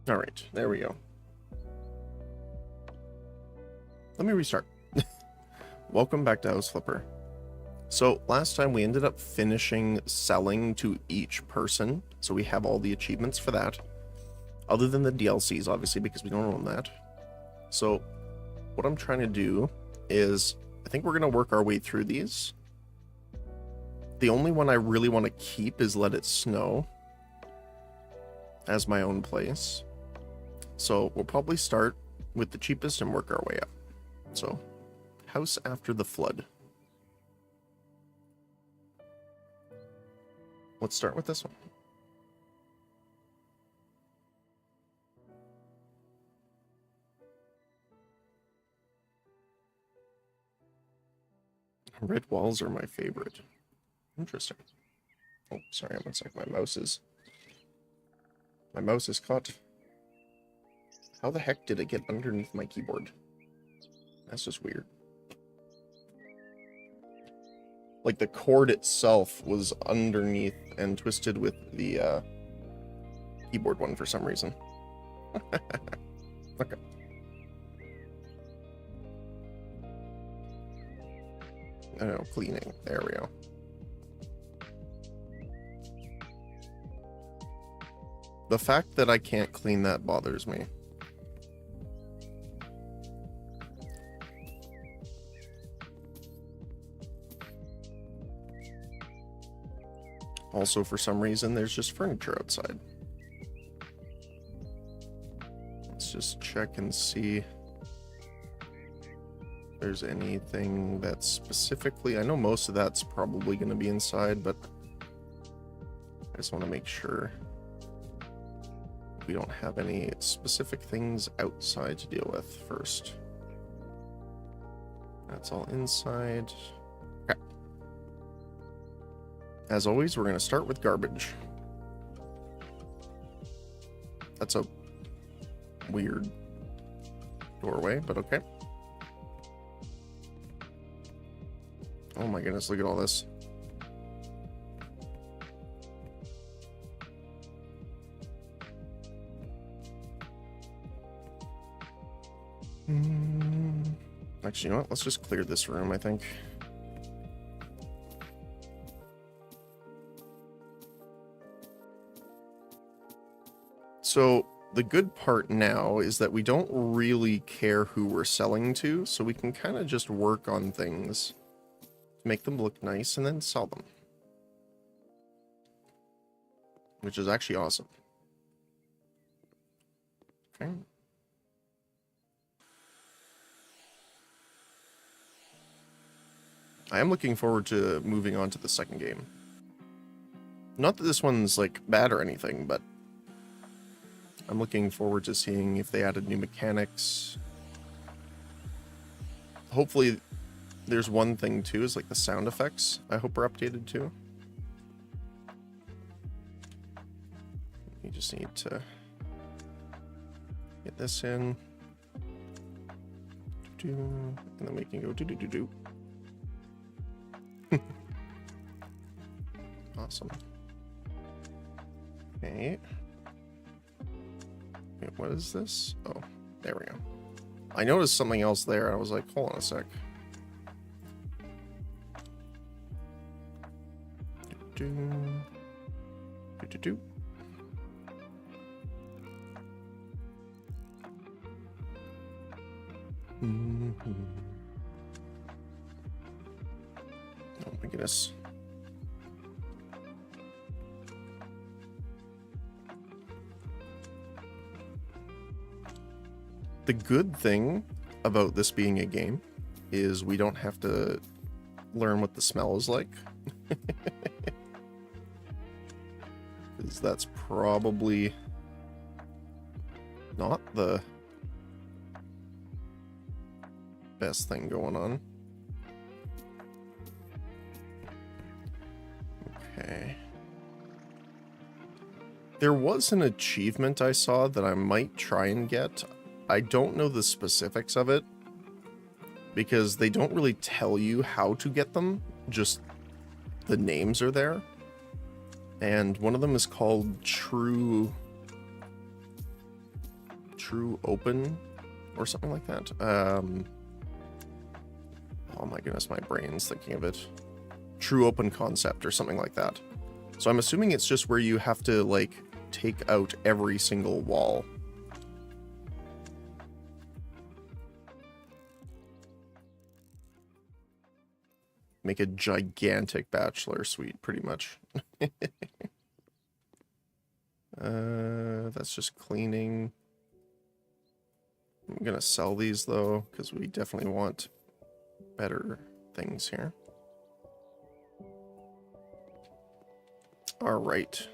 All right, there we go. Let me restart. Welcome back to House Flipper. So last time we ended up finishing selling to each person, so we have all the achievements for that. Other than the DLCs, obviously, because we don't own that. So what I'm trying to do is, I think we're going to work our way through these. The only one I really want to keep is Let It Snow as my own place. So we'll probably start with the cheapest and work our way up. So, House After the Flood. Let's start with this one. Red walls are my favorite. Interesting. Oh, sorry, one sec. My mouse is caught. How the heck did it get underneath my keyboard? That's just weird. Like the cord itself was underneath and twisted with the keyboard one for some reason. Okay. I don't know, cleaning. There we go. The fact that I can't clean that bothers me. Also, for some reason, there's just furniture outside. Let's just check and see if there's anything that's specifically... I know most of that's probably going to be inside, but I just want to make sure we don't have any specific things outside to deal with first. That's all inside. Okay. As always, we're going to start with garbage. That's a weird doorway, but okay. Oh my goodness, look at all this. Actually, you know what? Let's just clear this room, I think. So the good part now is that we don't really care who we're selling to, so we can kind of just work on things to make them look nice and then sell them. Which is actually awesome. Okay. I am looking forward to moving on to the second game. Not that this one's, like, bad or anything, but I'm looking forward to seeing if they added new mechanics. Hopefully, there's one thing, too, is, like, the sound effects. I hope are updated, too. You just need to get this in. And then we can go do-do-do-do. Awesome. Okay. Wait, what is this? Oh, there we go. I noticed something else there. I was like, hold on a sec. Do-do-do. Oh my goodness. The good thing about this being a game is we don't have to learn what the smell is like. Because that's probably not the best thing going on. Okay. There was an achievement I saw that I might try and get. I don't know the specifics of it because they don't really tell you how to get them, just the names are there. And one of them is called True true open or something like that. Oh my goodness, my brain's thinking of it. True open concept or something like that. So I'm assuming it's just where you have to, like, take out every single wall. Make a gigantic bachelor suite, pretty much. That's just cleaning. I'm gonna sell these, though, because we definitely want better things here. All right.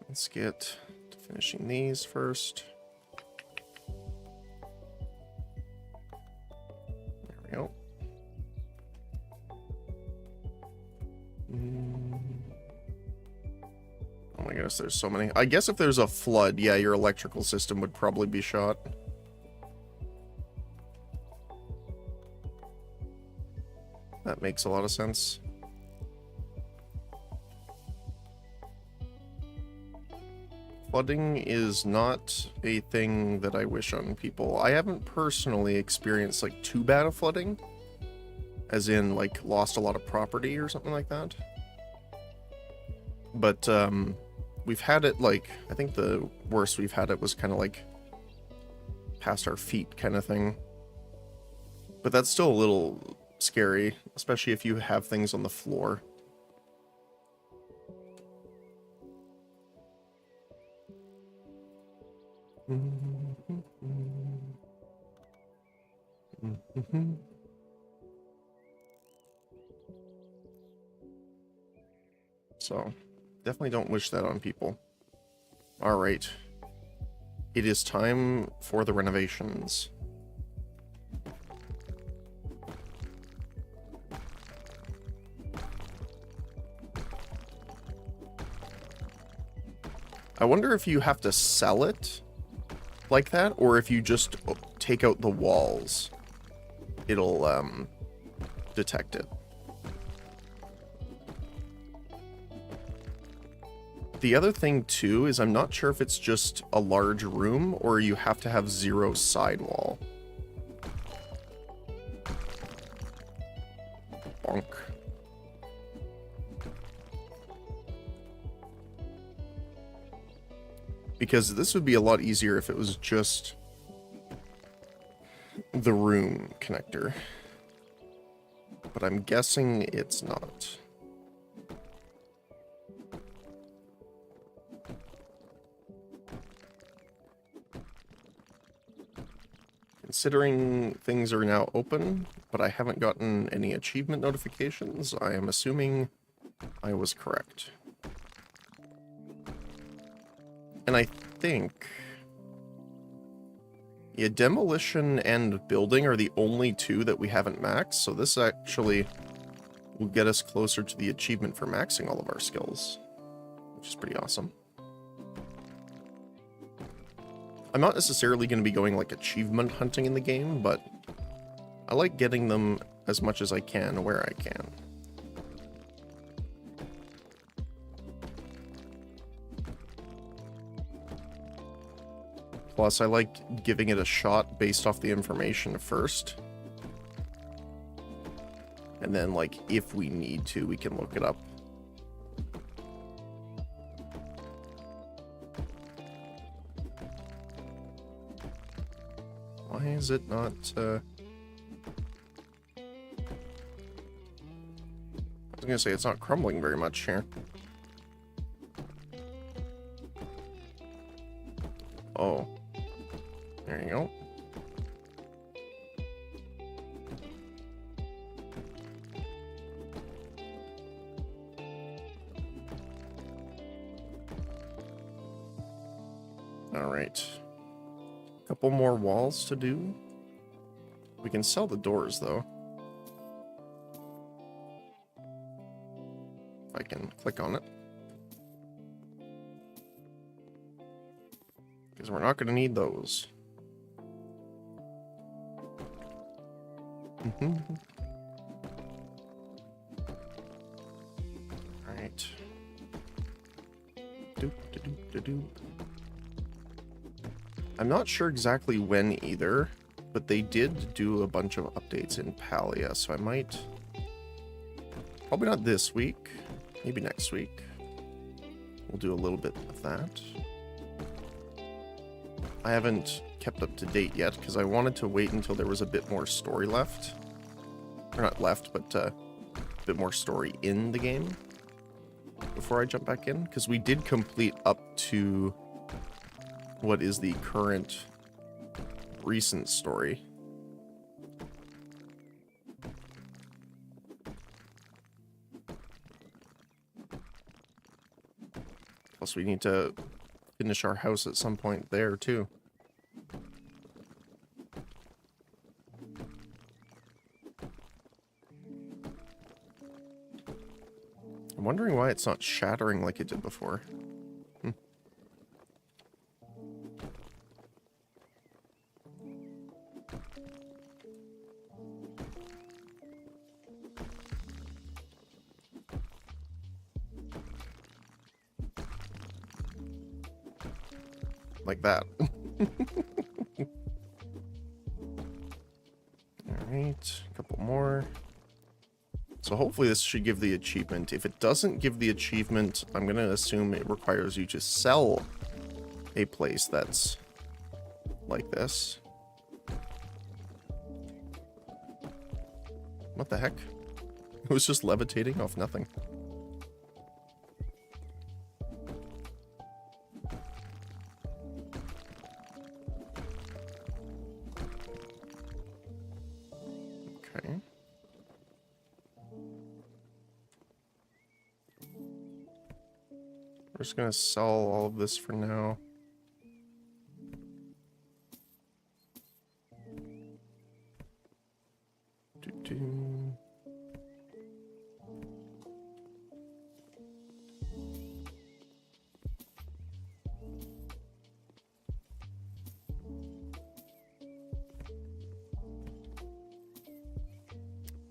Let's get to finishing these first. There we go. Oh my goodness, there's so many. I guess if there's a flood, yeah, your electrical system would probably be shot. That makes a lot of sense. Flooding is not a thing that I wish on people. I haven't personally experienced, like, too bad of flooding. As in, like, lost a lot of property or something like that. But, we've had it, like, I think the worst we've had it was kind of, like, past our feet kind of thing. But that's still a little scary, especially if you have things on the floor. So, definitely don't wish that on people. All right. It is time for the renovations. I wonder if you have to sell it like that, or if you just take out the walls, it'll detect it. The other thing too is I'm not sure if it's just a large room or you have to have 0 sidewall. Bonk. Because this would be a lot easier if it was just the room connector. But I'm guessing it's not. Considering things are now open, but I haven't gotten any achievement notifications, I am assuming I was correct. And I think... yeah, demolition and building are the only 2 that we haven't maxed, so this actually will get us closer to the achievement for maxing all of our skills, which is pretty awesome. I'm not necessarily going to be going, like, achievement hunting in the game, but I like getting them as much as I can where I can. Plus, I like giving it a shot based off the information first. And then, like, if we need to, we can look it up. Why is it not, I was gonna say, it's not crumbling very much here. Oh. There you go. All right. Couple more walls to do. We can sell the doors, though. If I can click on it. Because we're not going to need those. Alright. I'm not sure exactly when either, but they did do a bunch of updates in Palia, so I might... Probably not this week, maybe next week. We'll do a little bit of that. I haven't kept up to date yet, because I wanted to wait until there was a bit more story left. Or not left, but a bit more story in the game before I jump back in, because we did complete up to what is the current recent story. Plus we need to finish our house at some point there too. I'm wondering why it's not shattering like it did before. Like that. Alright, a couple more. So hopefully this should give the achievement. If it doesn't give the achievement, I'm going to assume it requires you to sell a place that's like this. What the heck? It was just levitating off nothing. Okay. We're just gonna sell all of this for now. Doo-doo.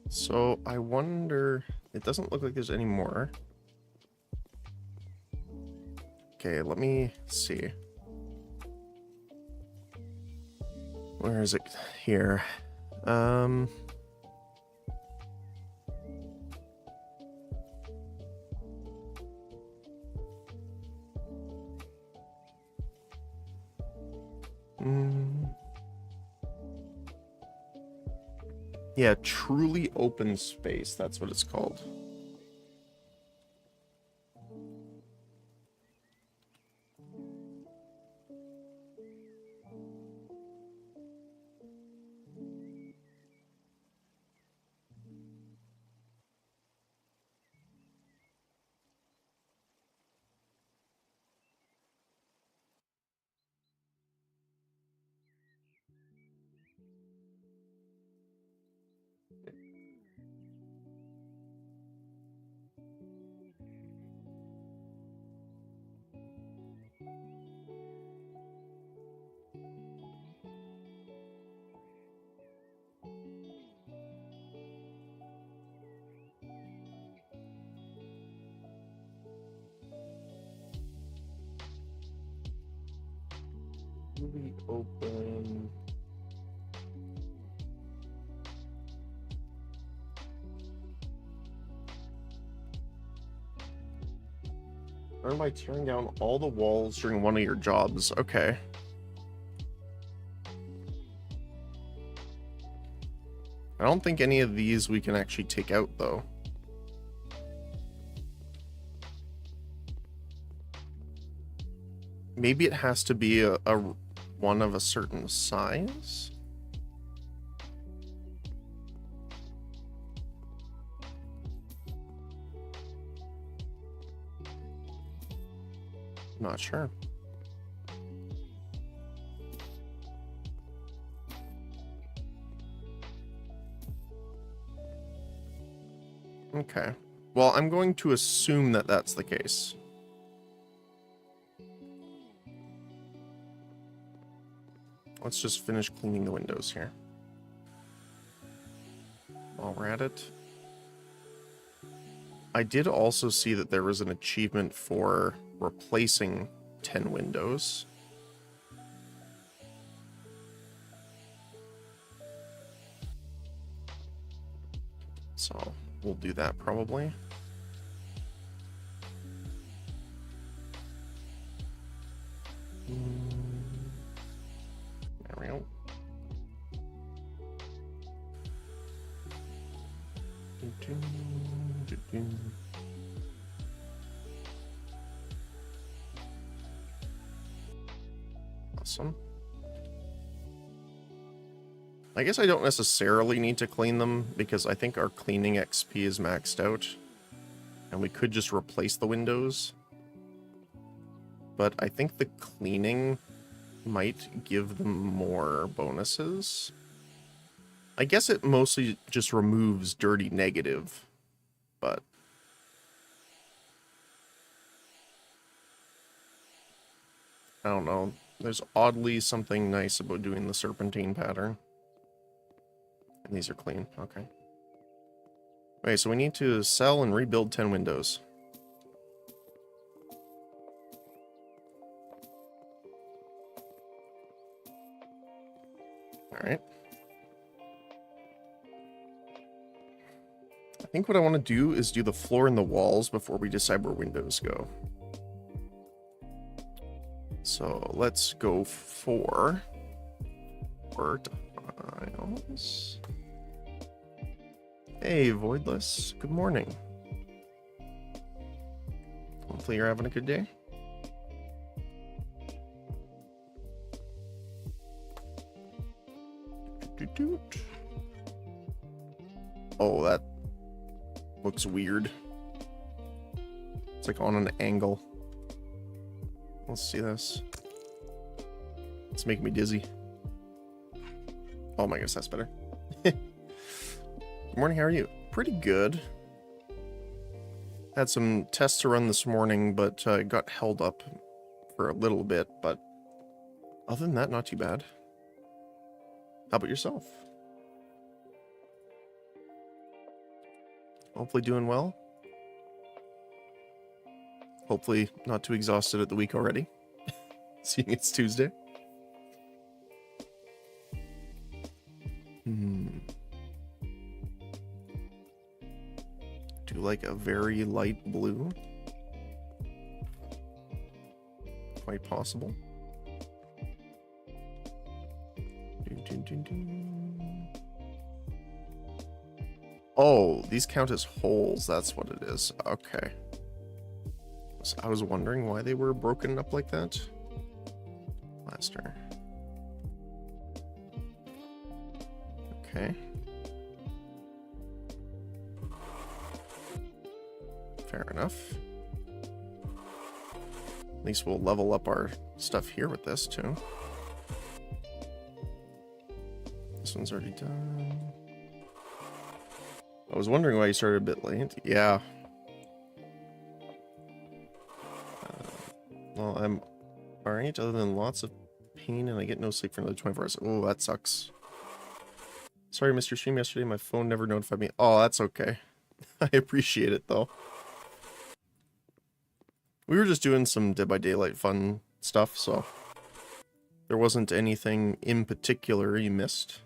So I wonder, it doesn't look like there's any more. Okay, let me see. Where is it? Here. Yeah, truly open space. That's what it's called. Truly open. Earn by tearing down all the walls during one of your jobs. Okay. I don't think any of these we can actually take out, though. Maybe it has to be a one of a certain size? Not sure. Okay. Well, I'm going to assume that that's the case. Let's just finish cleaning the windows here. While we're at it. I did also see that there was an achievement for replacing 10 windows. So we'll do that probably. There we go. Awesome. I guess I don't necessarily need to clean them because I think our cleaning XP is maxed out. And we could just replace the windows. But I think the cleaning might give them more bonuses. I guess it mostly just removes dirty negative, but I don't know. There's oddly something nice about doing the serpentine pattern. And these are clean. Okay. Okay, so we need to sell and rebuild 10 windows. Alright. I think what I want to do is do the floor and the walls before we decide where windows go. So let's go for tiles. Hey, Voidless. Good morning. Hopefully you're having a good day. Oh, that looks weird. It's like on an angle. Let's see this. It's making me dizzy. Oh my gosh, that's better. Good morning, how are you? Pretty good. Had some tests to run this morning, but got held up for a little bit, but other than that, not too bad. How about yourself? Hopefully doing well. Hopefully not too exhausted at the week already. Seeing it's Tuesday. Do like a very light blue. Quite possible. Oh, these count as holes. That's what it is. Okay. So I was wondering why they were broken up like that. Plaster. Okay. Fair enough. At least we'll level up our stuff here with this too. This one's already done. I was wondering why you started a bit late. Yeah. Well, I'm alright, other than lots of pain and I get no sleep for another 24 hours. Oh, that sucks. Sorry, I missed your stream yesterday. My phone never notified me. Oh, that's okay. I appreciate it, though. We were just doing some Dead by Daylight fun stuff, so there wasn't anything in particular you missed,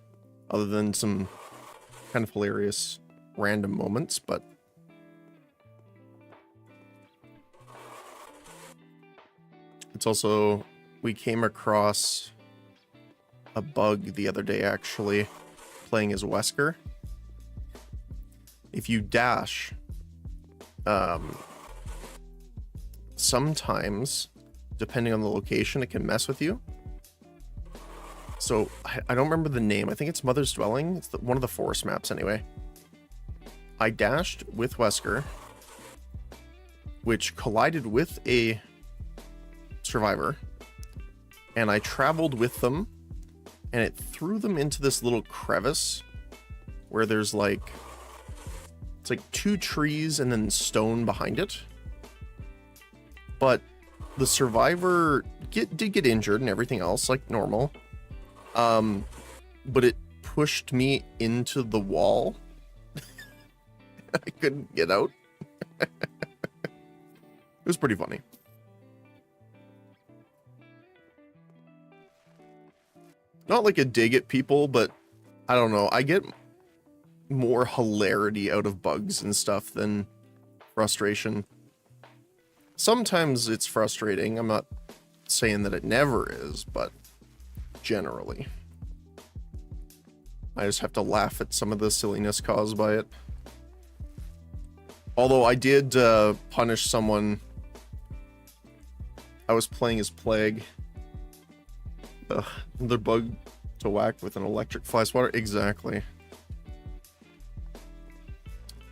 other than some kind of hilarious random moments, but it's also, we came across a bug the other day actually playing as Wesker. If you dash, sometimes depending on the location it can mess with you. So I don't remember the name. I think it's Mother's Dwelling. It's one of the forest maps anyway. I dashed with Wesker, which collided with a survivor, and I traveled with them, and it threw them into this little crevice where there's like, it's like 2 trees and then stone behind it. But the survivor did get injured and everything else like normal. But it pushed me into the wall. I couldn't get out. It was pretty funny. not like a dig at people, but I don't know. I get more hilarity out of bugs and stuff than frustration. Sometimes it's frustrating. I'm not saying that it never is, but generally. I just have to laugh at some of the silliness caused by it. Although I did punish someone. I was playing as Plague. Another bug to whack with an electric fly swatter. Exactly.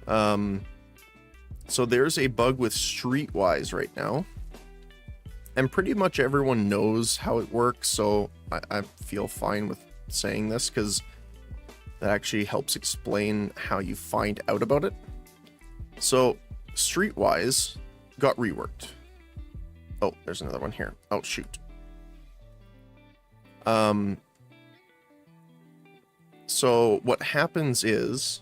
So there's a bug with Streetwise right now. And pretty much everyone knows how it works, so I feel fine with saying this, because that actually helps explain how you find out about it. So, Streetwise got reworked. Oh, there's another one here. Oh, shoot. So what happens is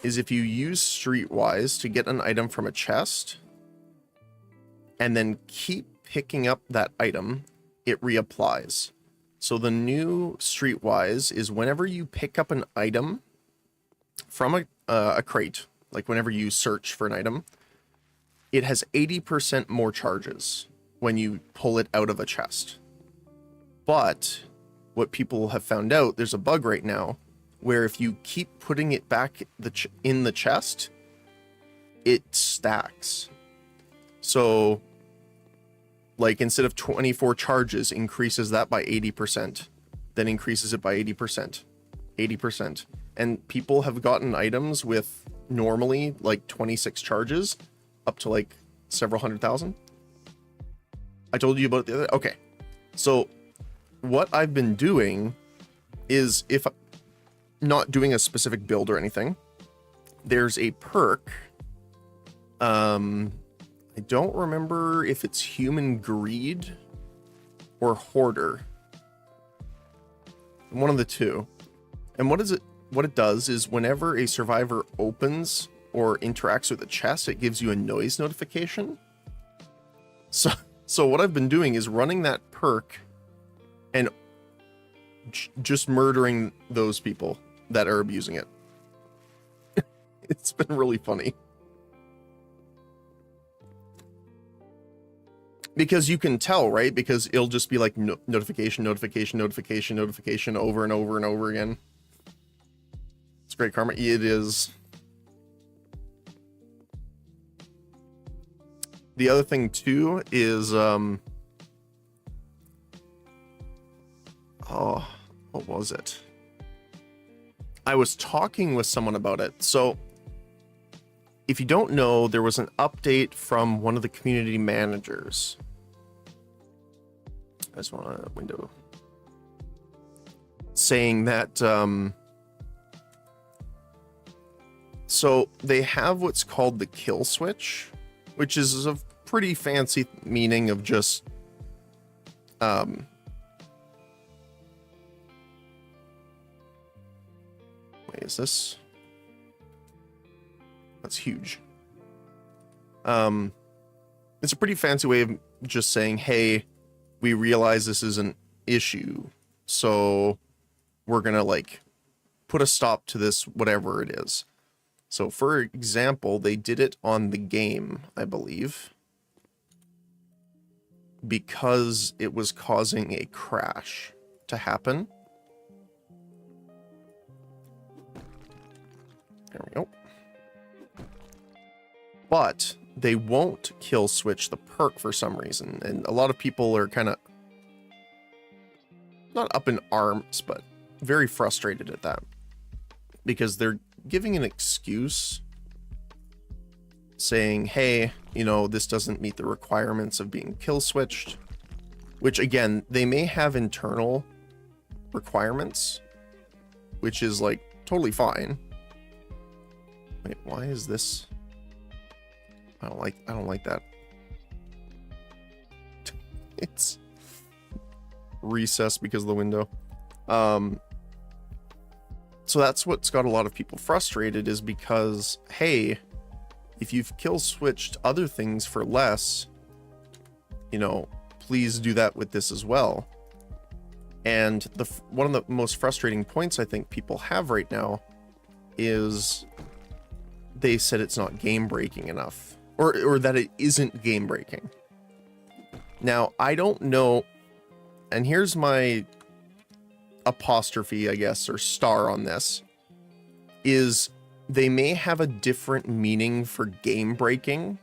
if you use Streetwise to get an item from a chest, and then keep picking up that item, it reapplies. So the new Streetwise is whenever you pick up an item from a crate, like whenever you search for an item, it has 80% more charges when you pull it out of a chest. But what people have found out, there's a bug right now where if you keep putting it back in the chest, it stacks. So, like, instead of 24 charges, increases that by 80%, then increases it by 80%, 80%. And people have gotten items with normally like 26 charges up to like several hundred thousand. I told you about the other. Okay. So what I've been doing is, if not doing a specific build or anything, there's a perk. I don't remember if it's Human Greed or Hoarder. One of the two. And what it does is whenever a survivor opens or interacts with a chest, it gives you a noise notification. So what I've been doing is running that perk and just murdering those people that are abusing it. It's been really funny. Because you can tell, right? Because it'll just be like notification, notification, notification, notification over and over and over again. It's great karma. It is. The other thing too is, oh, what was it? I was talking with someone about it. So if you don't know, there was an update from one of the community managers. I just want a window saying that, so they have what's called the kill switch, which is a pretty fancy meaning of just, wait, is this? That's huge. It's a pretty fancy way of just saying, hey, we realize this is an issue, so we're gonna like put a stop to this, whatever it is. So for example, they did it on the game, I believe, because it was causing a crash to happen. There we go. But they won't kill switch the perk for some reason, and a lot of people are kind of not up in arms, but very frustrated at that, because they're giving an excuse saying, hey, you know, this doesn't meet the requirements of being kill switched, which again, they may have internal requirements, which is like totally fine. Wait, why is this? I don't like that. It's recessed because of the window. So that's what's got a lot of people frustrated, is because, hey, if you've kill switched other things for less, you know, please do that with this as well. And one of the most frustrating points I think people have right now is they said it's not game breaking enough, or that it isn't game breaking. Now, I don't know, and here's my apostrophe, I guess, or star on this, is they may have a different meaning for game breaking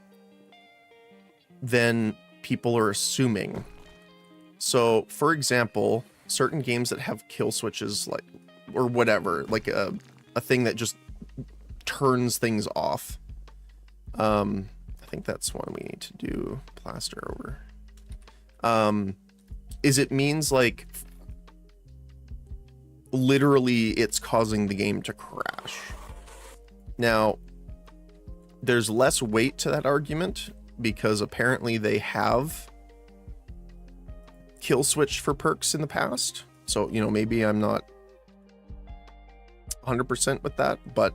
than people are assuming. So, for example, certain games that have kill switches, like, or whatever, like a thing that just turns things off. I think that's one we need to do plaster over. Is it means like literally it's causing the game to crash. Now, there's less weight to that argument because apparently they have kill switch for perks in the past. So, you know, maybe I'm not 100% with that, but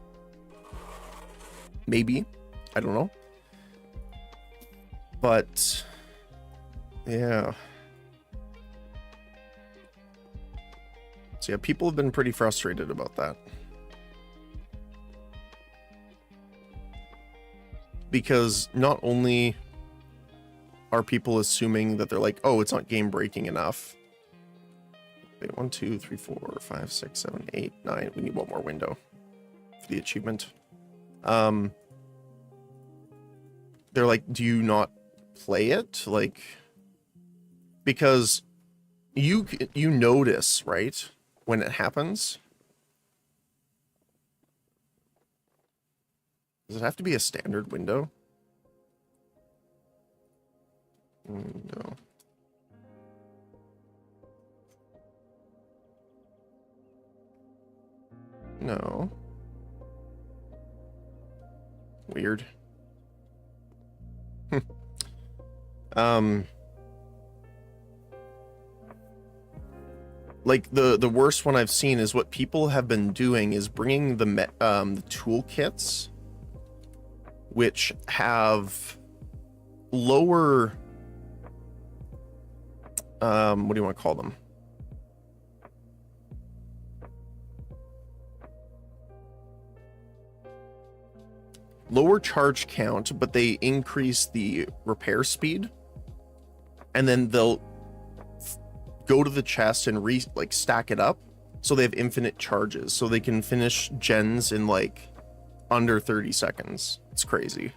maybe. I don't know. But yeah. So yeah, people have been pretty frustrated about that. Because not only are people assuming that they're like, oh, it's not game breaking enough. Wait, 1, 2, 3, 4, 5, 6, 7, 8, 9. We need one more window for the achievement. They're like, do you not play it? Like, because you notice, right, when it happens. Does it have to be a standard window? Window. No. Weird. Like the worst one I've seen is what people have been doing is bringing the toolkits, which have lower, what do you want to call them? Lower charge count, but they increase the repair speed, and then they'll go to the chest and stack it up, so they have infinite charges, so they can finish gens in like under 30 seconds. It's crazy.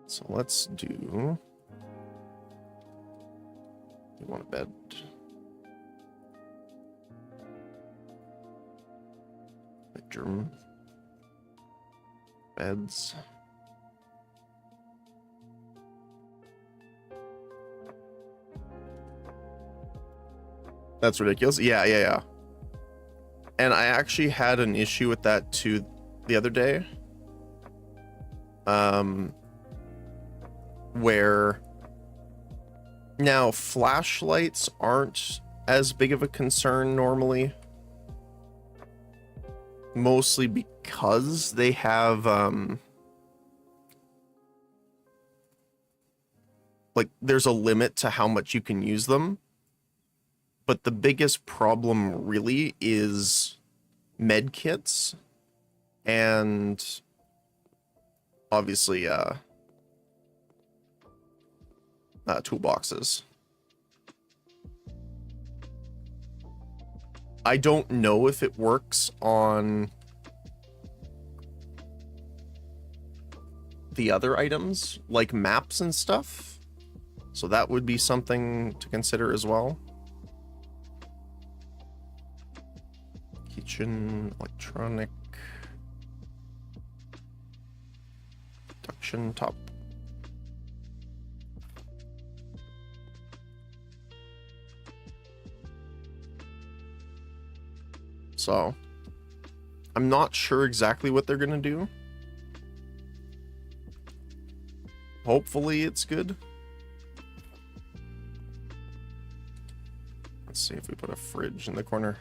So let's do. You want a bed? Bedroom. Beds. That's ridiculous. Yeah. And I actually had an issue with that too the other day. Where now flashlights aren't as big of a concern normally. Mostly because they have like there's a limit to how much you can use them. But the biggest problem really is med kits and obviously toolboxes. I don't know if it works on the other items like maps and stuff, so that would be something to consider as well. Kitchen, electronic, induction top. So, I'm not sure exactly what they're gonna do. Hopefully it's good. Let's see if we put a fridge in the corner.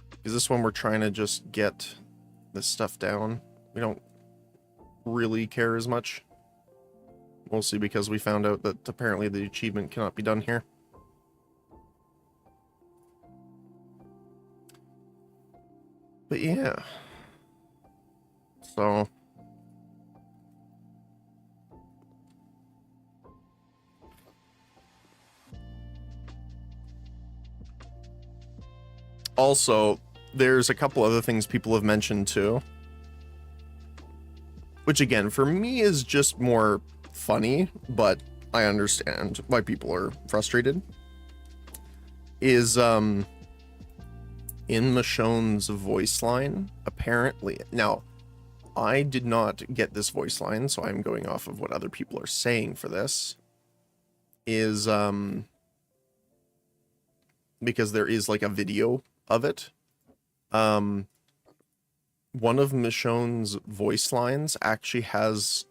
Because this one we're trying to just get this stuff down. We don't really care as much. Mostly because we found out that apparently the achievement cannot be done here. But yeah. So... Also, there's a couple other things people have mentioned too. Which again, for me is just more funny, but I understand why people are frustrated. Is, in Michonne's voice line, apparently... Now, I did not get this voice line, so I'm going off of what other people are saying for this. Is, because there is like a video of it. One of Michonne's voice lines actually has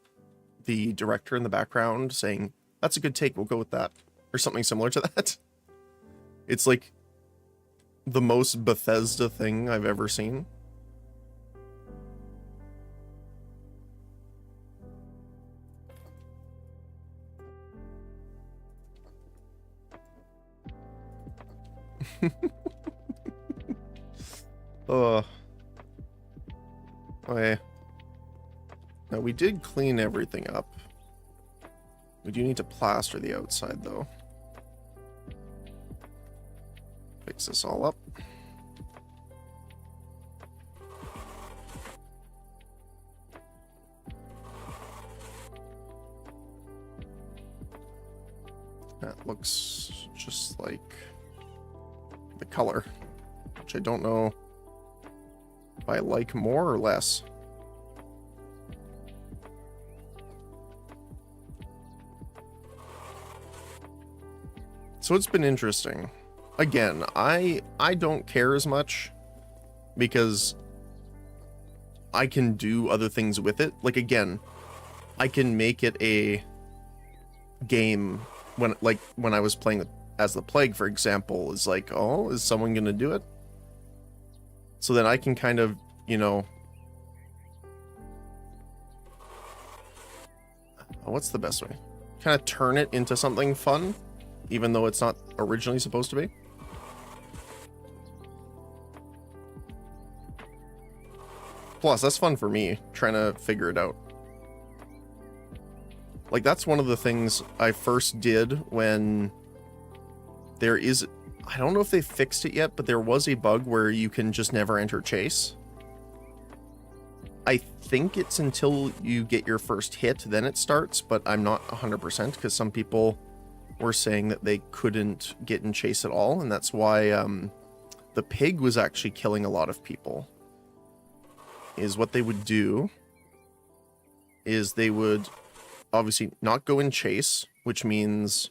the director in the background saying, "That's a good take, we'll go with that," or something similar to that. It's like the most Bethesda thing I've ever seen. Okay. Now we did clean everything up. We do need to plaster the outside though. Fix this all up. That looks just like the color, which I don't know if I like more or less. So it's been interesting. Again, I don't care as much because I can do other things with it. Like again, I can make it a game when I was playing as the Plague, for example, is like, oh, is someone gonna do it? So then I can kind of, you know, what's the best way? Kind of turn it into something fun, even though it's not originally supposed to be. Plus, that's fun for me, trying to figure it out. Like, that's one of the things I first did when there is... I don't know if they fixed it yet, but there was a bug where you can just never enter chase. I think it's until you get your first hit, then it starts, but I'm not 100% because some people were saying that they couldn't get in chase at all, and that's why the pig was actually killing a lot of people. Is what they would do is they would obviously not go in chase, which means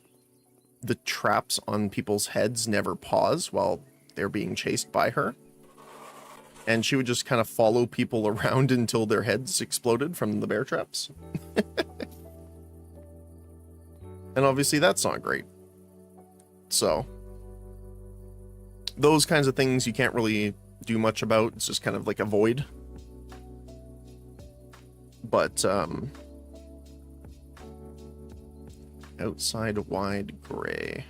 the traps on people's heads never pause while they're being chased by her. And she would just kind of follow people around until their heads exploded from the bear traps. And obviously that's not great. So those kinds of things you can't really do much about. It's just kind of like a void. But outside wide gray.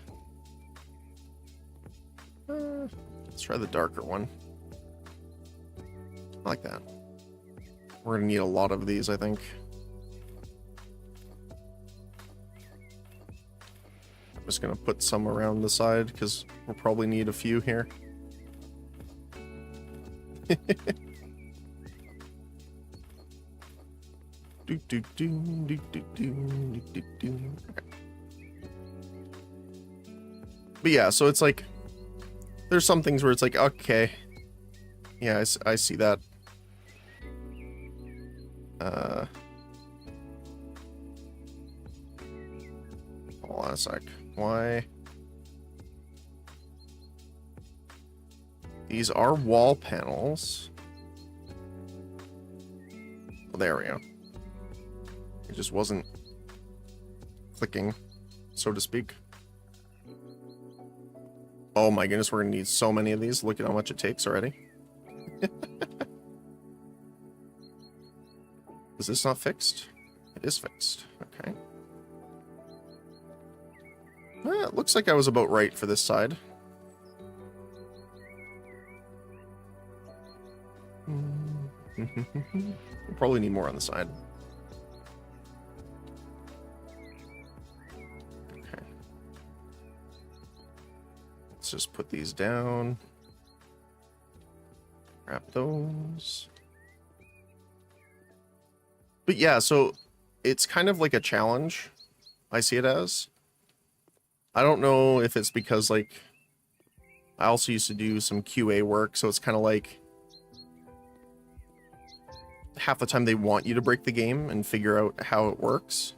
Let's try the darker one. I like that. We're gonna need a lot of these, I think. I'm just gonna put some around the side because we'll probably need a few here. But yeah, so it's like there's some things where it's like, okay, yeah, I see that. Hold on a sec. Why? These are wall panels. Oh, there we go. It just wasn't clicking, so to speak. Oh my goodness, we're gonna need so many of these. Look at how much it takes already. Is this not fixed? It is fixed. Okay. It looks like I was about right for this side. We'll probably need more on the side. Okay. Let's just put these down. Grab those. But yeah, so it's kind of like a challenge. I see it as. I don't know if it's because, like, I also used to do some QA work, so it's kind of like half the time they want you to break the game and figure out how it works.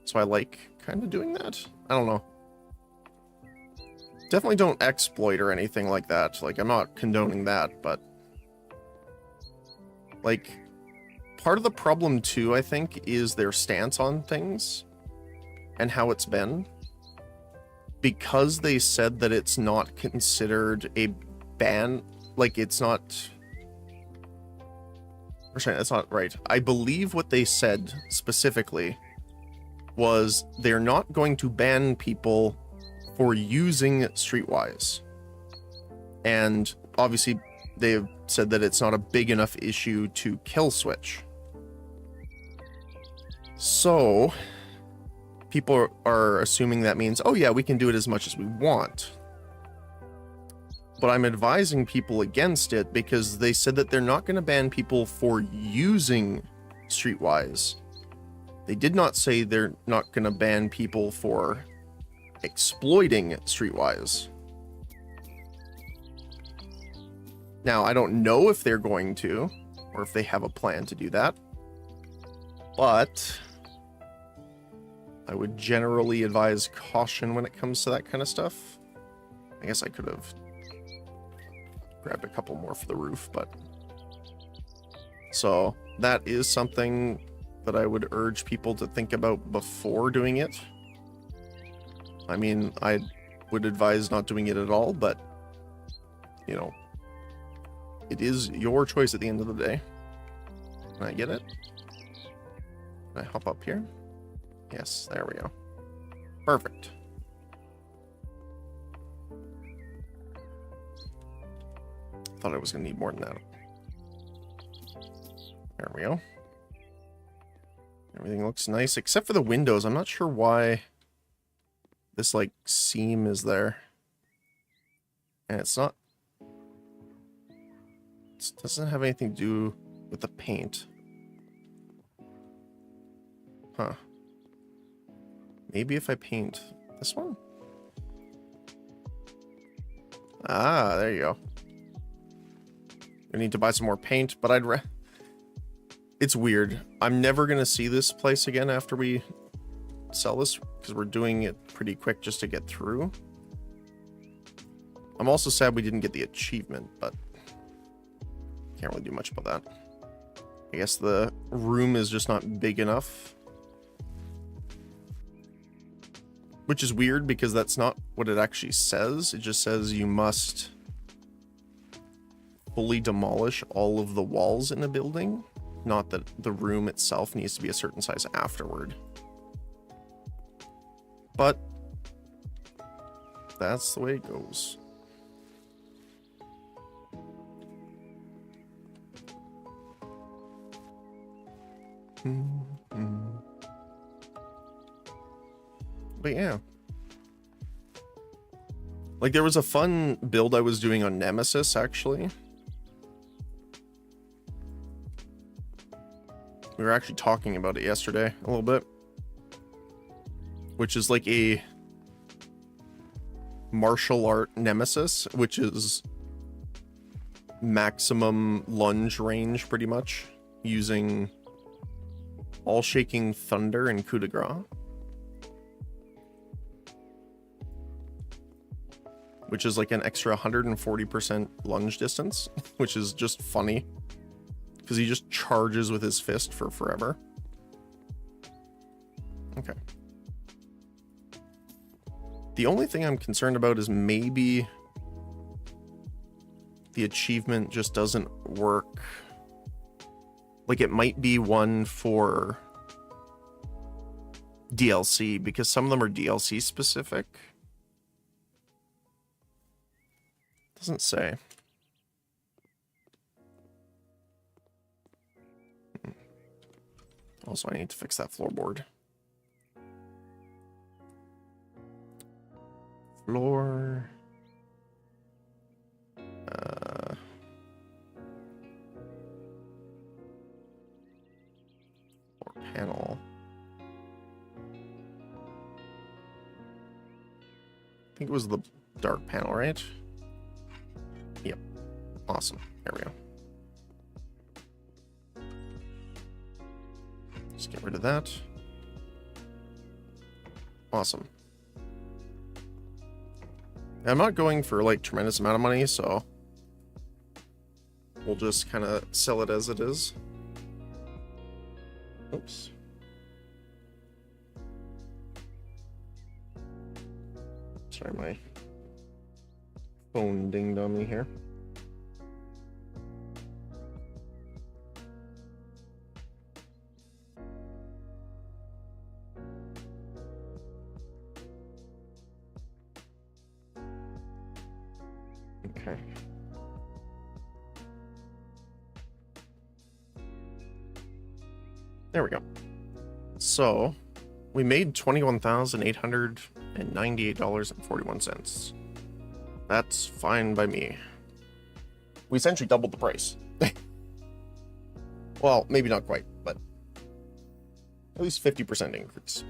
So I like kind of doing that. I don't know. Definitely don't exploit or anything like that. Like, I'm not condoning that, but like, part of the problem too, I think, is their stance on things and how it's been. Because they said that it's not considered a ban, like it's not, or sorry, that's not right. I believe what they said specifically was they're not going to ban people for using Streetwise. And obviously they've said that it's not a big enough issue to kill switch. So people are assuming that means, oh yeah, we can do it as much as we want. But I'm advising people against it because they said that they're not going to ban people for using Streetwise. They did not say they're not going to ban people for exploiting Streetwise. Now, I don't know if they're going to, or if they have a plan to do that, but I would generally advise caution when it comes to that kind of stuff. I guess I could have grabbed a couple more for the roof, but... So, that is something that I would urge people to think about before doing it. I mean, I would advise not doing it at all, but, you know, it is your choice at the end of the day. Can I get it? Can I hop up here? Yes, there we go. Perfect. Thought I was going to need more than that. There we go. Everything looks nice, except for the windows. I'm not sure why this, like, seam is there. And it's not... It doesn't have anything to do with the paint. Huh. Maybe if I paint this one? Ah, there you go. I need to buy some more paint, but it's weird. I'm never going to see this place again after we sell this, because we're doing it pretty quick just to get through. I'm also sad we didn't get the achievement, but can't really do much about that. I guess the room is just not big enough. Which is weird because that's not what it actually says. It just says you must fully demolish all of the walls in a building. Not that the room itself needs to be a certain size afterward. But that's the way it goes. But yeah. Like, there was a fun build I was doing on Nemesis, actually. We were actually talking about it yesterday a little bit. Which is like a martial art Nemesis, which is maximum lunge range, pretty much, using all shaking thunder and coup de grace. Which is like an extra 140% lunge distance, which is just funny. Because he just charges with his fist for forever. Okay. The only thing I'm concerned about is maybe the achievement just doesn't work Like, it might be one for DLC, because some of them are DLC specific. Doesn't say. Also, I need to fix that floorboard. Floor. Floor panel. I think it was the dark panel, right? Yep. Awesome. There we go. Just get rid of that. Awesome. I'm not going for like tremendous amount of money, so we'll just kind of sell it as it is. Oops. Sorry, my phone dinged on me here. Okay. There we go. So, we made $21,898.41. That's fine by me. We essentially doubled the price. Well, maybe not quite, but at least 50% increase.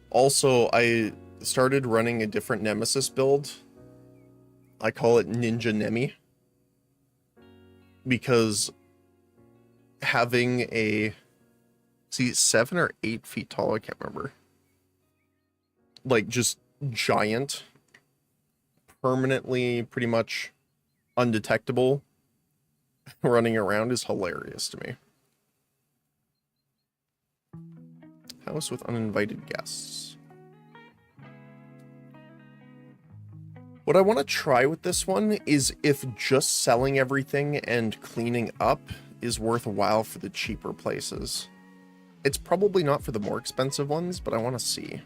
Also, I started running a different Nemesis build. I call it Ninja Nemi, because having a 7 or 8 feet tall, I can't remember, like just giant, permanently pretty much undetectable running around is hilarious to me. House with uninvited guests. What I want to try with this one is if just selling everything and cleaning up is worthwhile for the cheaper places. It's probably not for the more expensive ones, but I want to see.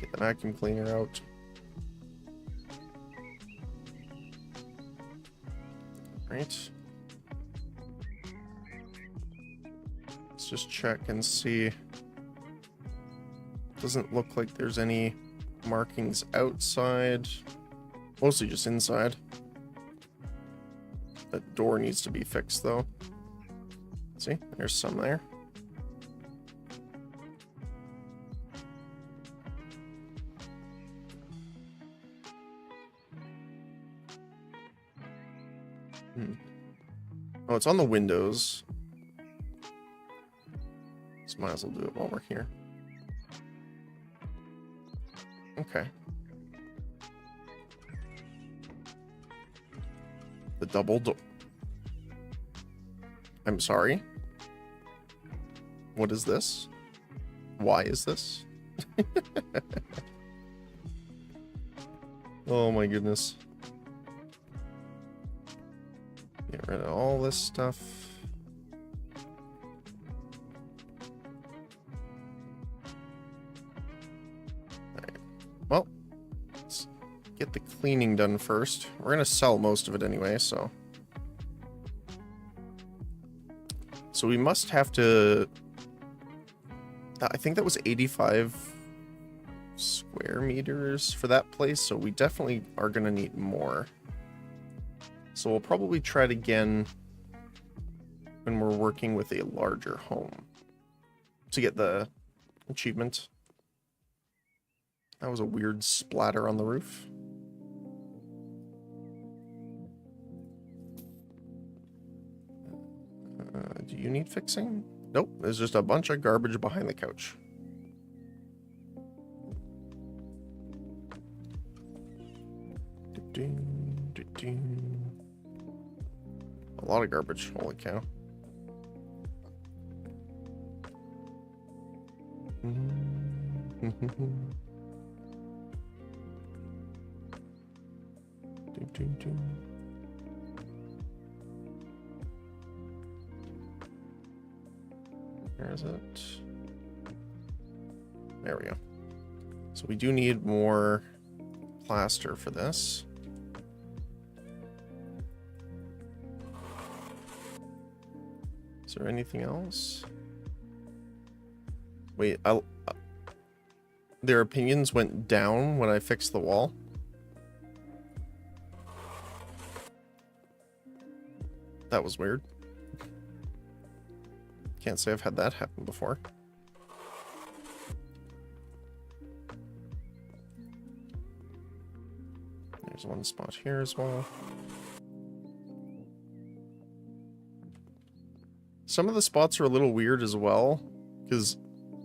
Get the vacuum cleaner out. Right. Let's just check and see. Doesn't look like there's any markings outside. Mostly just inside. That door needs to be fixed though. See, there's some there. Oh, it's on the windows. So might as well do it while we're here. Okay. The double door. I'm sorry. What is this? Why is this? Oh my goodness. Get rid of all this stuff. Alright. Well, let's get the cleaning done first. We're gonna sell most of it anyway, so. So we must have to... I think that was 85 square meters for that place, so we definitely are gonna need more. So we'll probably try it again when we're working with a larger home to get the achievement. That was a weird splatter on the roof. Do you need fixing? Nope, there's just a bunch of garbage behind the couch. A lot of garbage, holy cow. Where is it? There we go. So we do need more plaster for this. Is there anything else? Wait, their opinions went down when I fixed the wall. That was weird. Can't say I've had that happen before. There's one spot here as well. Some of the spots are a little weird as well, because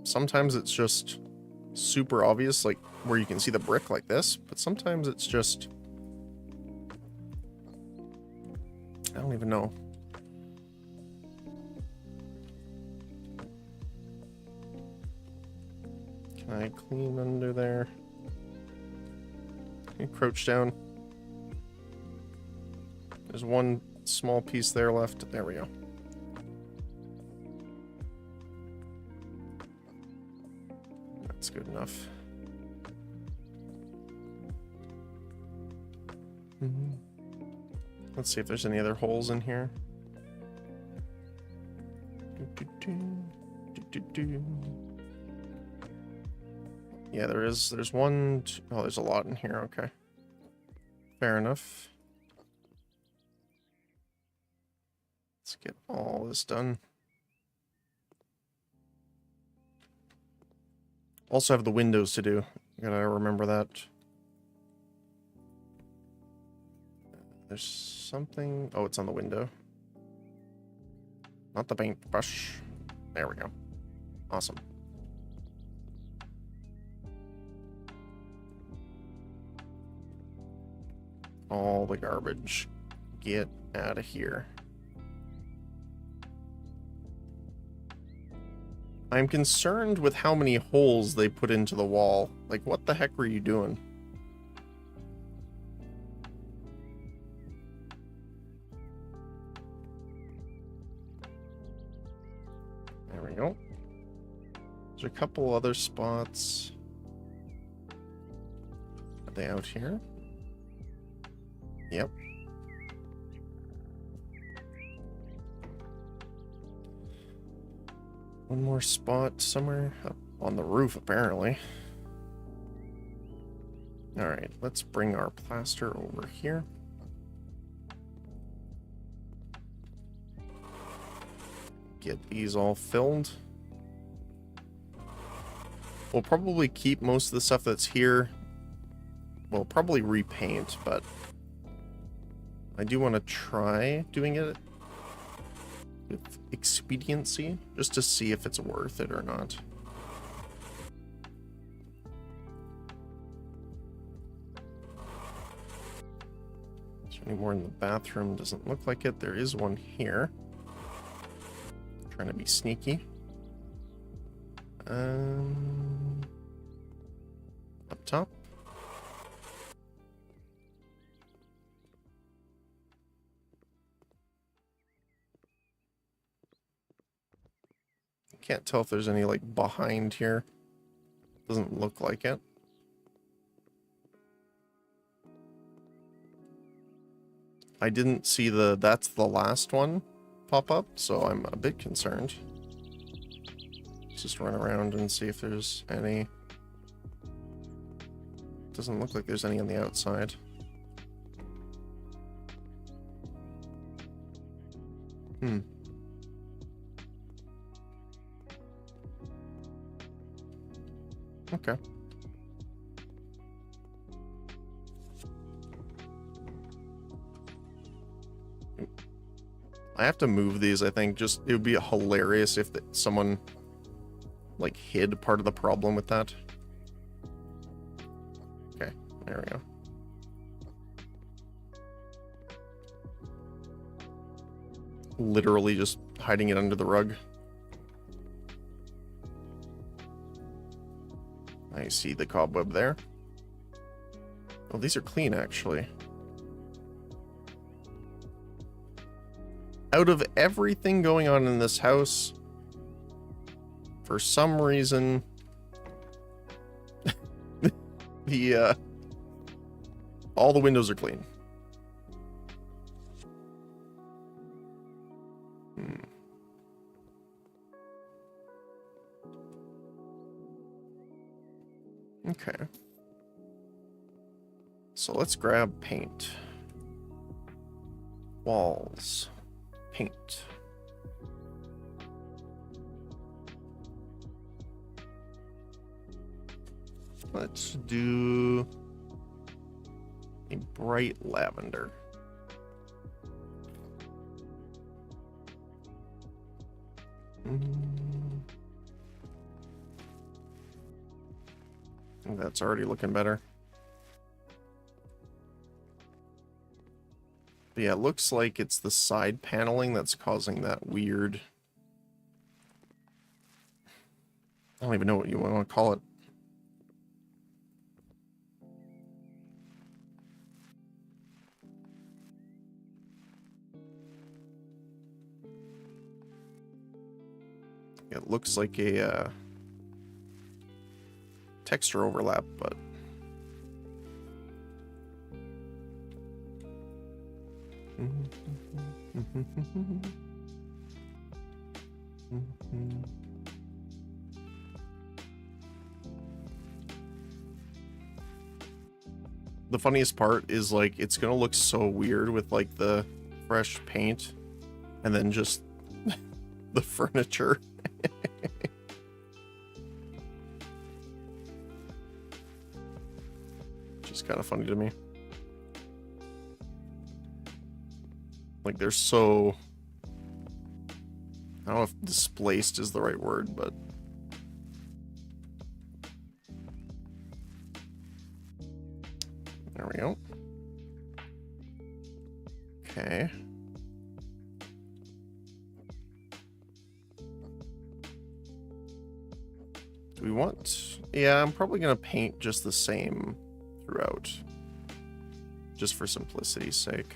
sometimes it's just super obvious, like where you can see the brick like this, but sometimes it's just... I don't even know. Can I clean under there? Can you crouch down? There's one small piece there left. There we go. That's good enough. Let's see if there's any other holes in here. Yeah, there is. There's one. Oh, there's a lot in here. Okay. Fair enough. Let's get all this done. Also have the windows to do. Gotta remember that. There's something... Oh, it's on the window. Not the paintbrush. There we go. Awesome. All the garbage. Get out of here. I'm concerned with how many holes they put into the wall. Like, what the heck were you doing? There we go. There's a couple other spots. Are they out here? Yep. One more spot somewhere up on the roof, apparently. Alright, let's bring our plaster over here. Get these all filled. We'll probably keep most of the stuff that's here. We'll probably repaint, but I do want to try doing it with expediency, just to see if it's worth it or not. Is there any more in the bathroom? Doesn't look like it. There is one here. Trying to be sneaky. Up top. Can't tell if there's any, like, behind here. Doesn't look like it. I didn't see the "that's the last one" pop up, so I'm a bit concerned. Let's just run around and see if there's any. Doesn't look like there's any on the outside. Okay. I have to move these, I think. Just, it would be hilarious if someone, like, hid part of the problem with that. Okay, there we go. Literally just hiding it under the rug. I see the cobweb there. Oh, these are clean, actually. Out of everything going on in this house, for some reason, all the windows are clean. Okay. So let's grab paint. Walls. Paint. Let's do a bright lavender. That's already looking better. But yeah, it looks like it's the side paneling that's causing that weird... I don't even know what you want to call it. It looks like a texture overlap, but... The funniest part is, like, it's gonna look so weird with, like, the fresh paint and then just the furniture. Just kind of funny to me. Like, they're so... I don't know if displaced is the right word, but... There we go. Okay. Do we want... Yeah, I'm probably going to paint just the same throughout. Just for simplicity's sake.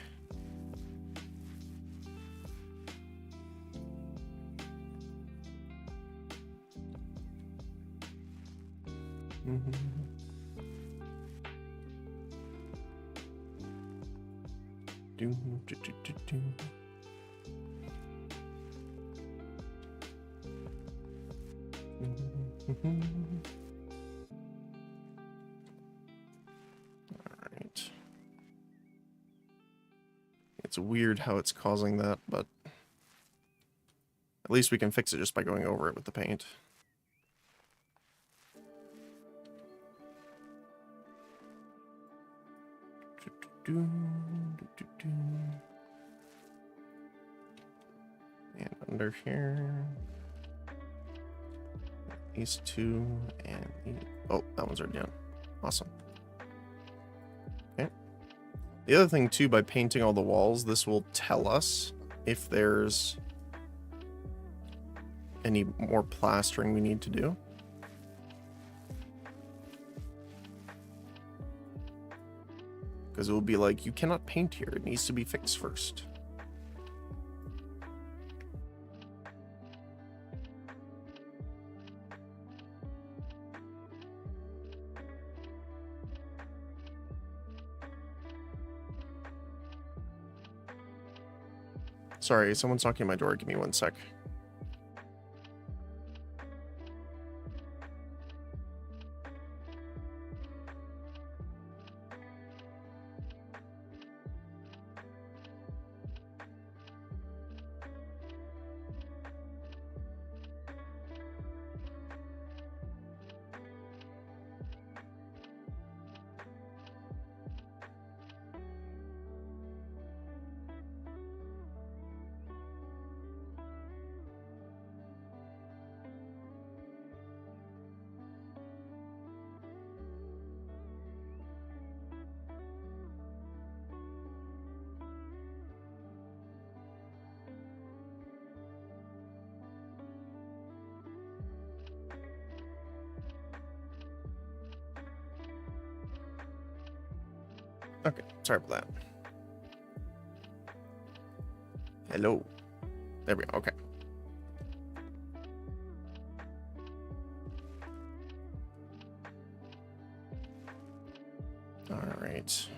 Alright. It's weird how it's causing that, but at least we can fix it just by going over it with the paint. And under here. These two and oh, that one's already done. Awesome. Okay. The other thing too, by painting all the walls, this will tell us if there's any more plastering we need to do. Because it will be like, you cannot paint here. It needs to be fixed first. Sorry, someone's knocking at my door. Give me one sec. Okay, sorry about that. Hello. There we go, okay. Alright.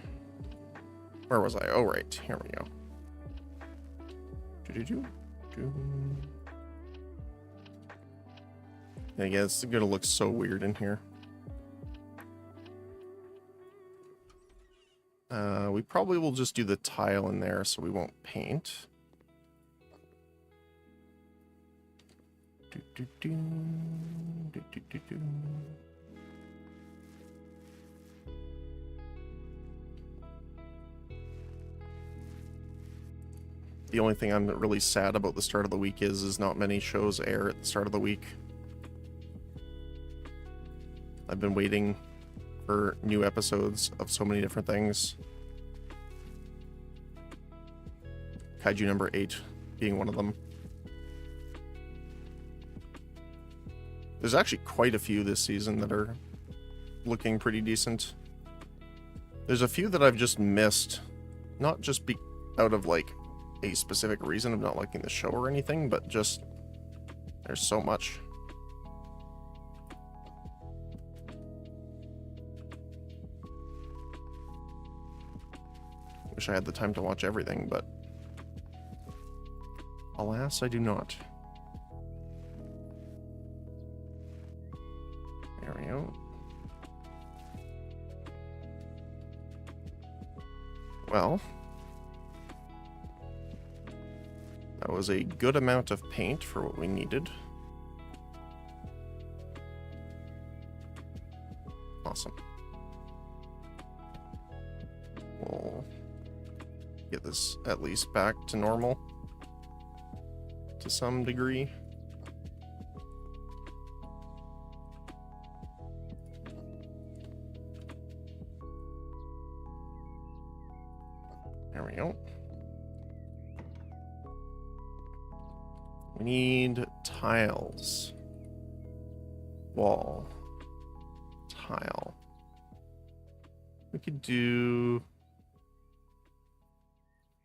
Where was I? Oh, right. Here we go. I guess it's gonna look so weird in here. We probably will just do the tile in there so we won't paint. The only thing I'm really sad about the start of the week is not many shows air at the start of the week. I've been waiting for new episodes of so many different things. Kaiju number 8 being one of them. There's actually quite a few this season that are looking pretty decent. There's a few that I've just missed, not just out of like a specific reason of not liking the show or anything, but just there's so much. Wish I had the time to watch everything, but alas, I do not. There we go. Well, that was a good amount of paint for what we needed. Awesome. We'll get this at least back to normal to some degree. There we go. We need tiles. Wall. Tile. We could do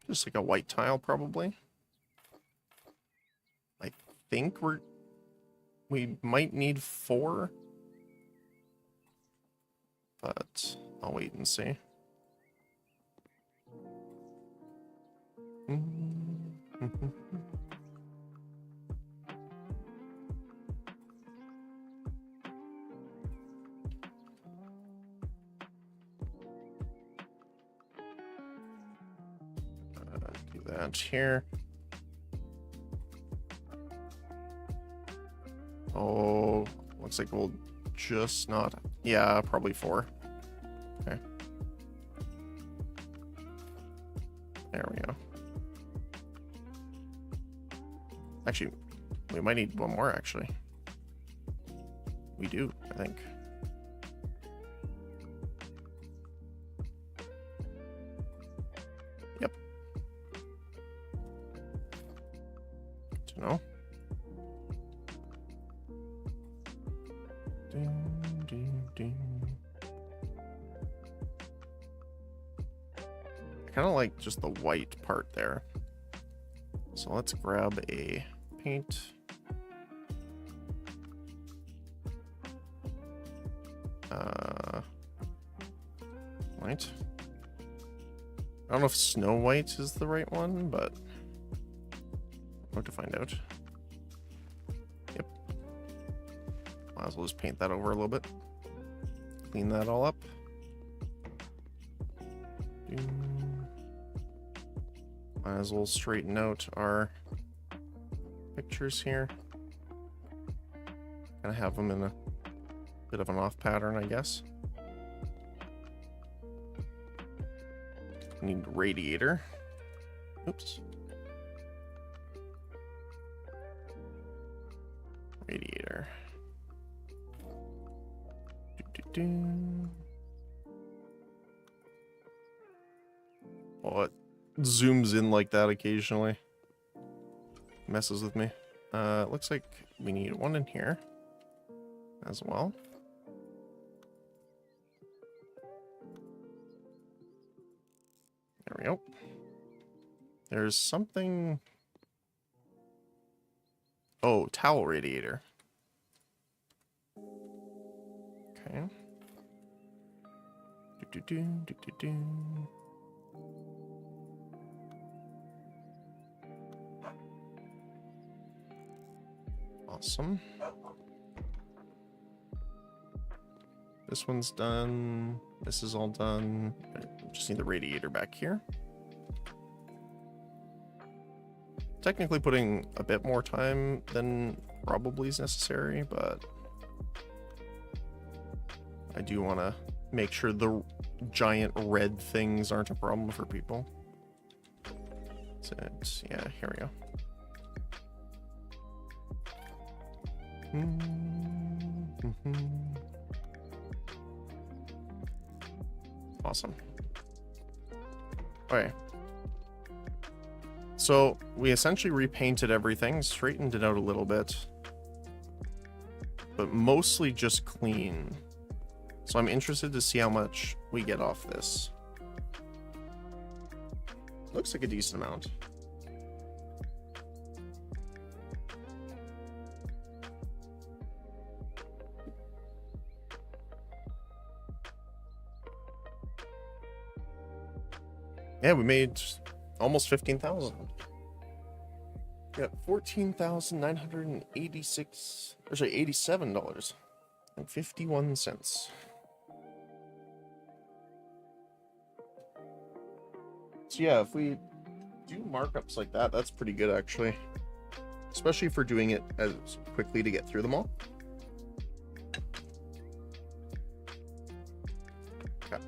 just like a white tile, probably. I think we might need 4, but I'll wait and see. Do that here. Oh, looks like we'll just not. Yeah, probably 4. Okay. There we go. Actually, we might need 1 more, actually. We do, I think. Yep. Good to know. Ding, ding, ding. I kind of like just the white part there. So let's grab a paint. White. I don't know if Snow White is the right one, but I'm about to find out. Yep. Might as well just paint that over a little bit. Clean that all up. Might as well straighten out our pictures here. Kind of have them in a bit of an off pattern, I guess. Need radiator. Oops. Radiator. Oh, it zooms in like that occasionally. Messes with me. It looks like we need 1 in here as well. There we go. There's something... Oh, towel radiator. Okay. Do. Awesome. This one's done. This is all done. Just need the radiator back here. Technically putting a bit more time than probably is necessary, but I do want to make sure the giant red things aren't a problem for people. So yeah, here we go. Awesome. Okay. So we essentially repainted everything, straightened it out a little bit, but mostly just clean. So I'm interested to see how much we get off this. Looks like a decent amount. Yeah, we made almost 15,000. Got $14,986, or sorry, $87.51. So yeah, if we do markups like that, that's pretty good actually. Especially for doing it as quickly to get through them all. Okay.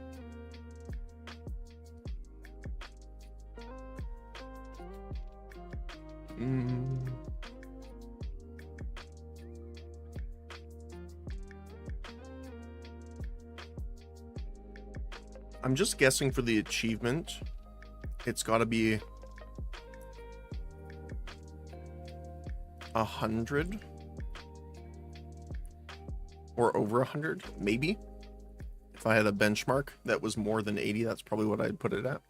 I'm just guessing for the achievement, it's got to be 100 or over 100, maybe. If I had a benchmark that was more than 80, that's probably what I'd put it at.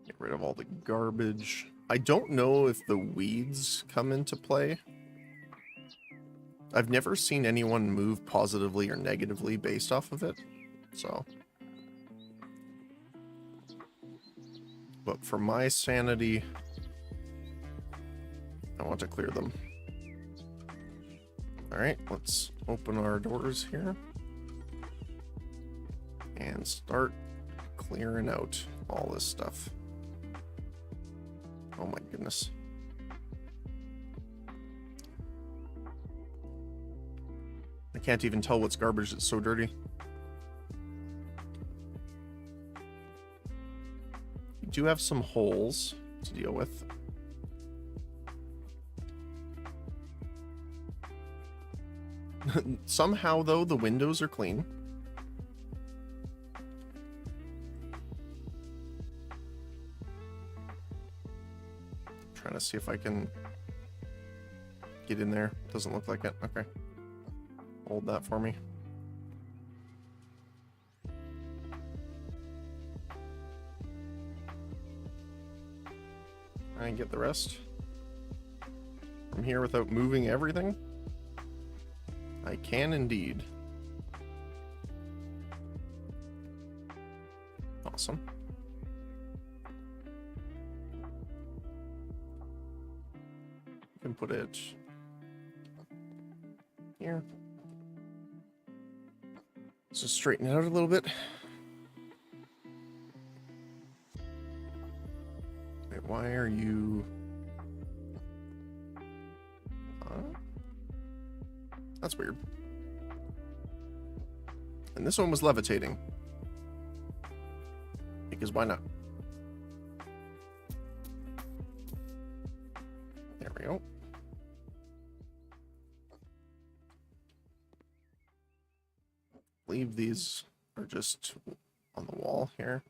Get rid of all the garbage. I don't know if the weeds come into play. I've never seen anyone move positively or negatively based off of it, so. But for my sanity, I want to clear them. Alright, let's open our doors here. And start clearing out all this stuff. Oh my goodness. I can't even tell what's garbage, it's so dirty. We do have some holes to deal with. Somehow though, the windows are clean. Trying to see if I can get in there. Doesn't look like it. Okay. Hold that for me. And get the rest from here without moving everything. I can indeed. Awesome. You can put it here. Let's just straighten it out a little bit. Wait, why are you... That's weird. And this one was levitating. Because why not? There we go. Leave these are just on the wall here.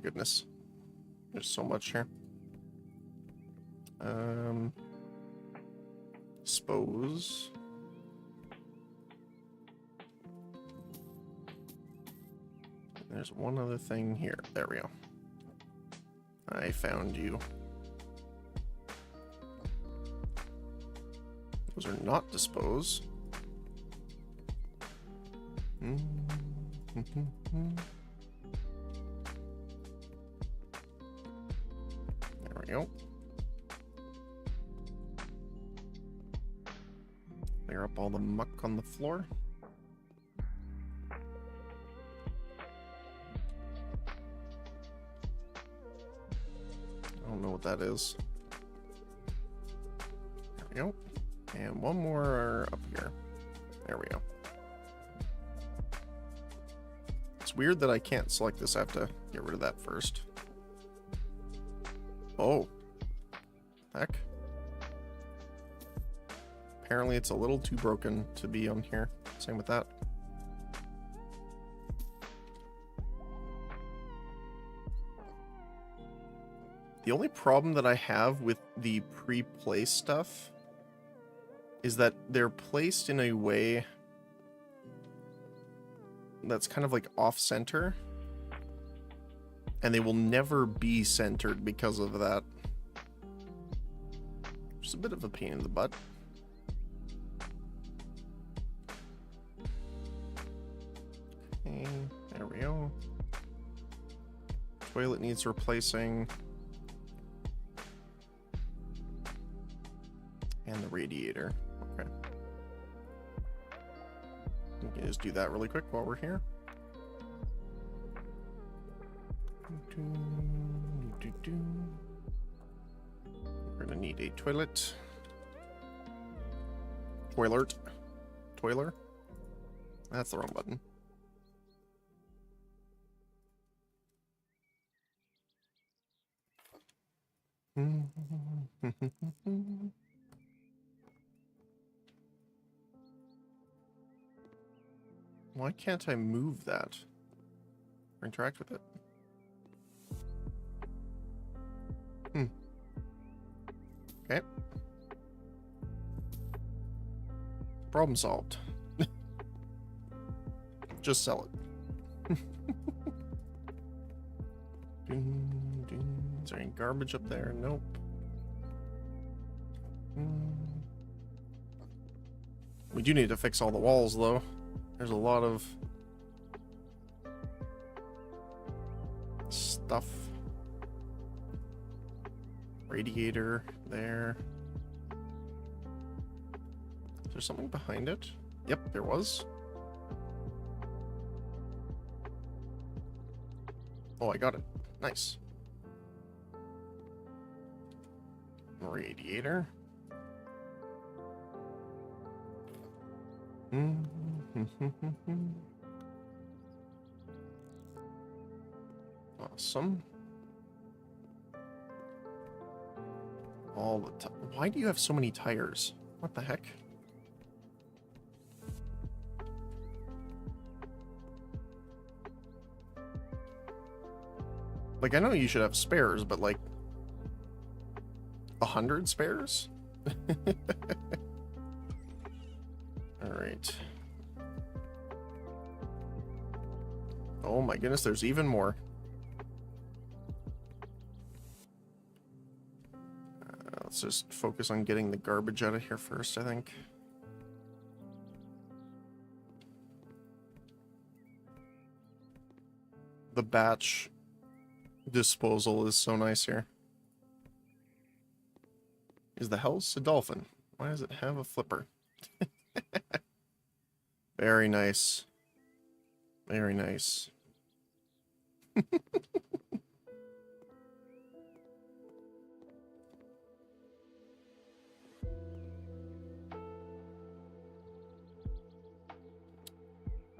goodness. There's so much here. Suppose. There's one other thing here. There we go. I found you. Those are not dispose. There we go. Clear up all the muck on the floor. I don't know what that is. There we go. And one more up here. There we go. It's weird that I can't select this. I have to get rid of that first. Oh. Heck. Apparently it's a little too broken to be on here. Same with that. The only problem that I have with the pre-placed stuff is that they're placed in a way that's kind of like off-center, and they will never be centered because of that. Just a bit of a pain in the butt. Okay, there we go. Toilet needs replacing. And the radiator. Okay. We can just do that really quick while we're here. We're gonna need a toilet. Toilet. Toiler. That's the wrong button. Why can't I move that or interact with it? Okay. Problem solved. Just sell it. Is there any garbage up there? Nope. We do need to fix all the walls, though. There's a lot of stuff. Radiator there. Is there something behind it? Yep, there was. Oh, I got it. Nice. Radiator. Awesome. All the time. Why do you have so many tires? What the heck? Like, I know you should have spares, but like 100 spares? All right. Oh my goodness, there's even more. Let's just focus on getting the garbage out of here first, I think. The batch disposal is so nice here. Is the house a dolphin? Why does it have a flipper? Very nice. Very nice.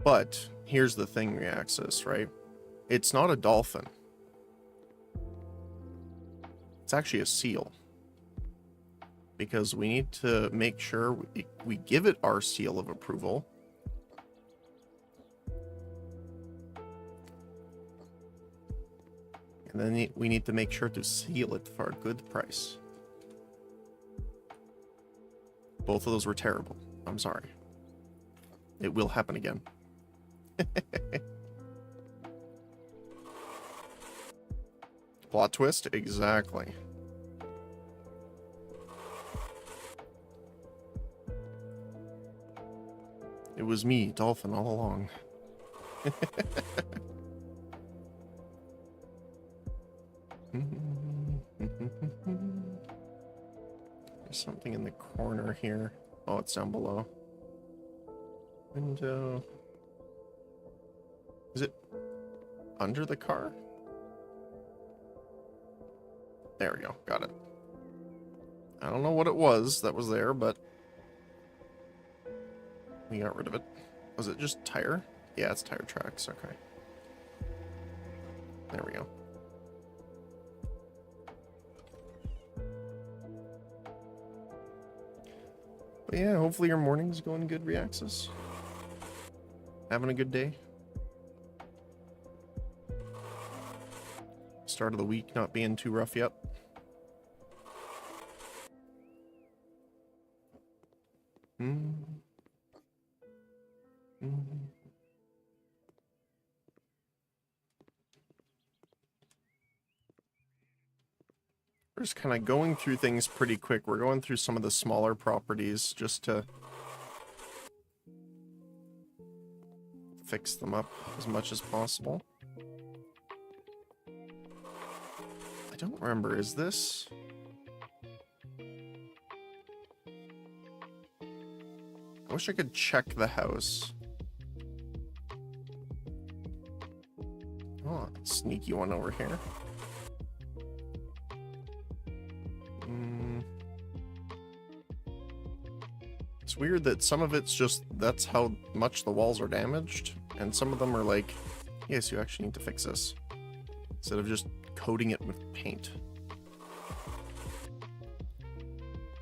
But here's the thing, Reaxis, right? It's not a dolphin. It's actually a seal. Because we need to make sure we give it our seal of approval. And then we need to make sure to seal it for a good price. Both of those were terrible. I'm sorry. It will happen again. Plot twist? Exactly. It was me, Dolphin, all along. There's something in the corner here. Oh, it's down below. Window. Is it under the car? There we go. Got it. I don't know what it was that was there, but we got rid of it. Was it just tire? Yeah, it's tire tracks. Okay. There we go. But yeah, hopefully your morning's going good, Reaxis. Having a good day. Start of the week not being too rough yet. We're just kind of going through things pretty quick. We're going through some of the smaller properties just to fix them up as much as possible. I don't remember, is this? I wish I could check the house. Oh, sneaky one over here. It's weird that some of it's just, that's how much the walls are damaged, and some of them are like, yes, you actually need to fix this, instead of just coating it with paint.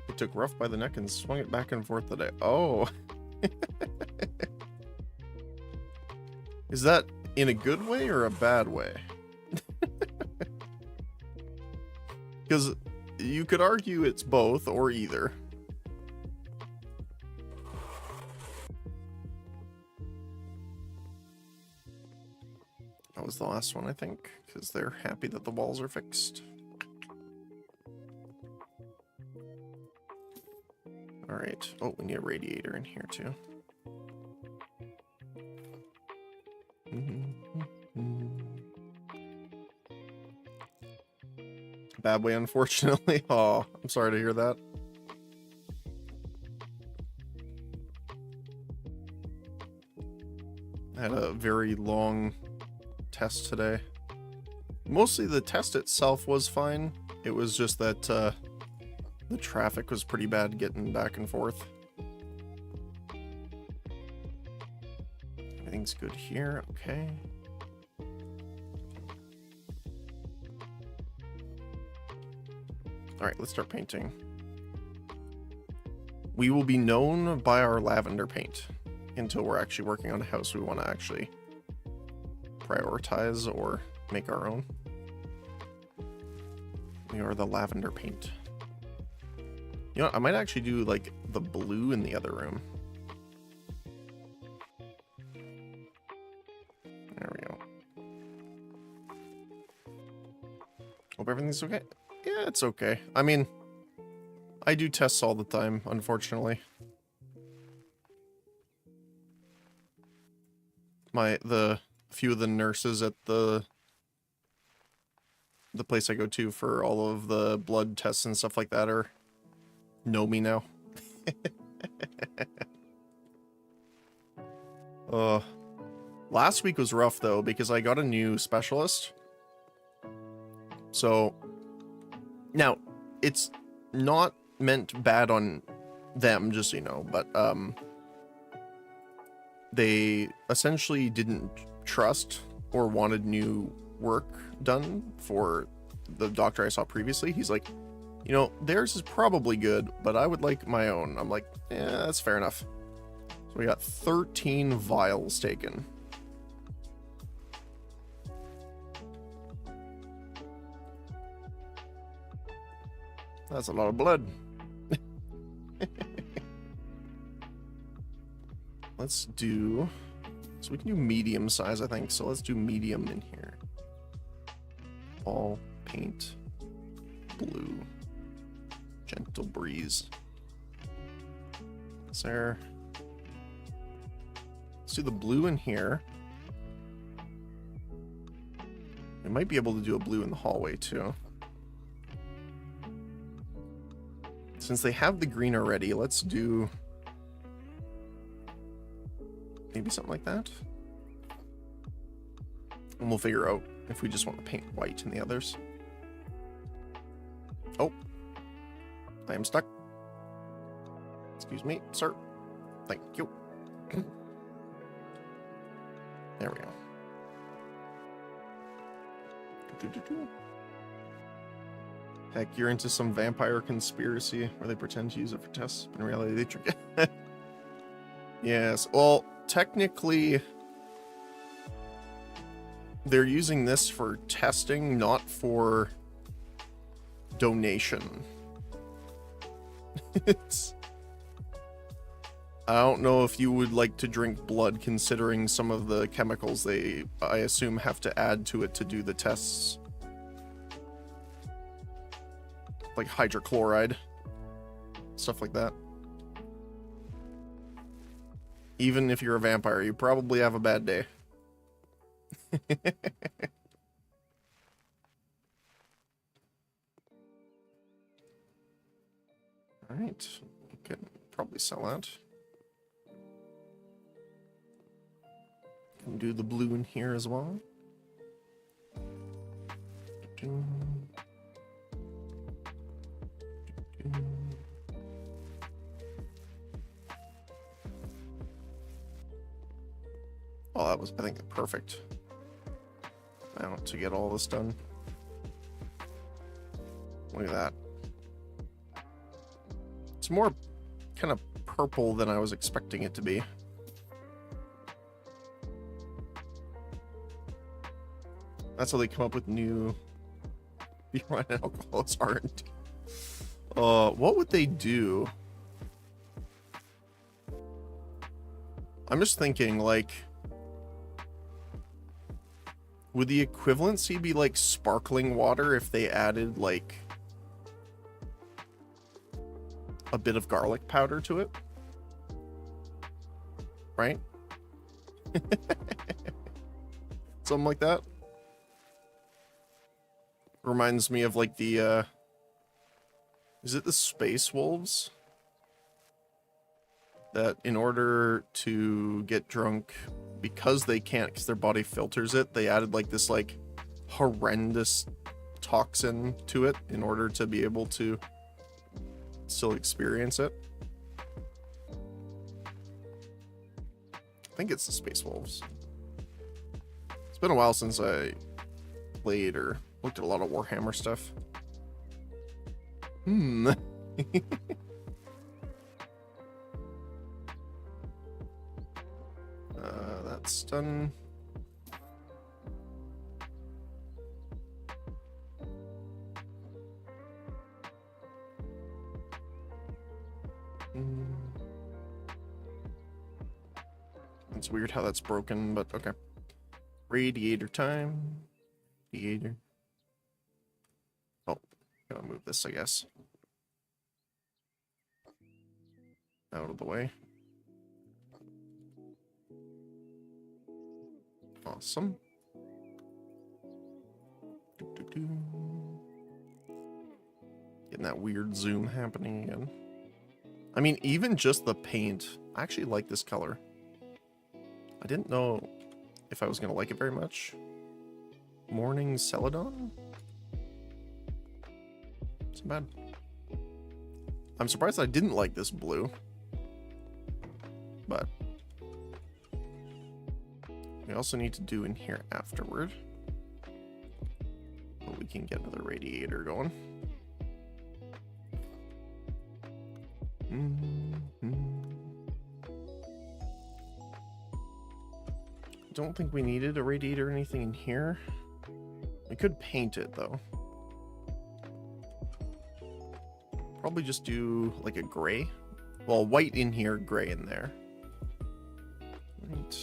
It took Rough by the neck and swung it back and forth today. Oh. Is that in a good way or a bad way? Because you could argue it's both or either. That was the last one, I think, because they're happy that the walls are fixed. Alright. Oh, we need a radiator in here, too. Bad way, unfortunately. Oh, I'm sorry to hear that. I had a very long test today. Mostly the test itself was fine. It was just that the traffic was pretty bad getting back and forth. Everything's good here. Okay. All right, let's start painting. We will be known by our lavender paint until we're actually working on a house we want to actually prioritize or make our own. We are the lavender paint. You know, I might actually do like the blue in the other room. There we go. Hope everything's okay. Yeah, it's okay. I mean, I do tests all the time, unfortunately. The few of the nurses at the place I go to for all of the blood tests and stuff like that know me now. Last week was rough though because I got a new specialist. So now it's not meant bad on them, just so you know, but they essentially didn't trust or wanted new work done for the doctor I saw previously. He's like, you know, theirs is probably good, but I would like my own. I'm like, yeah, that's fair enough. So we got 13 vials taken. That's a lot of blood. Let's do... So we can do medium size, I think. So let's do medium in here. All paint blue. Gentle breeze. Is there... Let's do the blue in here. We might be able to do a blue in the hallway too. Since they have the green already, let's do maybe something like that. And we'll figure out if we just want to paint white in the others. Oh, I am stuck. Excuse me, sir. Thank you. There we go. Heck, you're into some vampire conspiracy where they pretend to use it for tests, but in reality they trick it. Yes, well, technically they're using this for testing, not for donation. I don't know if you would like to drink blood, considering some of the chemicals they, I assume, have to add to it to do the tests. Like hydrochloride. Stuff like that. Even if you're a vampire, you probably have a bad day. Alright. We could probably sell that. Do the blue in here as well. Oh, that was, I think, perfect amount to get all this done. Look at that. It's more kind of purple than I was expecting it to be. That's how they come up with new beer, wine, and alcohol. It's R&D. What would they do? I'm just thinking, like, would the equivalency be like sparkling water if they added, like, a bit of garlic powder to it? Right? Something like that. Reminds me of, like, the, is it the Space Wolves? That in order to get drunk, because they can't, because their body filters it, they added, like, this, like, horrendous toxin to it in order to be able to still experience it. I think it's the Space Wolves. It's been a while since I played or looked at a lot of Warhammer stuff. That's done. It's weird how that's broken, but okay. Radiator time. Radiator. Oh, gotta move this, I guess. Out of the way. Awesome. Getting that weird zoom happening again. I mean, even just the paint. I actually like this color. I didn't know if I was going to like it very much. Morning Celadon? It's not bad. I'm surprised I didn't like this blue. But we also need to do in here afterward. But we can get another radiator going. Don't think we needed a radiator or anything in here. We could paint it though. probably just do like a gray. Well, white in here, gray in there. Right.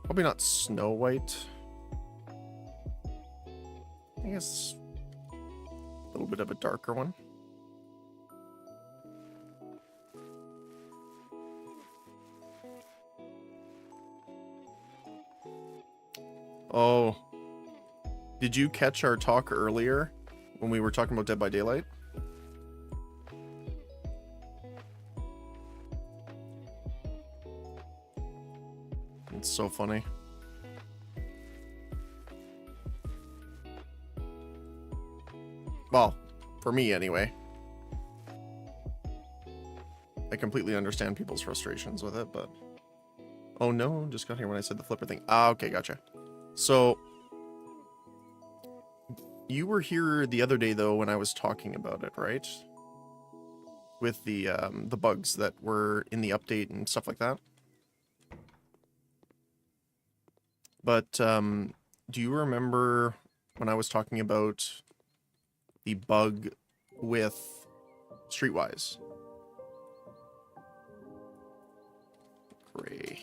Probably not Snow White. I guess a little bit of a darker one. Oh, did you catch our talk earlier when we were talking about Dead by Daylight? It's so funny. Well, for me anyway. I completely understand people's frustrations with it, but... Oh no, just got here when I said the flipper thing. Ah, okay, gotcha. So... You were here the other day, though, when I was talking about it, right? With the bugs that were in the update and stuff like that. But, do you remember when I was talking about the bug with Streetwise? Gray.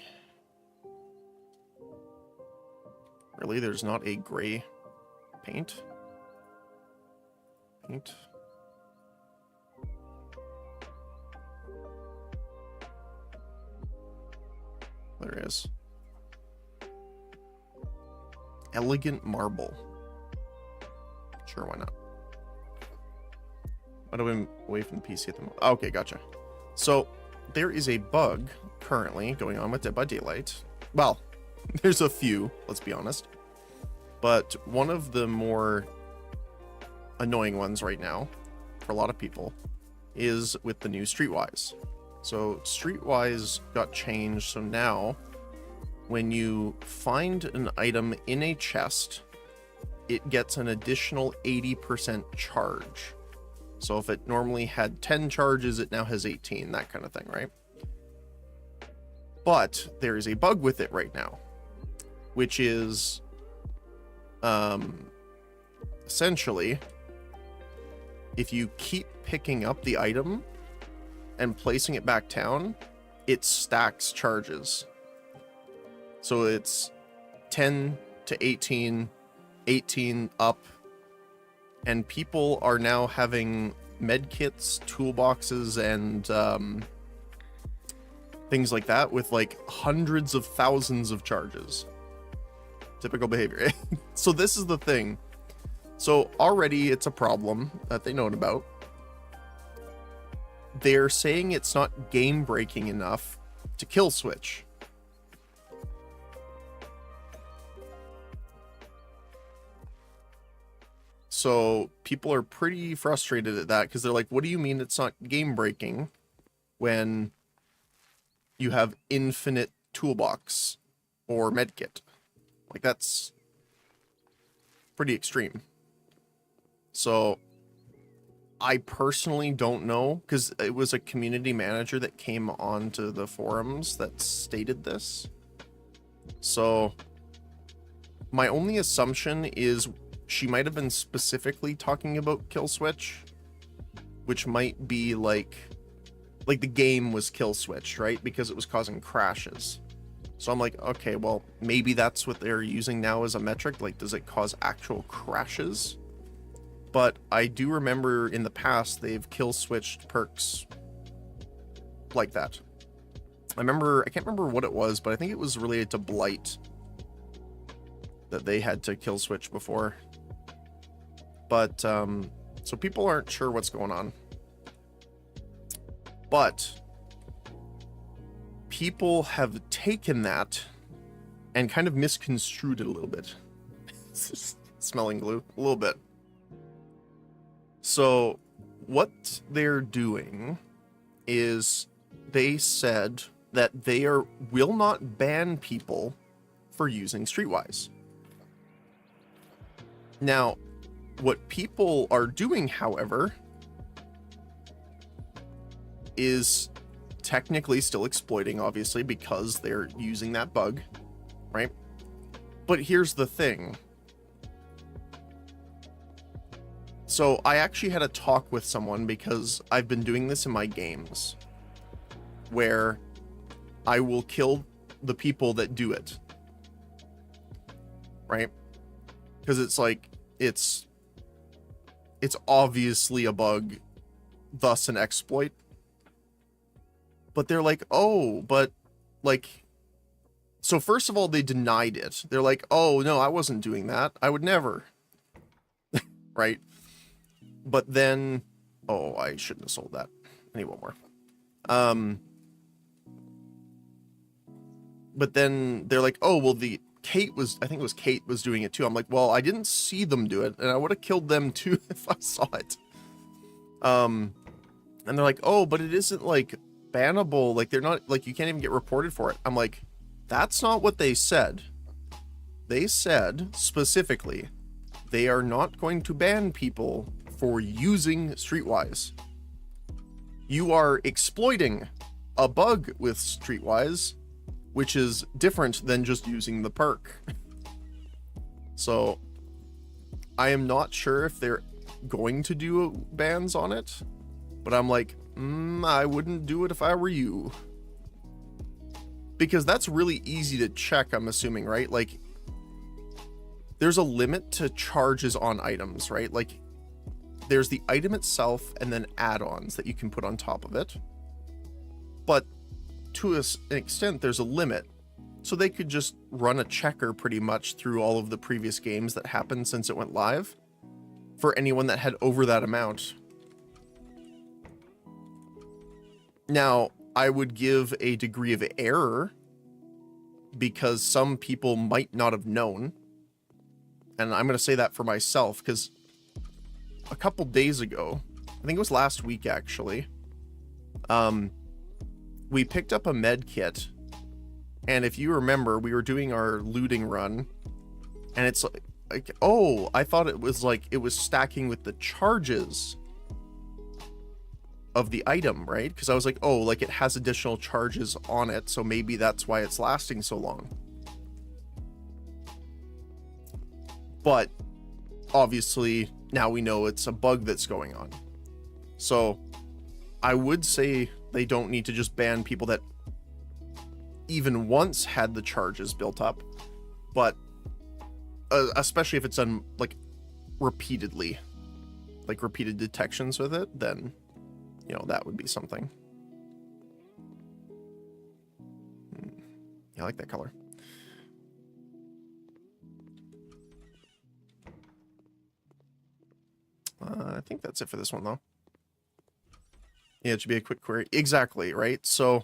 Really? There's not a gray paint? Paint? There is. Elegant marble. Sure, why not? Might have been away from the PC at the moment. Okay, gotcha. So, there is a bug currently going on with Dead by Daylight. Well, there's a few, let's be honest. But one of the more annoying ones right now, for a lot of people, is with the new Streetwise. So, Streetwise got changed, so now, when you find an item in a chest, it gets an additional 80% charge. So if it normally had 10 charges, it now has 18, that kind of thing, right? But there is a bug with it right now, which is essentially, if you keep picking up the item and placing it back down, it stacks charges. So it's 10 to 18, 18 up, and people are now having medkits, toolboxes, and things like that with like hundreds of thousands of charges. Typical behavior. So this is the thing. So already it's a problem that they know about. They're saying it's not game breaking enough to kill switch. So people are pretty frustrated at that because they're like, what do you mean it's not game breaking when you have infinite toolbox or medkit? Like, that's pretty extreme. So I personally don't know, because it was a community manager that came onto the forums that stated this. So my only assumption is she might have been specifically talking about kill switch, which might be like the game was kill switched, right? Because it was causing crashes. So I'm like, okay, well, maybe that's what they're using now as a metric. Like, does it cause actual crashes? But I do remember in the past, they've kill switched perks like that. I can't remember what it was, but I think it was related to Blight that they had to kill switch before. But, so people aren't sure what's going on. But people have taken that and kind of misconstrued it a little bit. Smelling glue, a little bit. So what they're doing is they said that they will not ban people for using Streetwise. Now, what people are doing, however, is technically still exploiting, obviously, because they're using that bug, right? But here's the thing. So I actually had a talk with someone because I've been doing this in my games where I will kill the people that do it. Right? Because it's like, it's obviously a bug, thus an exploit. But they're like, oh, but like, so first of all, they denied it. They're like, oh, no, I wasn't doing that. I would never. Right? But then, oh, I shouldn't have sold that. I need one more. But then they're like, oh, well, I think it was Kate was doing it too. I'm like, well, I didn't see them do it, and I would have killed them too if I saw it. And they're like, oh, but it isn't like bannable. Like, they're not, like, you can't even get reported for it. I'm like, that's not what they said. They said specifically, they are not going to ban people for using Streetwise. You are exploiting a bug with Streetwise, which is different than just using the perk. So I am not sure if they're going to do bans on it, but I'm like, I wouldn't do it if I were you. Because that's really easy to check, I'm assuming, right? Like, there's a limit to charges on items, right? Like, there's the item itself and then add-ons that you can put on top of it. But to an extent, there's a limit. So they could just run a checker pretty much through all of the previous games that happened since it went live for anyone that had over that amount. Now, I would give a degree of error because some people might not have known. And I'm going to say that for myself because a couple days ago, I think it was last week actually, we picked up a med kit, and if you remember, we were doing our looting run, and it's like, oh, I thought it was like, it was stacking with the charges of the item, right? Because I was like, oh, like it has additional charges on it, so maybe that's why it's lasting so long. But obviously now we know it's a bug that's going on. So I would say they don't need to just ban people that even once had the charges built up, but especially if it's done like repeatedly, like repeated detections with it, then, you know, that would be something. Yeah, I like that color. I think that's it for this one though. Yeah, it should be a quick query. Exactly, right? So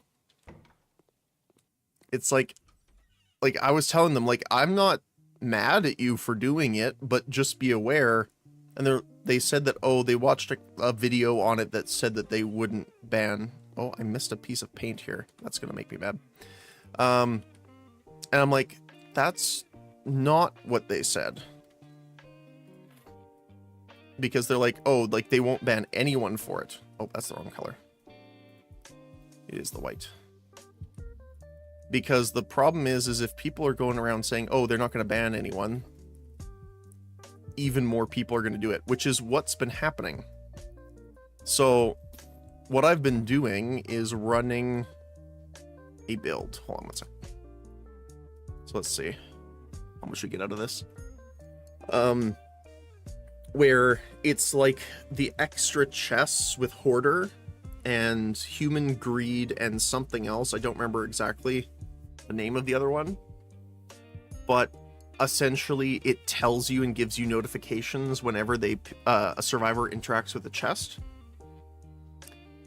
it's like I was telling them, like, I'm not mad at you for doing it, but just be aware. And they said that, oh, they watched a video on it that said that they wouldn't ban. Oh, I missed a piece of paint here. That's gonna make me mad. And I'm like, that's not what they said. Because they're like, oh, like they won't ban anyone for it. Oh, that's the wrong color. It is the white. Because the problem is if people are going around saying, oh, they're not going to ban anyone, even more people are going to do it, which is what's been happening. So what I've been doing is running a build. Hold on one second. So let's see how much we get out of this. Where it's like the extra chests with Hoarder and Human Greed and something else. I don't remember exactly the name of the other one, but essentially it tells you and gives you notifications whenever a survivor interacts with a chest.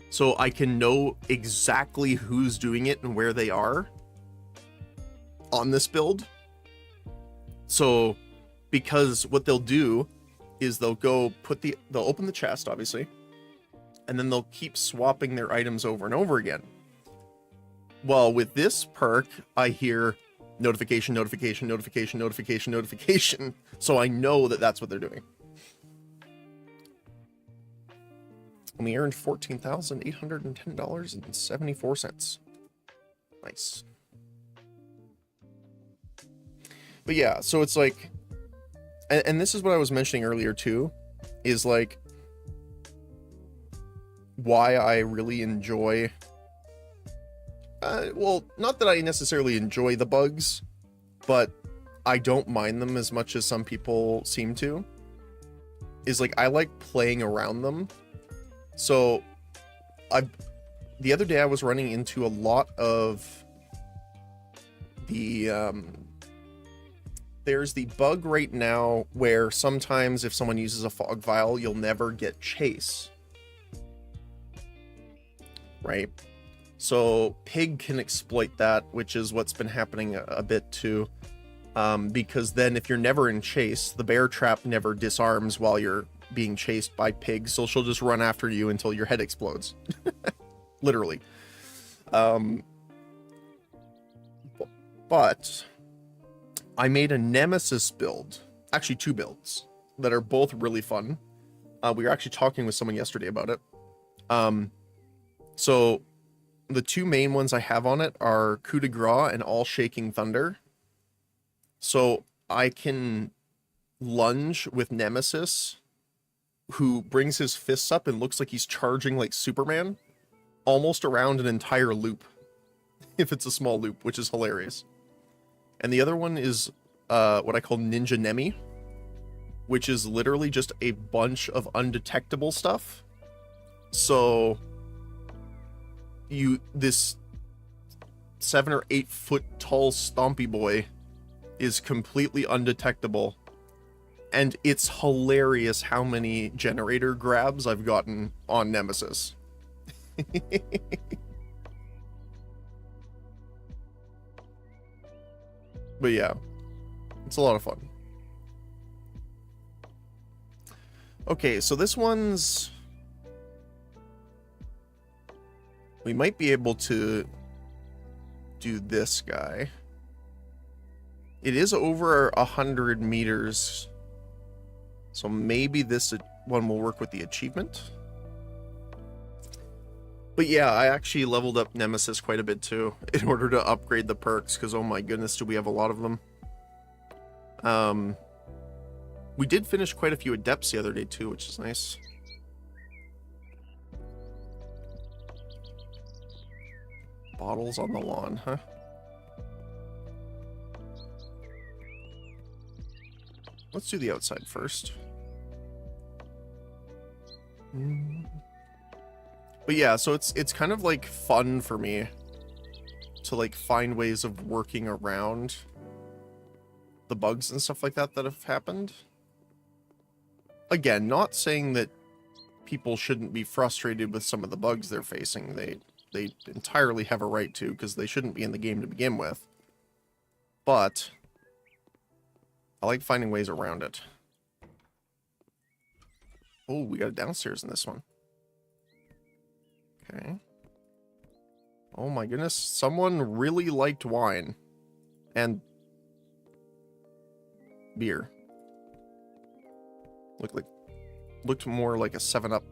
So I can know exactly who's doing it and where they are on this build. So because what they'll do is they'll open the chest, obviously, and then they'll keep swapping their items over and over again. Well, with this perk, I hear notification, notification, notification, notification, notification, so I know that that's what they're doing. And we earned $14,810.74. Nice. But yeah, so it's like, and this is what I was mentioning earlier too, is like why I really enjoy, well, not that I necessarily enjoy the bugs, but I don't mind them as much as some people seem to, is like I like playing around them. So the other day I was running into a lot of the there's the bug right now where sometimes if someone uses a fog vial, you'll never get chase. Right? So Pig can exploit that, which is what's been happening a bit too. Because then if you're never in chase, the bear trap never disarms while you're being chased by Pig, so she'll just run after you until your head explodes. Literally. But I made a Nemesis build, actually 2 builds, that are both really fun. We were actually talking with someone yesterday about it. So the 2 main ones I have on it are Coup de Grace and All Shaking Thunder. So I can lunge with Nemesis, who brings his fists up and looks like he's charging like Superman, almost around an entire loop, if it's a small loop, which is hilarious. And the other one is what I call Ninja Nemi, which is literally just a bunch of undetectable stuff. So this 7 or 8 foot tall stompy boy is completely undetectable, and it's hilarious how many generator grabs I've gotten on Nemesis. But yeah, it's a lot of fun. Okay, so this one's... we might be able to do this guy. It is over 100 meters, so maybe this one will work with the achievement. But yeah, I actually leveled up Nemesis quite a bit too, in order to upgrade the perks, because oh my goodness, do we have a lot of them. We did finish quite a few Adepts the other day too, which is nice. Bottles on the lawn, huh? Let's do the outside first. But yeah, so it's kind of like fun for me to like find ways of working around the bugs and stuff like that that have happened. Again, not saying that people shouldn't be frustrated with some of the bugs they're facing. They entirely have a right to, because they shouldn't be in the game to begin with. But I like finding ways around it. Oh, we got a downstairs in this one. Okay. Oh my goodness, someone really liked wine. And beer. Looked more like a 7-Up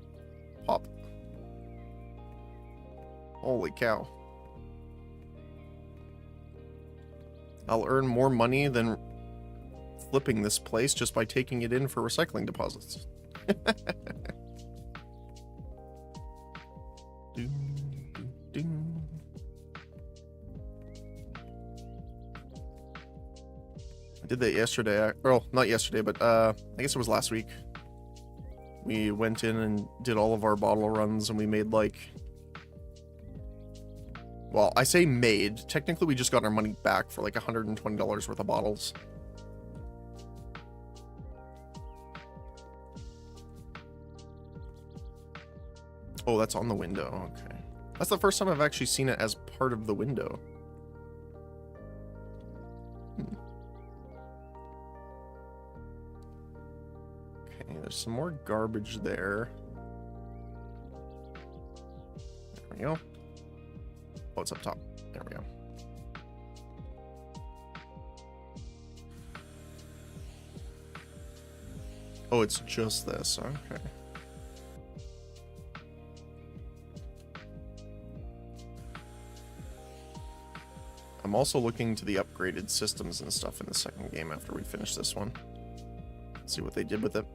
pop. Holy cow. I'll earn more money than flipping this place just by taking it in for recycling deposits. I did that yesterday. Well, not yesterday, but I guess it was last week. We went in and did all of our bottle runs, and we made like... well, I say made. Technically, we just got our money back for like $120 worth of bottles. Oh, that's on the window. Okay. That's the first time I've actually seen it as part of the window. Okay, there's some more garbage there. There we go. Oh, it's up top. There we go. Oh, it's just this. Okay. I'm also looking to the upgraded systems and stuff in the second game after we finish this one. See what they did with it.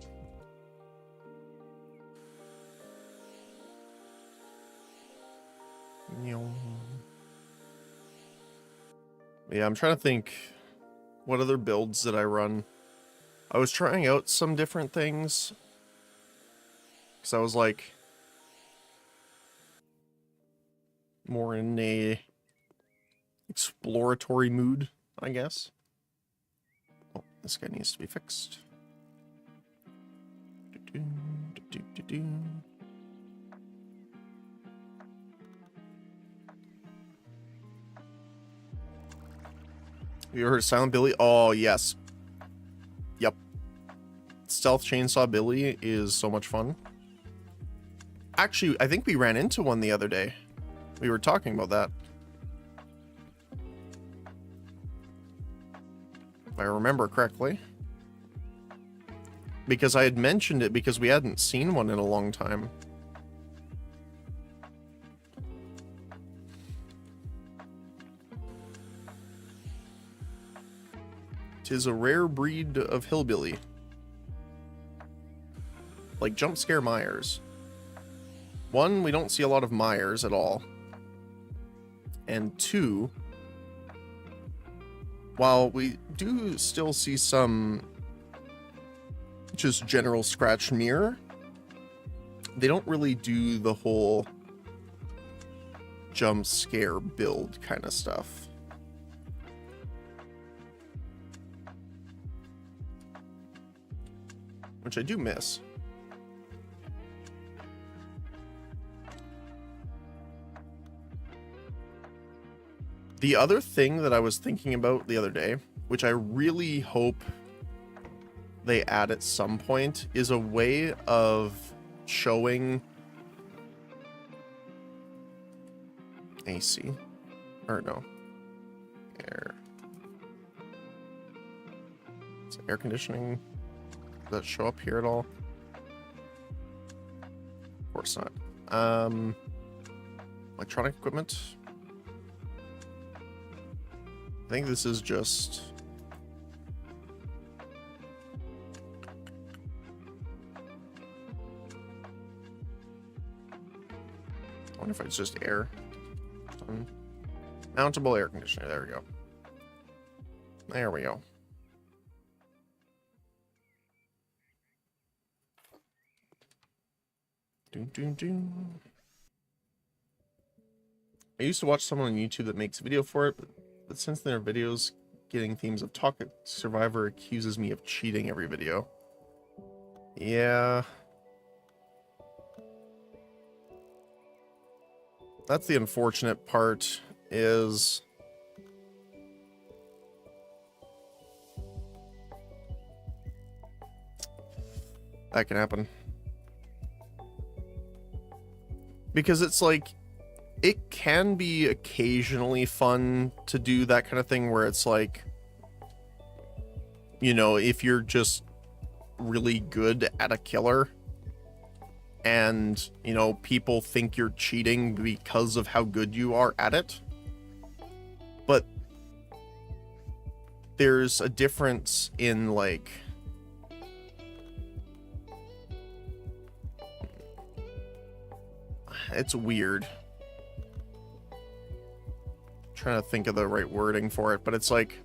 Yeah, I'm trying to think, what other builds did I run? I was trying out some different things, because I was like more in a exploratory mood, I guess. Oh, this guy needs to be fixed. You heard Silent Billy? Oh, yes. Yep. Stealth Chainsaw Billy is so much fun. Actually, I think we ran into one the other day. We were talking about that. If I remember correctly. Because I had mentioned it because we hadn't seen one in a long time. Tis a rare breed of hillbilly. Like jump scare Myers. One, we don't see a lot of Myers at all. And two, while we do still see some just general scratch mirror, they don't really do the whole jump scare build kind of stuff. Which I do miss. The other thing that I was thinking about the other day, which I really hope they add at some point, is a way of showing AC. Or no. Air. Is it air conditioning? Does that show up here at all? Of course not. Electronic equipment. I think this is just... I wonder if it's just air. Mountable air conditioner. There we go. There we go. I used to watch someone on YouTube that makes a video for it, but since their videos getting themes of Talk Survivor accuses me of cheating every video. Yeah. That's the unfortunate part, is that can happen. Because it's like, it can be occasionally fun to do that kind of thing where it's like, you know, if you're just really good at a killer and, you know, people think you're cheating because of how good you are at it. But there's a difference in, like, it's weird. Trying to think of the right wording for it, but it's like,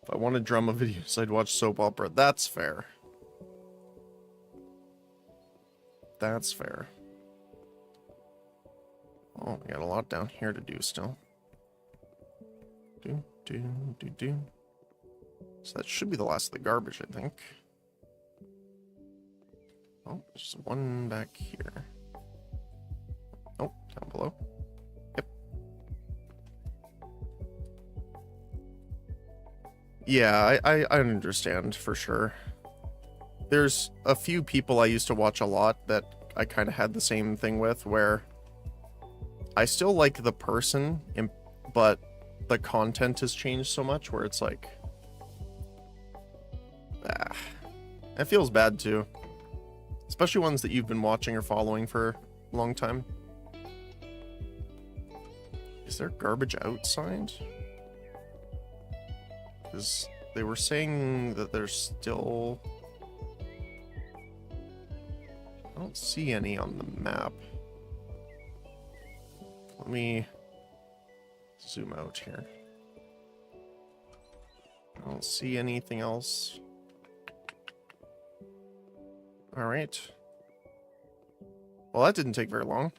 if I wanted drama videos, I'd watch soap opera. That's fair. That's fair. Oh, we got a lot down here to do still. So that should be the last of the garbage, I think. Oh, there's one back here. Oh, down below. Yep. Yeah, I understand for sure. There's a few people I used to watch a lot that I kind of had the same thing with, where I still like the person, but the content has changed so much where it's like, it feels bad too. Especially ones that you've been watching or following for a long time. Is there garbage outside? Because they were saying that there's still... don't see any on the map. Let me zoom out here. I don't see anything else. All right. Well, that didn't take very long.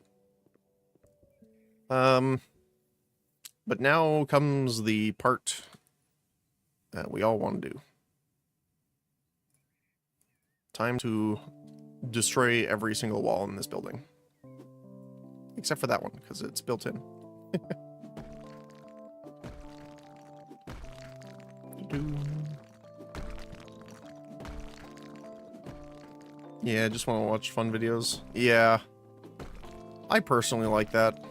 But now comes the part that we all want to do. Time to destroy every single wall in this building. Except for that one, because it's built in. Yeah, I just want to watch fun videos. Yeah. I personally like that.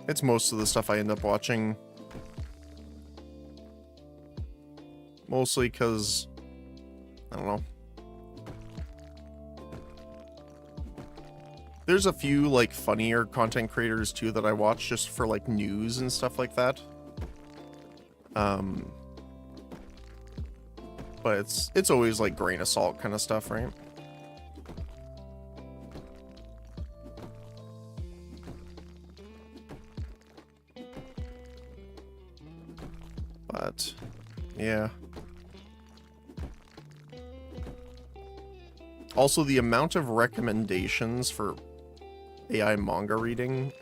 It's most of the stuff I end up watching. Mostly because, I don't know. There's a few, like, funnier content creators, too, that I watch just for, like, news and stuff like that. But it's always, like, grain of salt kind of stuff, right? But, yeah. Also, the amount of recommendations for AI manga reading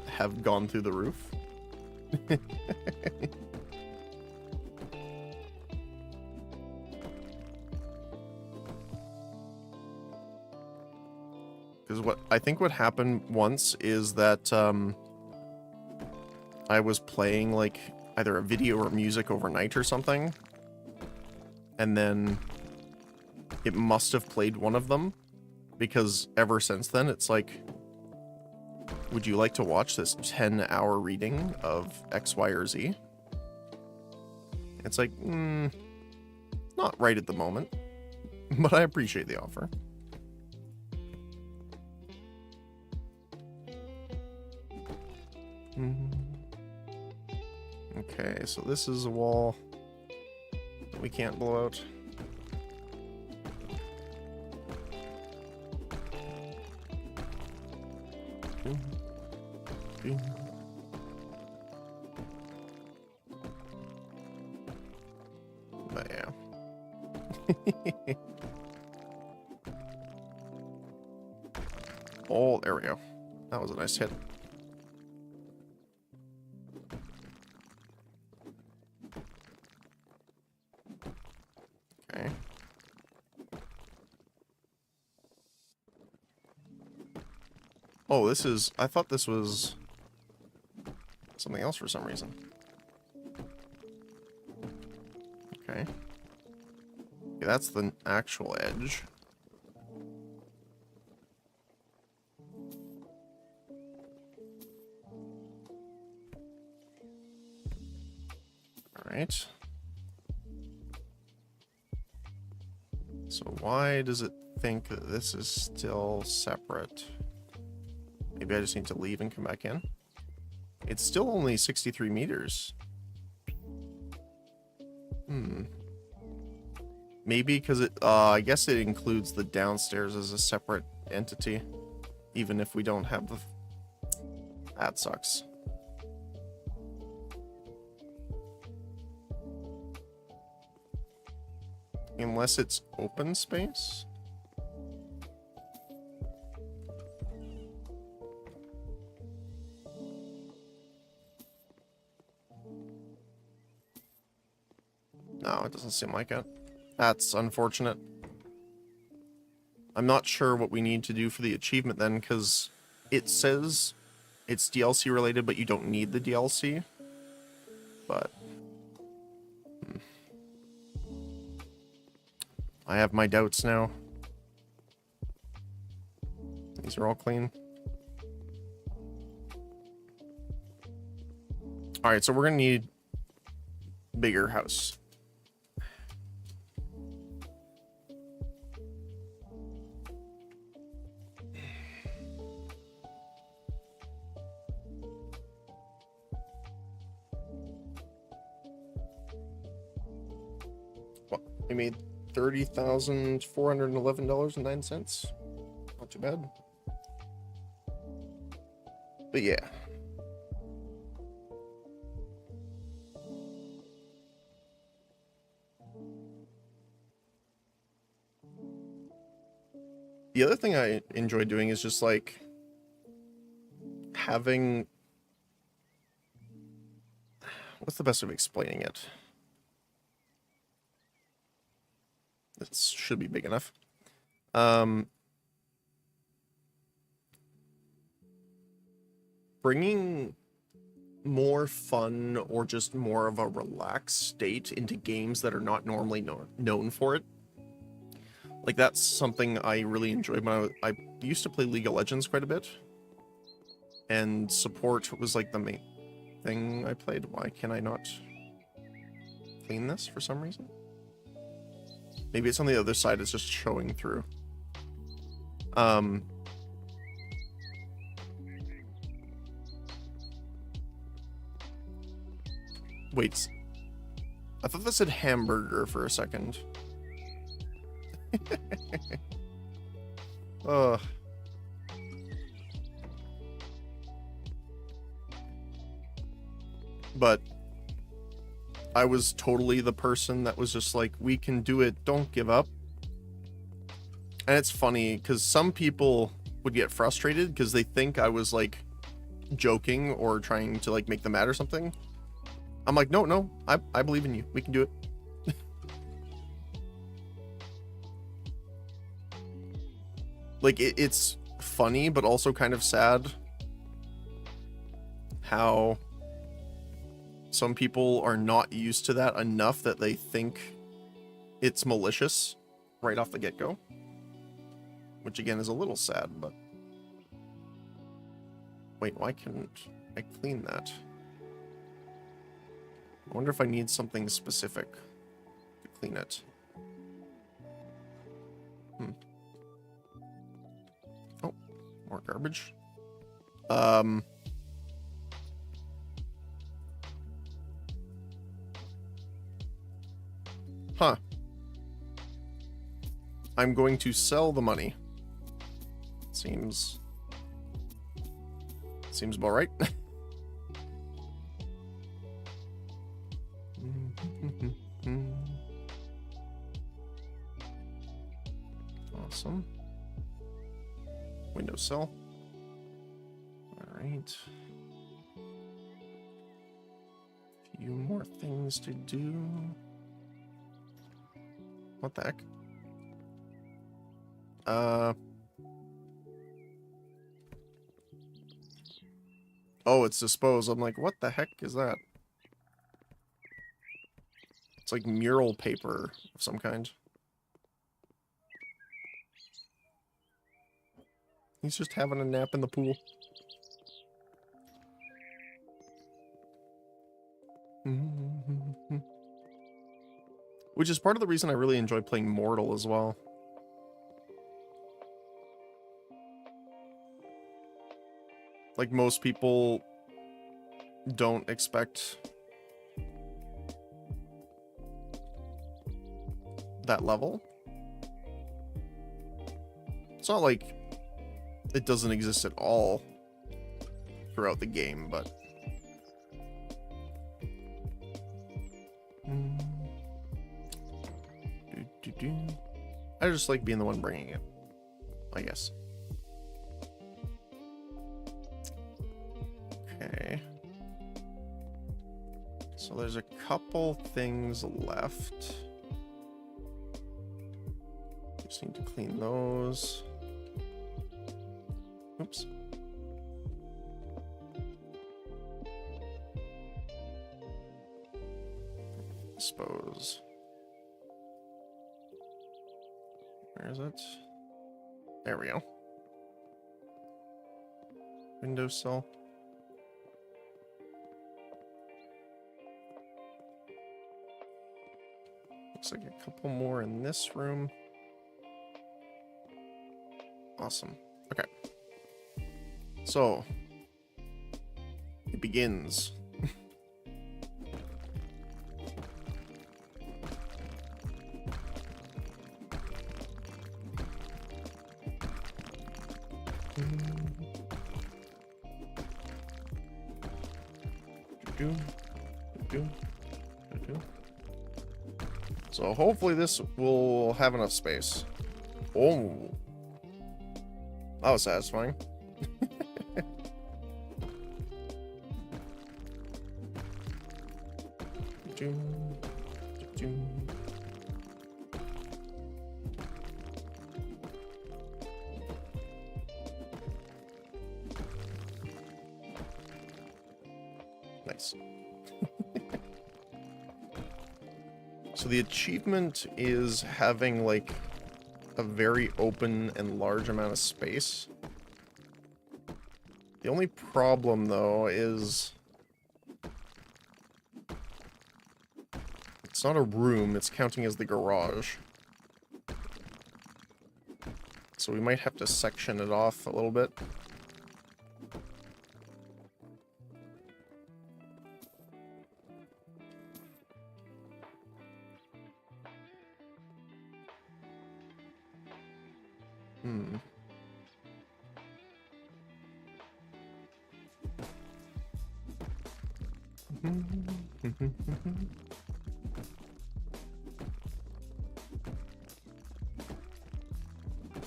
have gone through the roof. Because I think what happened once is that I was playing like either a video or music overnight or something, and then it must have played one of them, because ever since then it's like, would you like to watch this 10-hour reading of X, Y, or Z? It's like, not right at the moment, but I appreciate the offer. Okay, so this is a wall that we can't blow out. But yeah. Oh, there we go. That was a nice hit. Okay. Oh, this is... I thought this was something else for some reason. Okay. Okay, that's the actual edge. Alright. So why does it think that this is still separate? Maybe I just need to leave and come back in. It's still only 63 meters. Maybe because it, I guess it includes the downstairs as a separate entity. Even if we don't have the... That sucks. Unless it's open space? No, it doesn't seem like it. That's unfortunate. I'm not sure what we need to do for the achievement then, because it says it's DLC related, but you don't need the DLC. But... I have my doubts now. These are all clean. Alright, so we're gonna need bigger house. What? We made $30,411.09. Not too bad. But yeah. The other thing I enjoy doing is just like having, what's the best way of explaining it? This should be big enough. Bringing more fun or just more of a relaxed state into games that are not normally known for it. Like, that's something I really enjoyed when I used to play League of Legends quite a bit. And support was like the main thing I played. Why can I not clean this for some reason? Maybe it's on the other side, it's just showing through. Wait. I thought that said hamburger for a second. Ugh. But I was totally the person that was just like, we can do it, don't give up. And it's funny because some people would get frustrated because they think I was like joking or trying to like make them mad or something. I'm like, no, I believe in you. We can do it. Like, it's funny, but also kind of sad how some people are not used to that enough that they think it's malicious right off the get-go. Which, again, is a little sad, but... Wait, why couldn't I clean that? I wonder if I need something specific to clean it. Oh, more garbage. Huh. I'm going to sell the money. Seems about right. Awesome. Windowsill. All right. Few more things to do. What the heck? Oh, it's dispose. I'm like, what the heck is that? It's like mural paper of some kind. He's just having a nap in the pool. Which is part of the reason I really enjoy playing Mortal as well. Like, most people don't expect that level. It's not like it doesn't exist at all throughout the game, but... I just like being the one bringing it, I guess. Okay. So there's a couple things left. Just need to clean those. Oops. Dispose. Where is it? There we go. Windowsill. Looks like a couple more in this room. Awesome. Okay. So, it begins. So hopefully this will have enough space. Oh, that was satisfying. Nice. So the achievement is having like a very open and large amount of space. The only problem though is it's not a room, it's counting as the garage. So we might have to section it off a little bit.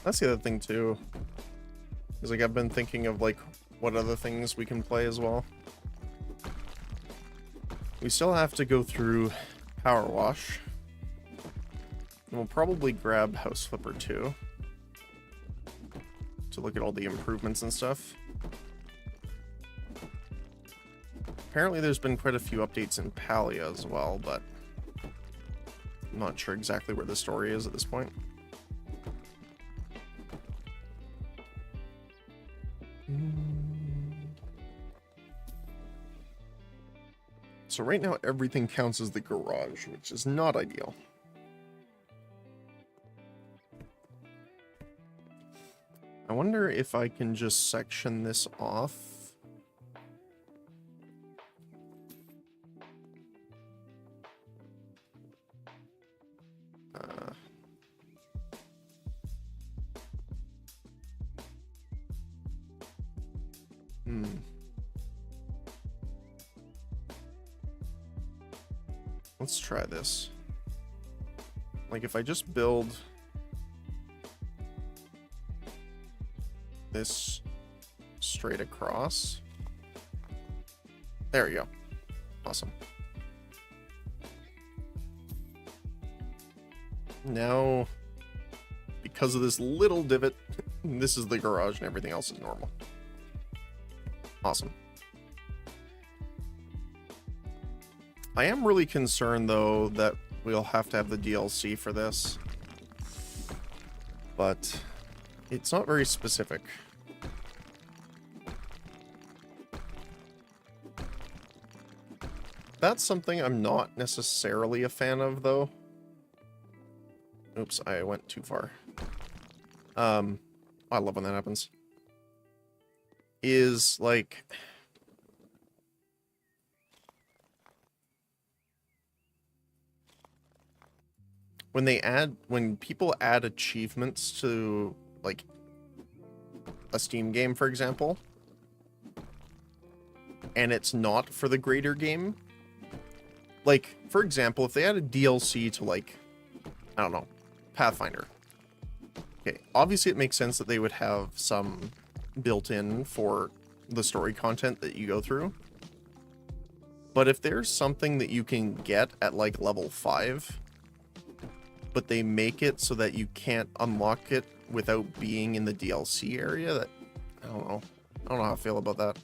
That's the other thing too. Is like I've been thinking of like what other things we can play as well. We still have to go through Power Wash. And we'll probably grab House Flipper too. To look at all the improvements and stuff. Apparently there's been quite a few updates in Palia as well, but I'm not sure exactly where the story is at this point. So right now everything counts as the garage, which is not ideal. I wonder if I can just section this off. Let's try this. Like if I just build this straight across. There we go. Awesome. Now, because of this little divot, this is the garage and everything else is normal. Awesome. I am really concerned, though, that we'll have to have the DLC for this. But it's not very specific. That's something I'm not necessarily a fan of, though. Oops, I went too far. I love when that happens. Is, like... when people add achievements to, like, a Steam game, for example, and it's not for the greater game, like, for example, if they add a DLC to, like, I don't know, Pathfinder. Okay, obviously it makes sense that they would have some built in for the story content that you go through. But if there's something that you can get at, like, level 5... but they make it so that you can't unlock it without being in the DLC area, that I don't know how I feel about that.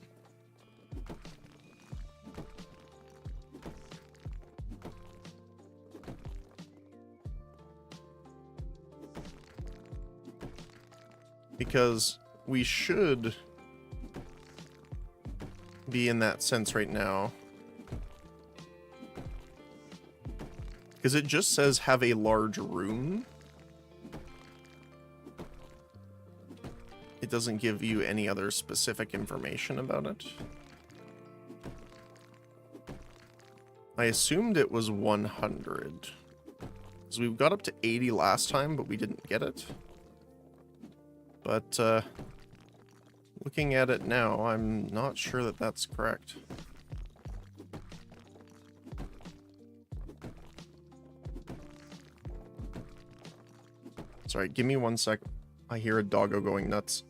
Because we should be in that sense right now. Because it just says have a large room. It doesn't give you any other specific information about it. I assumed it was 100. Because we got up to 80 last time, but we didn't get it. But Looking at it now, I'm not sure that that's correct. Sorry, give me 1 sec. I hear a doggo going nuts.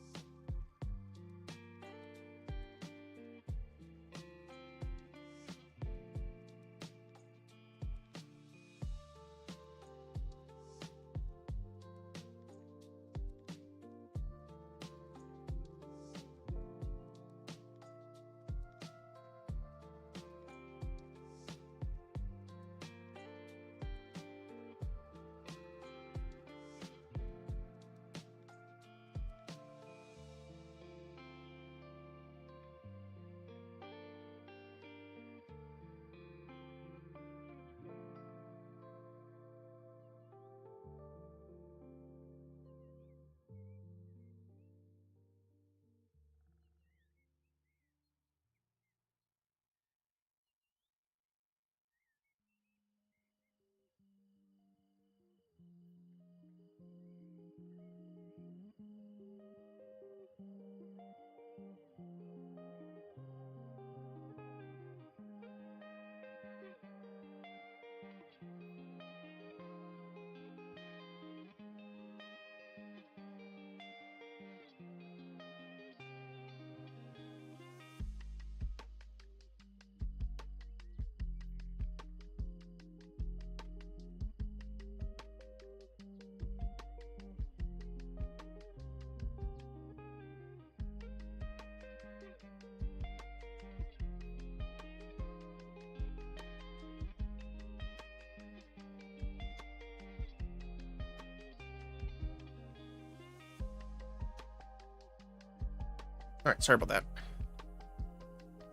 Alright, sorry about that.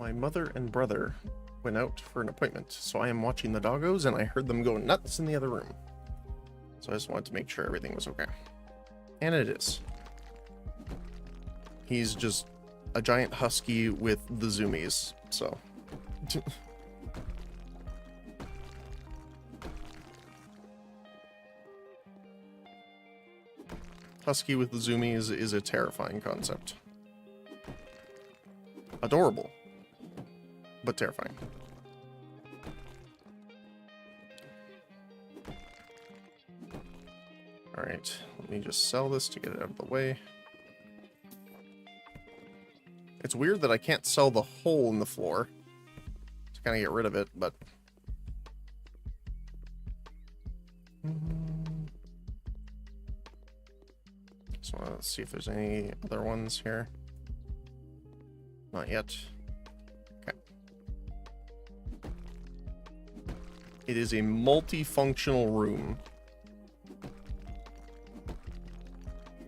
My mother and brother went out for an appointment, so I am watching the doggos, and I heard them go nuts in the other room. So I just wanted to make sure everything was okay. And it is. He's just a giant husky with the zoomies, so... Husky with the zoomies is a terrifying concept. Adorable, but terrifying. Alright, let me just sell this to get it out of the way. It's weird that I can't sell the hole in the floor to kind of get rid of it, but... So let's see if there's any other ones here. Not yet. Okay. It is a multifunctional room.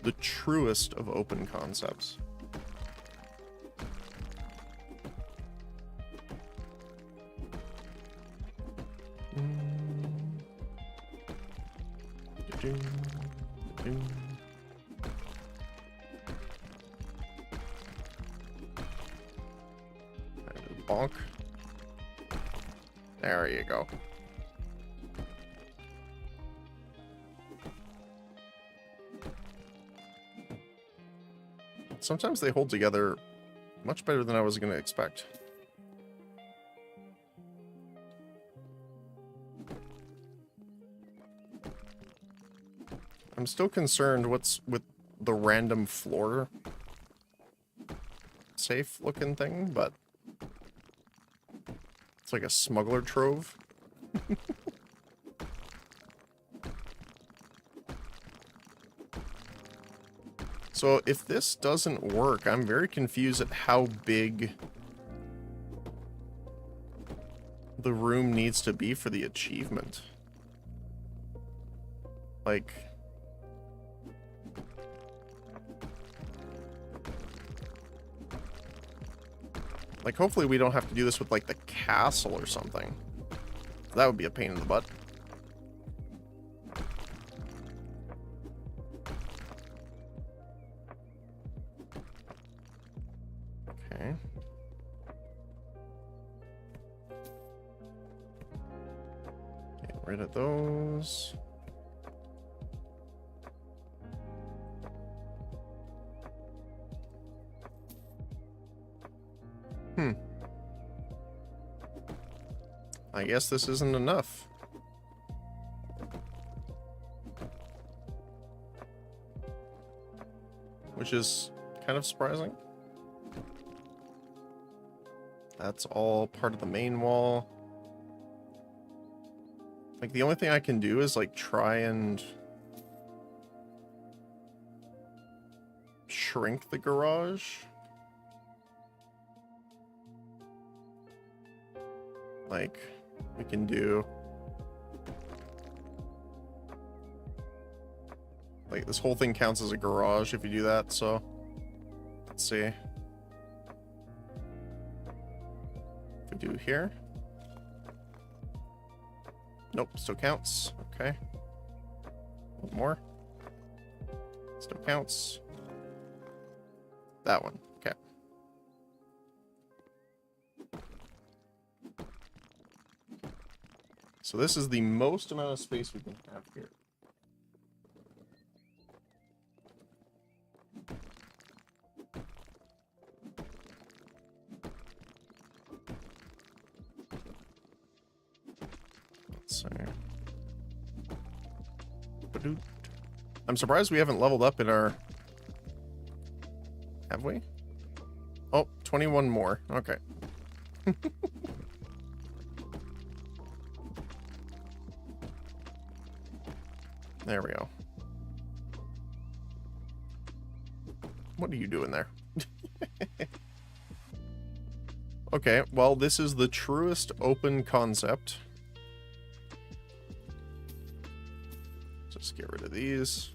The truest of open concepts. Bonk. There you go. Sometimes they hold together much better than I was going to expect. I'm still concerned what's with the random floor safe looking thing, but it's like a smuggler trove. So if this doesn't work, I'm very confused at how big the room needs to be for the achievement. Like... hopefully we don't have to do this with, like, the castle or something. That would be a pain in the butt. Okay. Get rid of those. I guess this isn't enough. Which is kind of surprising. That's all part of the main wall. Like, the only thing I can do is, like, try and shrink the garage. Like, we can do... Like, this whole thing counts as a garage if you do that, so... Let's see. If we do here... Nope, still counts. Okay. One more. Still counts. That one. Okay. So this is the most amount of space we can have here. I'm surprised we haven't leveled up in our... Have we? Oh, 21 more. Okay. There we go. What are you doing there? Okay, well, this is the truest open concept. Just get rid of these.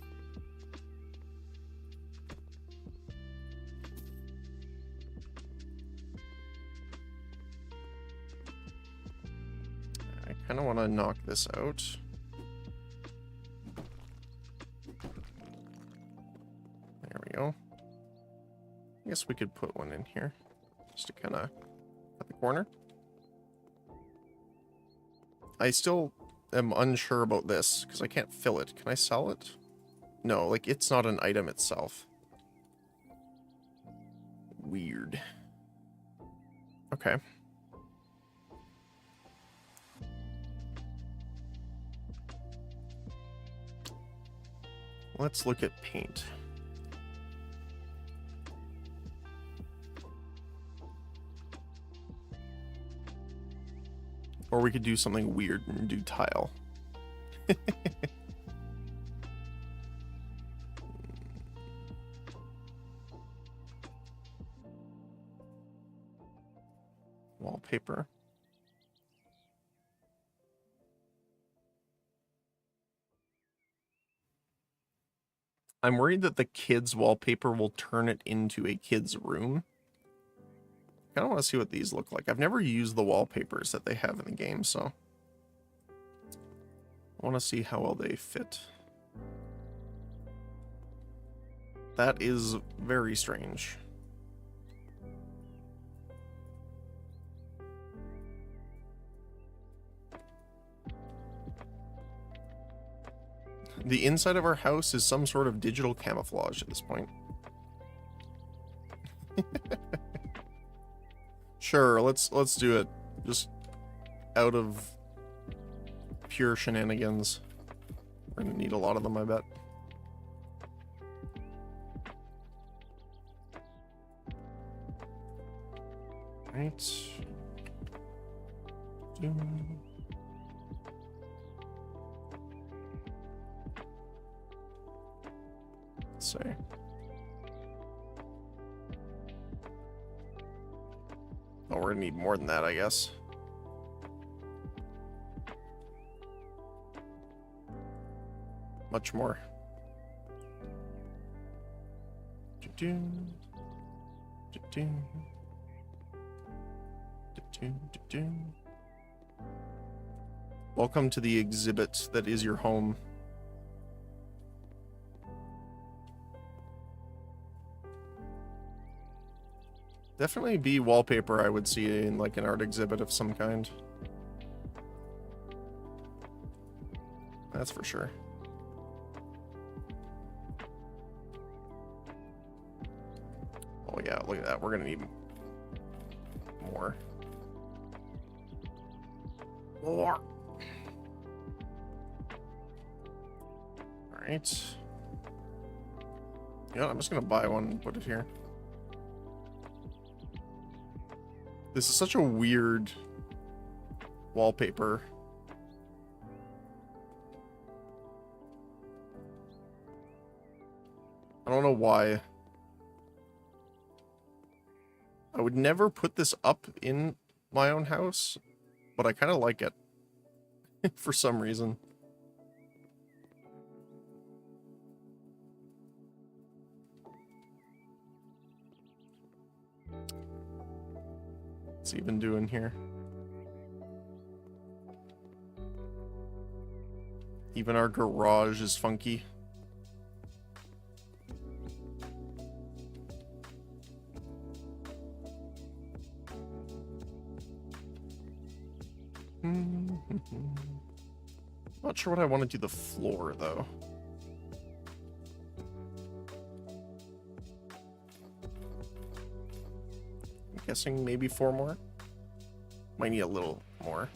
I kind of want to knock this out. There we go. I guess we could put one in here just to kind of at the corner. I still am unsure about this because I can't fill it. Can I sell it? No, like it's not an item itself. Weird. Okay. Let's look at paint. Or we could do something weird and do tile. Wallpaper. I'm worried that the kids' wallpaper will turn it into a kid's room. I kind of want to see what these look like. I've never used the wallpapers that they have in the game, so I want to see how well they fit. That is very strange. The inside of our house is some sort of digital camouflage at this point. Sure, let's do it. Just out of pure shenanigans. We're gonna need a lot of them, I bet. Right. Let's see. Oh, we're gonna need more than that, I guess. Much more. Welcome to the exhibit that is your home. Definitely be wallpaper I would see in like an art exhibit of some kind. That's for sure. Oh yeah, look at that. We're gonna need more. More. Alright. You know, I'm just gonna buy one and put it here. This is such a weird wallpaper. I don't know why. I would never put this up in my own house, but I kind of like it for some reason. What's he even doing here? Even our garage is funky. Not sure what I want to do the floor, though. I'm guessing maybe 4 more? Might need a little more.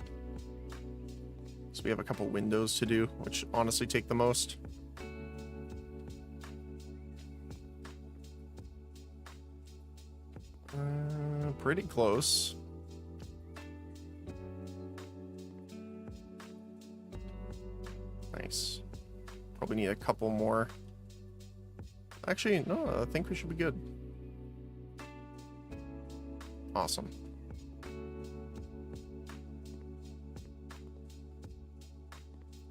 So we have a couple windows to do, which honestly take the most. Pretty close. Nice. Probably need a couple more. Actually, no, I think we should be good. Awesome.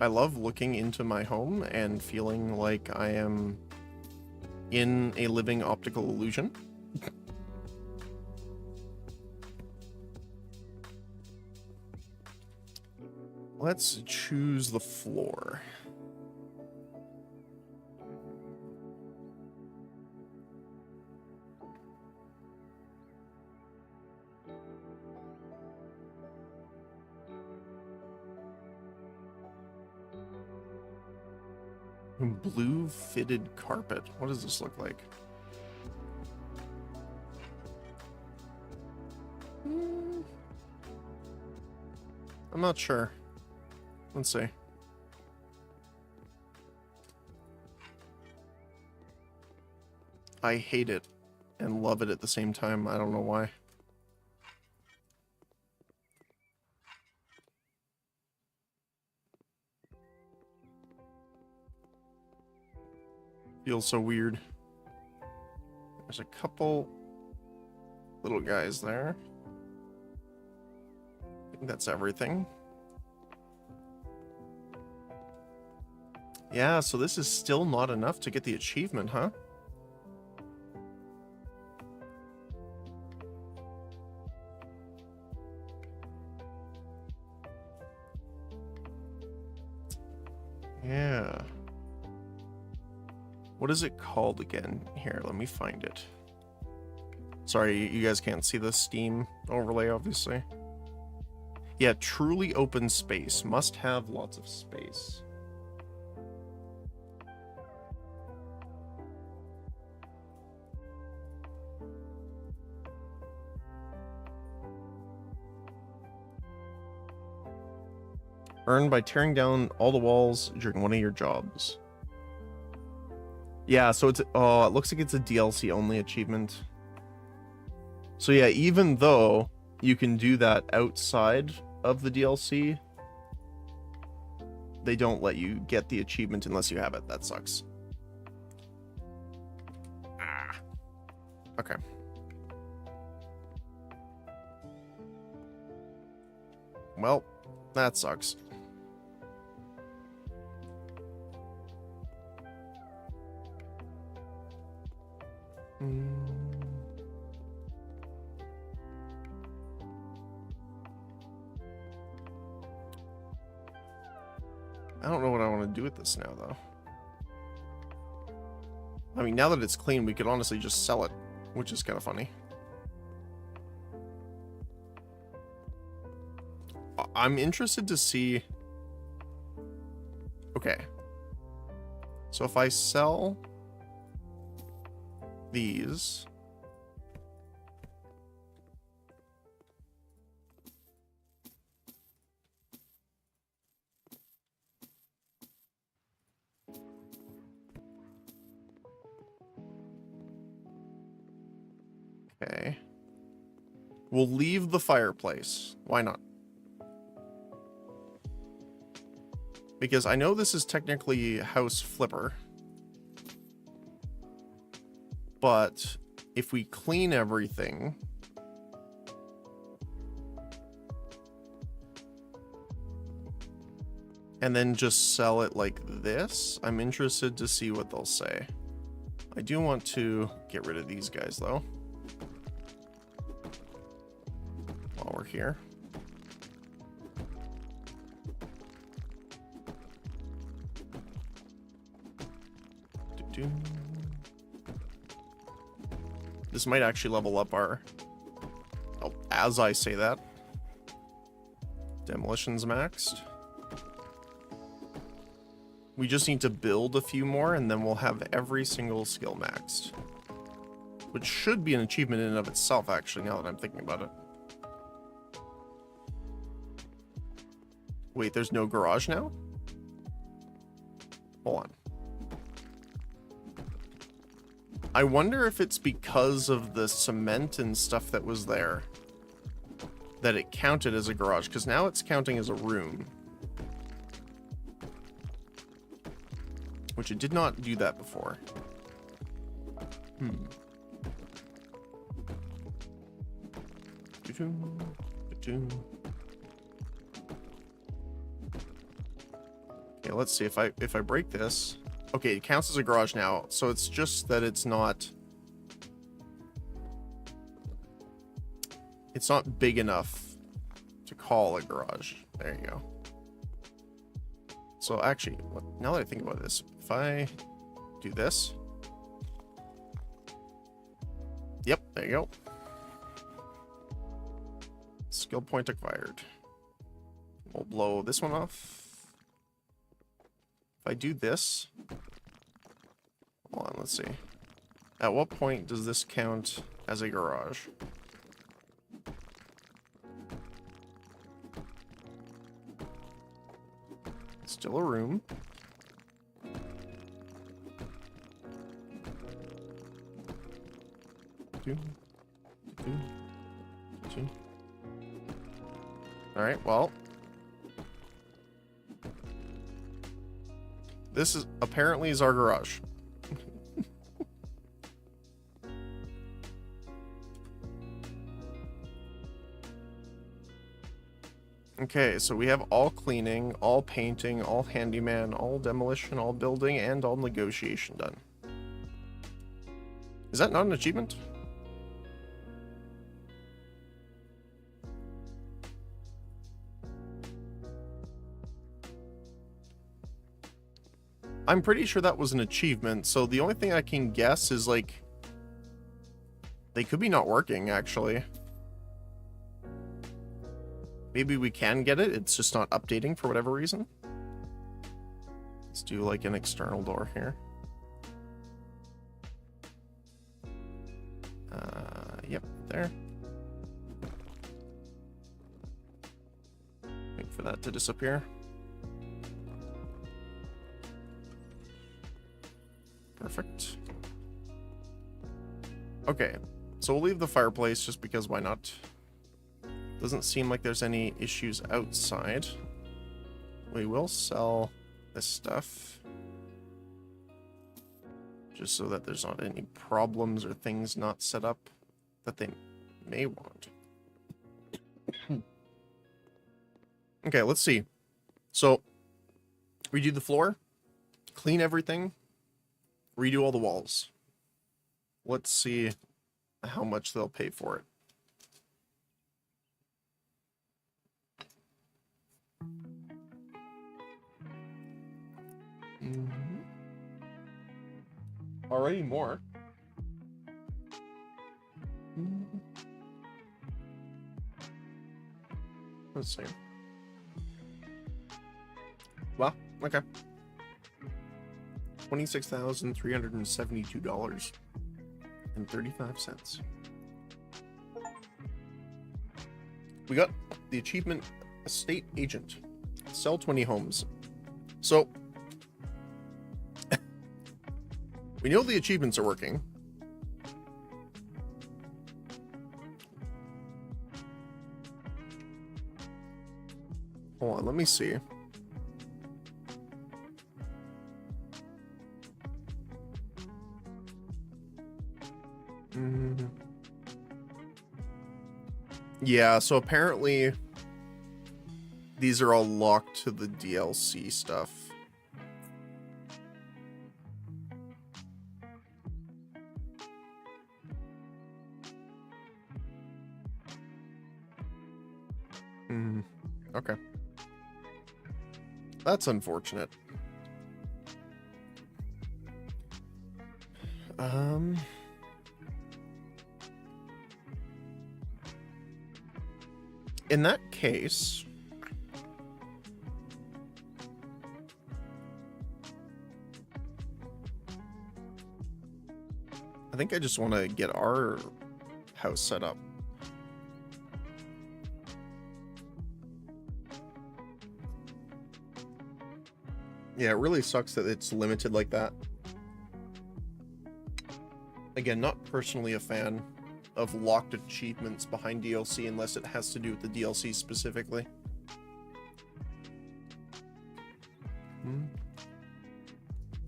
I love looking into my home and feeling like I am in a living optical illusion. Let's choose the floor. Blue fitted carpet. What does this look like? I'm not sure. Let's see. I hate it and love it at the same time. I don't know why. Feels so weird. There's a couple little guys there. I think that's everything. Yeah, so this is still not enough to get the achievement, huh? Yeah. What is it called again? Here, let me find it. Sorry, you guys can't see the Steam overlay, obviously. Yeah, truly open space. Must have lots of space. Earned by tearing down all the walls during one of your jobs. Yeah, so it's, oh, it looks like it's a DLC only achievement. So yeah, even though you can do that outside of the DLC, they don't let you get the achievement unless you have it. That sucks. Ah. Okay. Well, that sucks. I don't know what I want to do with this now, though. I mean, now that it's clean, we could honestly just sell it, which is kind of funny. I'm interested to see... Okay. So if I sell these... Okay. We'll leave the fireplace. Why not? Because I know this is technically House Flipper. But if we clean everything... and then just sell it like this, I'm interested to see what they'll say. I do want to get rid of these guys, though. While we're here. This might actually level up our... oh, as I say that. Demolition's maxed. We just need to build a few more, and then we'll have every single skill maxed. Which should be an achievement in and of itself, actually, now that I'm thinking about it. Wait, there's no garage now? Hold on. I wonder if it's because of the cement and stuff that was there that it counted as a garage, because now it's counting as a room. Which it did not do that before. Okay, let's see if I break this. Okay, it counts as a garage now, so it's just that it's not big enough to call a garage. There you go. So actually, now that I think about this, if I do this, yep, there you go. Skill point acquired. We'll blow this one off. If I do this, hold on, let's see. At what point does this count as a garage? Still a room. All right, well, this is apparently our garage. Okay, so we have all cleaning, all painting, all handyman, all demolition, all building, and all negotiation done. Is that not an achievement? I'm pretty sure that was an achievement, so the only thing I can guess is, like, they could be not working, actually. Maybe we can get it, it's just not updating for whatever reason. Let's do, like, an external door here. Yep, there. Wait for that to disappear. Perfect. Okay, so we'll leave the fireplace just because why not? Doesn't seem like there's any issues outside. We will sell this stuff. Just so that there's not any problems or things not set up that they may want. Okay, let's see. So, redo the floor, clean everything, redo all the walls. Let's see how much they'll pay for it. Already more. Let's see. Well, okay. $26,372.35. We got the achievement estate agent. Sell 20 homes. So we know the achievements are working. Hold on, let me see. Yeah, so apparently these are all locked to the DLC stuff. Okay. That's unfortunate. In that case, I think I just want to get our house set up. Yeah, it really sucks that it's limited like that. Again, not personally a fan of locked achievements behind DLC unless it has to do with the DLC specifically.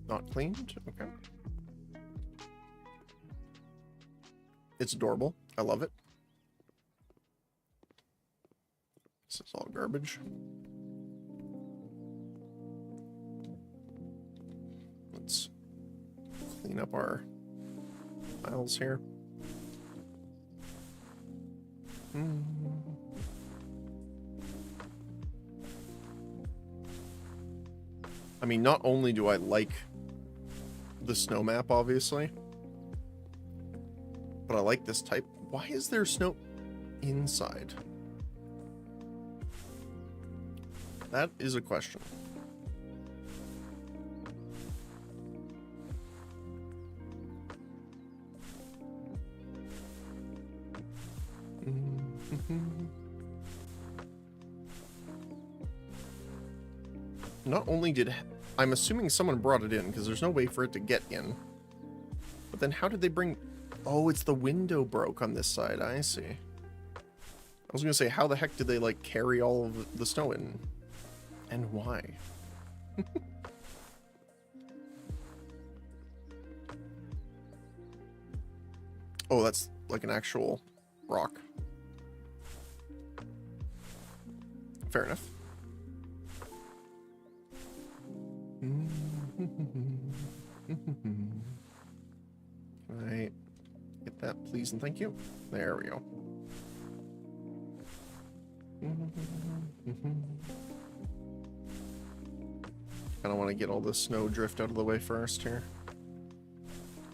Not cleaned? Okay. It's adorable. I love it. This is all garbage. Let's clean up our files here. I mean, not only do I like the snow map, obviously, but I like this type. Why is there snow inside? That is a question. Not only did... I'm assuming someone brought it in, because there's no way for it to get in. But then how did they bring... Oh, it's the window broke on this side. I see. I was going to say, how the heck did they, like, carry all of the snow in? And why? Oh, that's like an actual rock. Fair enough. Can I get that, please, and thank you? There we go. Kind of want to get all the snow drift out of the way first here,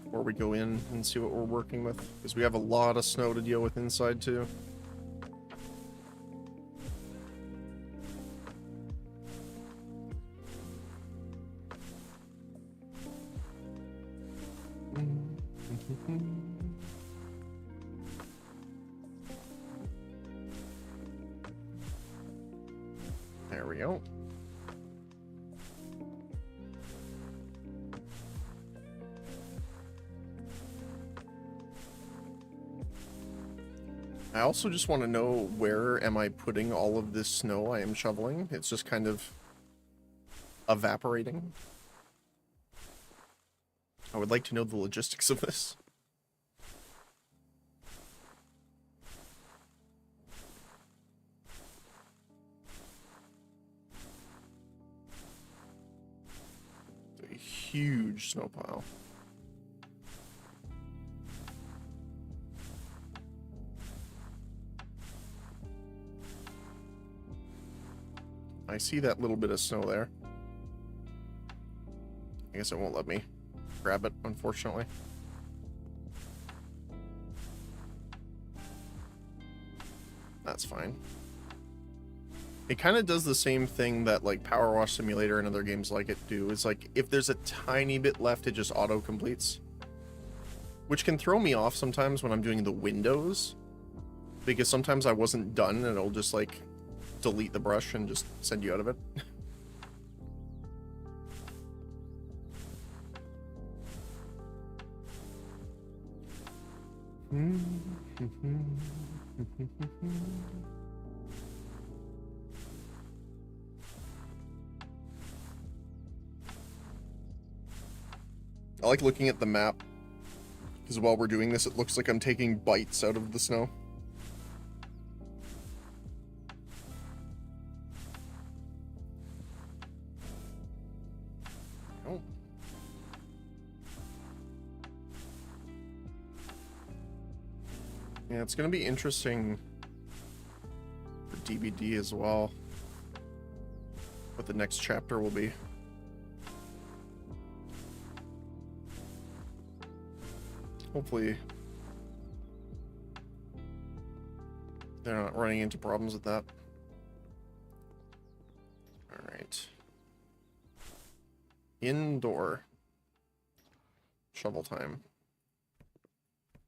before we go in and see what we're working with, because we have a lot of snow to deal with inside too. There we go. I also just want to know, where am I putting all of this snow I am shoveling? It's just kind of evaporating. I would like to know the logistics of this. A huge snow pile. I see that little bit of snow there. I guess it won't let me grab it, unfortunately. That's fine. It kind of does the same thing that like Power Wash Simulator and other games like it do. It's like if there's a tiny bit left, it just auto completes, which can throw me off sometimes when I'm doing the windows, because sometimes I wasn't done and it'll just like delete the brush and just send you out of it. I like looking at the map, because while we're doing this, it looks like I'm taking bites out of the snow. Oh. Yeah, it's going to be interesting for DVD as well, what the next chapter will be. Hopefully they're not running into problems with that. Alright. Indoor. Shovel time.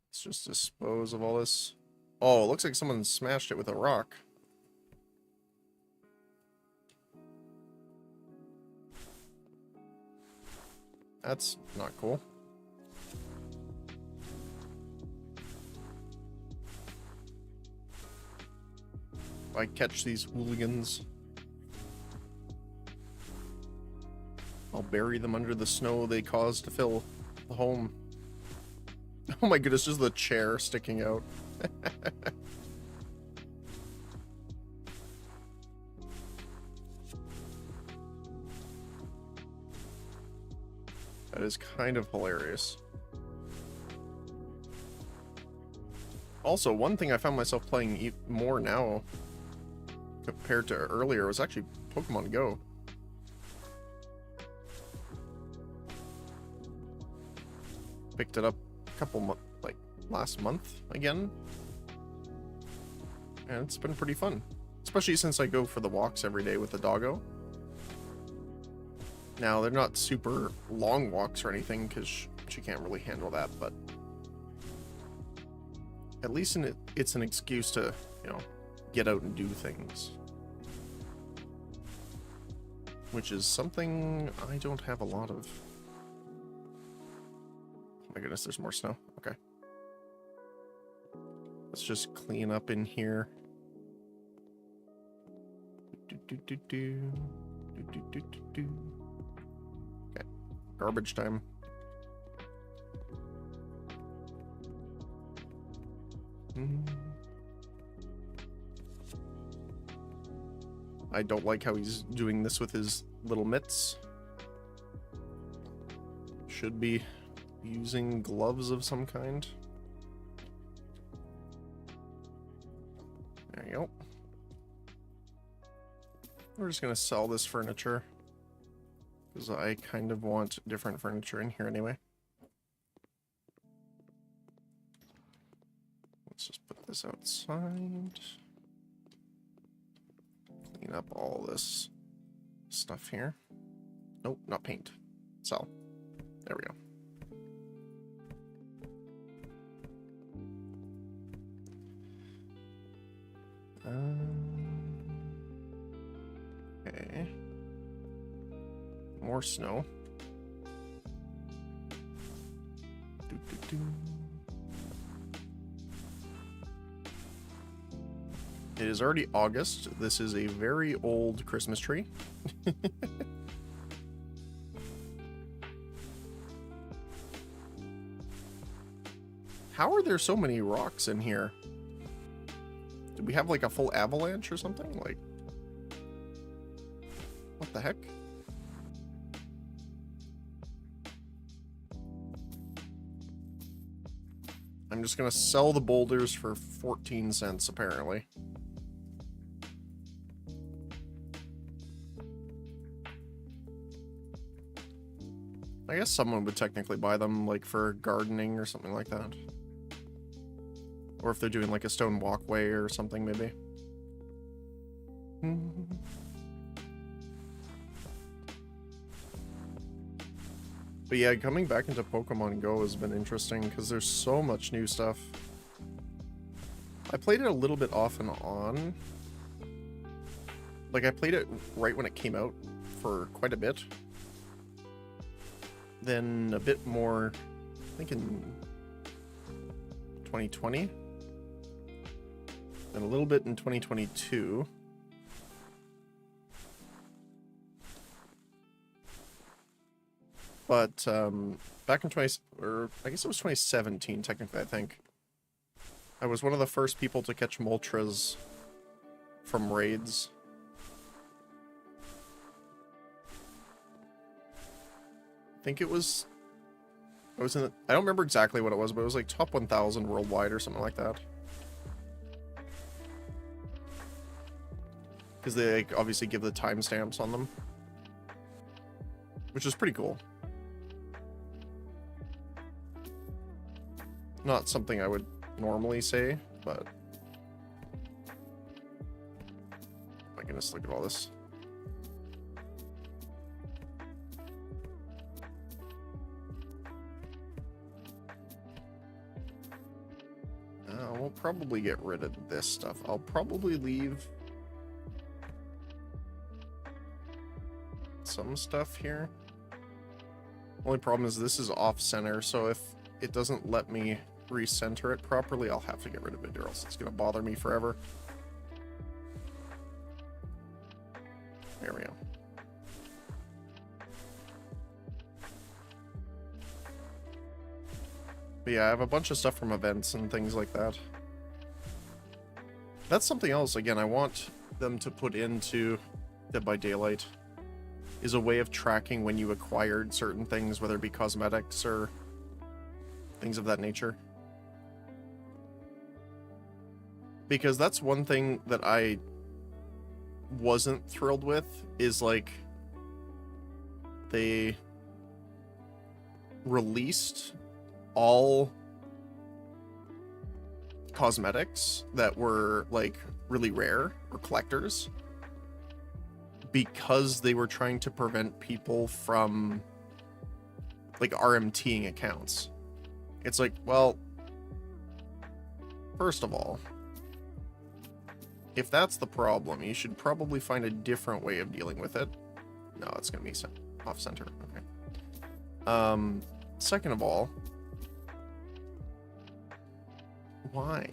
Let's just dispose of all this. Oh, it looks like someone smashed it with a rock. That's not cool. If I catch these hooligans, I'll bury them under the snow they caused to fill the home. Oh my goodness, just the chair sticking out. That is kind of hilarious. Also, one thing I found myself playing more now compared to earlier was actually Pokemon Go. Picked it up a couple like last month again, and it's been pretty fun, especially since I go for the walks every day with the doggo. Now they're not super long walks or anything because she can't really handle that, but at least it's an excuse to, you know, get out and do things, which is something I don't have a lot of. Oh my goodness, there's more snow. Okay. Let's just clean up in here. Okay. Garbage time. I don't like how he's doing this with his little mitts. Should be using gloves of some kind. There you go. We're just gonna sell this furniture because I kind of want different furniture in here anyway. Let's just put this outside. Clean up all this stuff here. Nope, not paint. Sell. There we go. Okay. More snow. It is already August. This is a very old Christmas tree. How are there so many rocks in here? Did we have like a full avalanche or something? Like, what the heck? I'm just gonna sell the boulders for 14 cents apparently. I guess someone would technically buy them like for gardening or something like that. Or if they're doing like a stone walkway or something, maybe. But yeah, coming back into Pokemon Go has been interesting because there's so much new stuff. I played it a little bit off and on. Like, I played it right when it came out for quite a bit. Then a bit more, I think in 2020. And a little bit in 2022. But back in I guess it was 2017, technically, I think. I was one of the first people to catch Moltres from raids. I think it was... I don't remember exactly what it was, but it was like top 1,000 worldwide or something like that. Because they like, obviously give the timestamps on them. Which is pretty cool. Not something I would normally say, but... Oh my goodness, look at all this. We'll probably get rid of this stuff. I'll probably leave some stuff here. Only problem is this is off-center, so if it doesn't let me recenter it properly, I'll have to get rid of it, or else it's going to bother me forever. There we go. But yeah, I have a bunch of stuff from events and things like that. That's something else, again, I want them to put into Dead by Daylight, is a way of tracking when you acquired certain things, whether it be cosmetics or things of that nature. Because that's one thing that I wasn't thrilled with, is like they released all cosmetics that were like really rare or collectors because they were trying to prevent people from like RMTing accounts. It's like, well, first of all, if that's the problem, you should probably find a different way of dealing with it. No, it's gonna be off center. Okay. Second of all, why?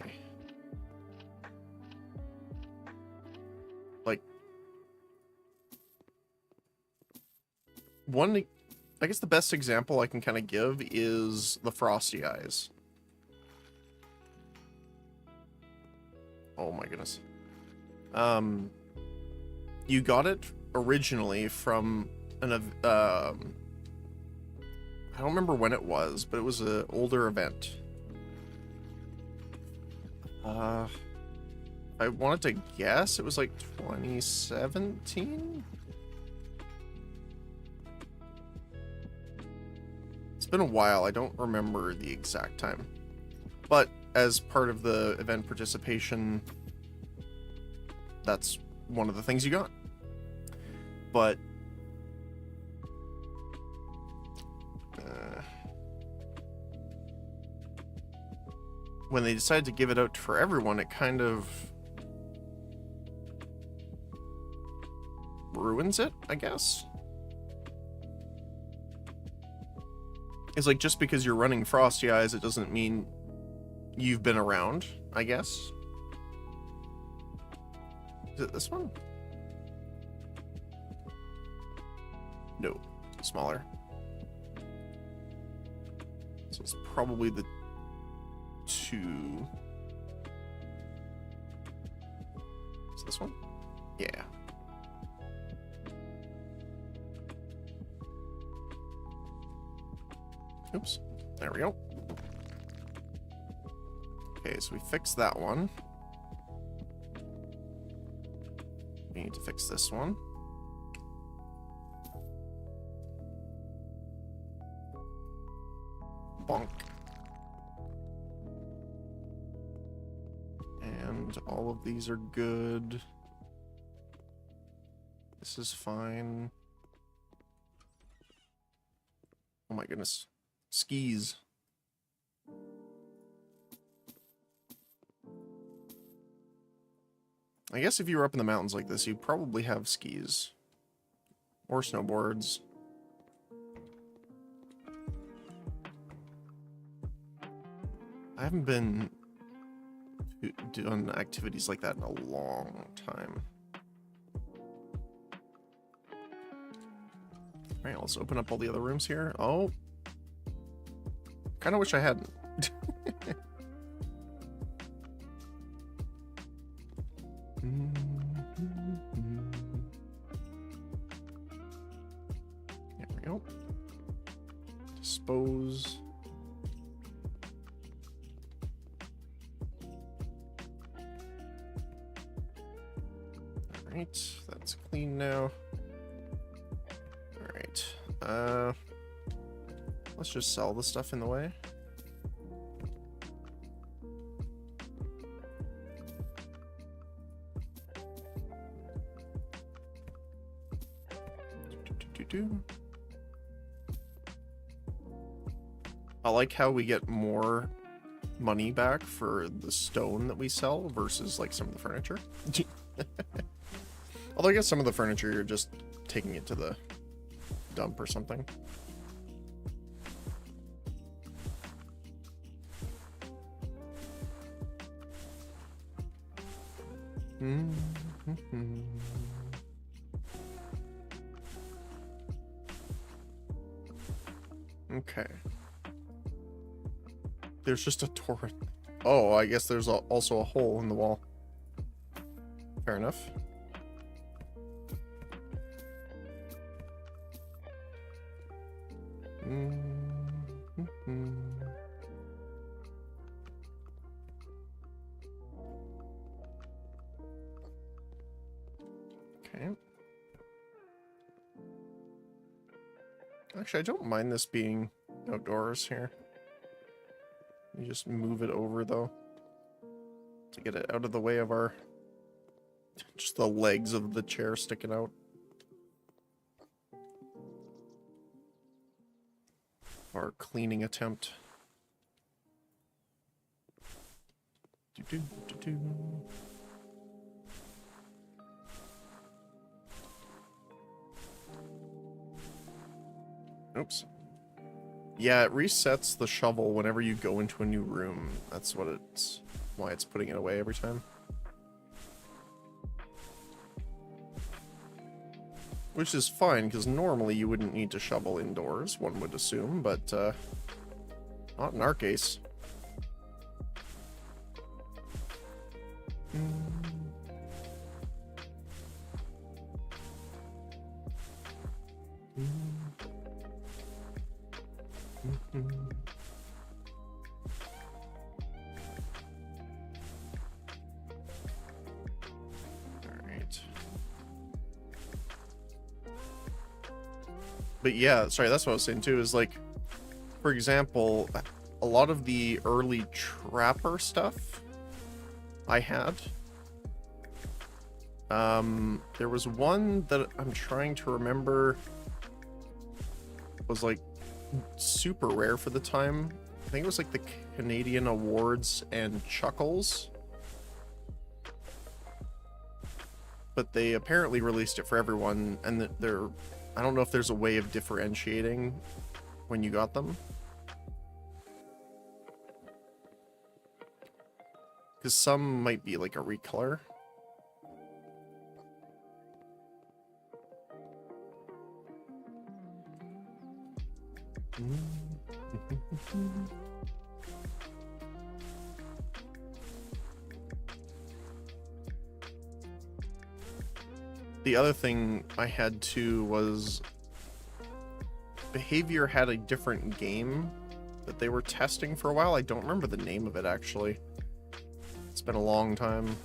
Like, I guess the best example I can kind of give is the Frosty Eyes. Oh my goodness. You got it originally from an I don't remember when it was, but it was an older event. I wanted to guess it was like 2017? It's been a while, I don't remember the exact time. But as part of the event participation, that's one of the things you got. But when they decided to give it out for everyone, it kind of ruins it, I guess. It's like, just because you're running Frosty Eyes, it doesn't mean you've been around, I guess. Is it this one? No, smaller. So it's probably the 2. Is this one? Yeah. Oops. There we go. Okay, so we fixed that one. We need to fix this one. Bonk. And all of these are good. This is fine. Oh my goodness. Skis. I guess if you were up in the mountains like this, you'd probably have skis. Or snowboards. I haven't been doing activities like that in a long time. Alright, let's open up all the other rooms here. Oh. kind of wish I hadn't. There we go. Dispose. Alright, that's clean now. Alright, let's just sell the stuff in the way. I like how we get more money back for the stone that we sell versus like some of the furniture. Although I guess some of the furniture you're just taking it to the dump or something. Okay. There's just a torrent. Oh, I guess there's also a hole in the wall. Fair enough. Okay. Actually, I don't mind this being outdoors here. You just move it over, though, to get it out of the way of our... just the legs of the chair sticking out. Our cleaning attempt. Oops. Yeah, it resets the shovel whenever you go into a new room. That's what it's... why it's putting it away every time. Which is fine, because normally you wouldn't need to shovel indoors, one would assume, but, not in our case. But yeah, sorry, that's what I was saying too, is like, for example, a lot of the early Trapper stuff I had, there was one that I'm trying to remember was like super rare for the time. I think it was like the Canadian Awards and Chuckles. But they apparently released it for everyone, and they're... I don't know if there's a way of differentiating when you got them. Because some might be like a recolor. The other thing I had too was Behavior had a different game that they were testing for a while. I don't remember the name of it actually. It's been a long time.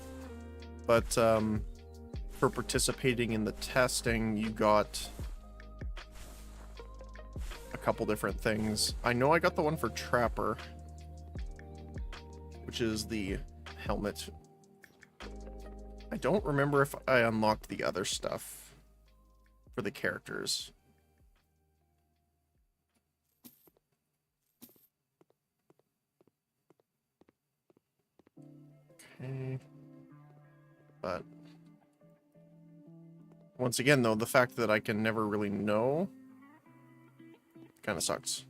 But for participating in the testing, you got a couple different things. I know I got the one for Trapper, which is the helmet. I don't remember if I unlocked the other stuff for the characters. Okay. But once again, though, the fact that I can never really know kind of sucks.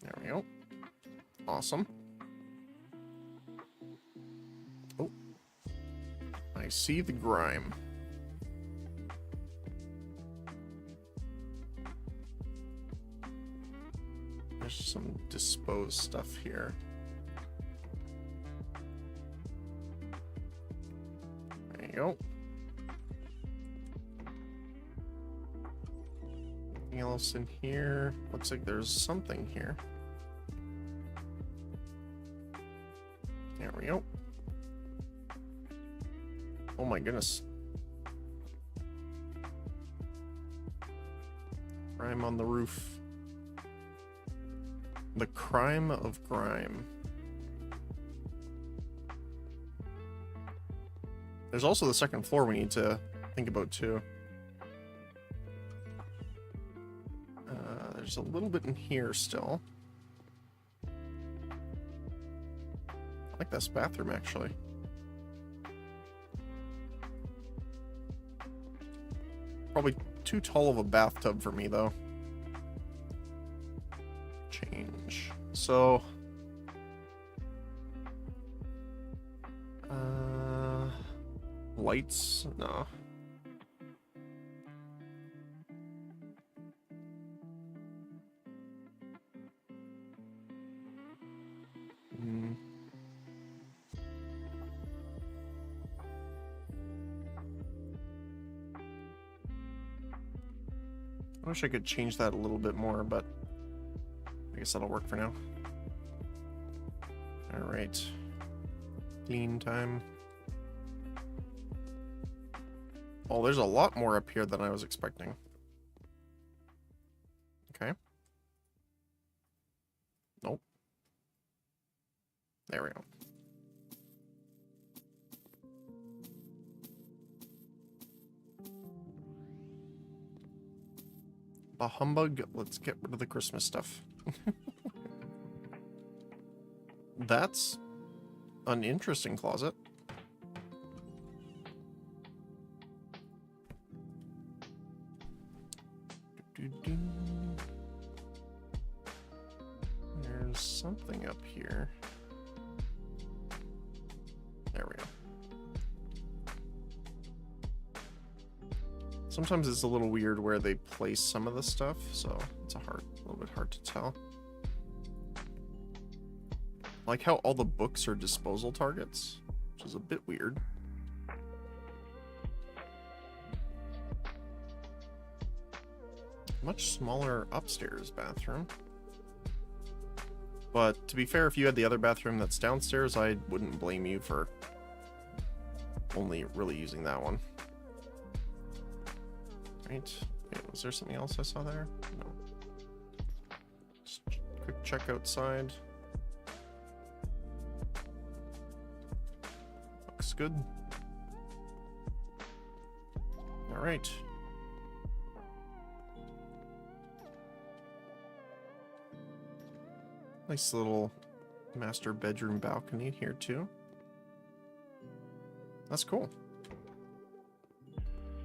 There we go. Awesome. Oh. I see the grime. There's some disposed stuff here. There you go. Anything else in here? Looks like there's something here. There we go. Oh my goodness. Crime on the roof. The crime of grime. There's also the second floor we need to think about too. There's a little bit in here still. I like this bathroom actually. Probably too tall of a bathtub for me though. Change. So lights? No. I wish I could change that a little bit more, but I guess that'll work for now. Alright. Clean time. Oh, there's a lot more up here than I was expecting. Okay. Nope. There we go. Bah humbug, let's get rid of the Christmas stuff. That's an interesting closet. There's something up here. There we go. Sometimes it's a little weird where they place some of the stuff, so it's a little bit hard to tell. I like how all the books are disposal targets, which is a bit weird. Much smaller upstairs bathroom. But to be fair, if you had the other bathroom that's downstairs, I wouldn't blame you for only really using that one. Right. Wait, was there something else I saw there? No. Just quick check outside. Looks good. All right. Nice little master bedroom balcony here too. That's cool.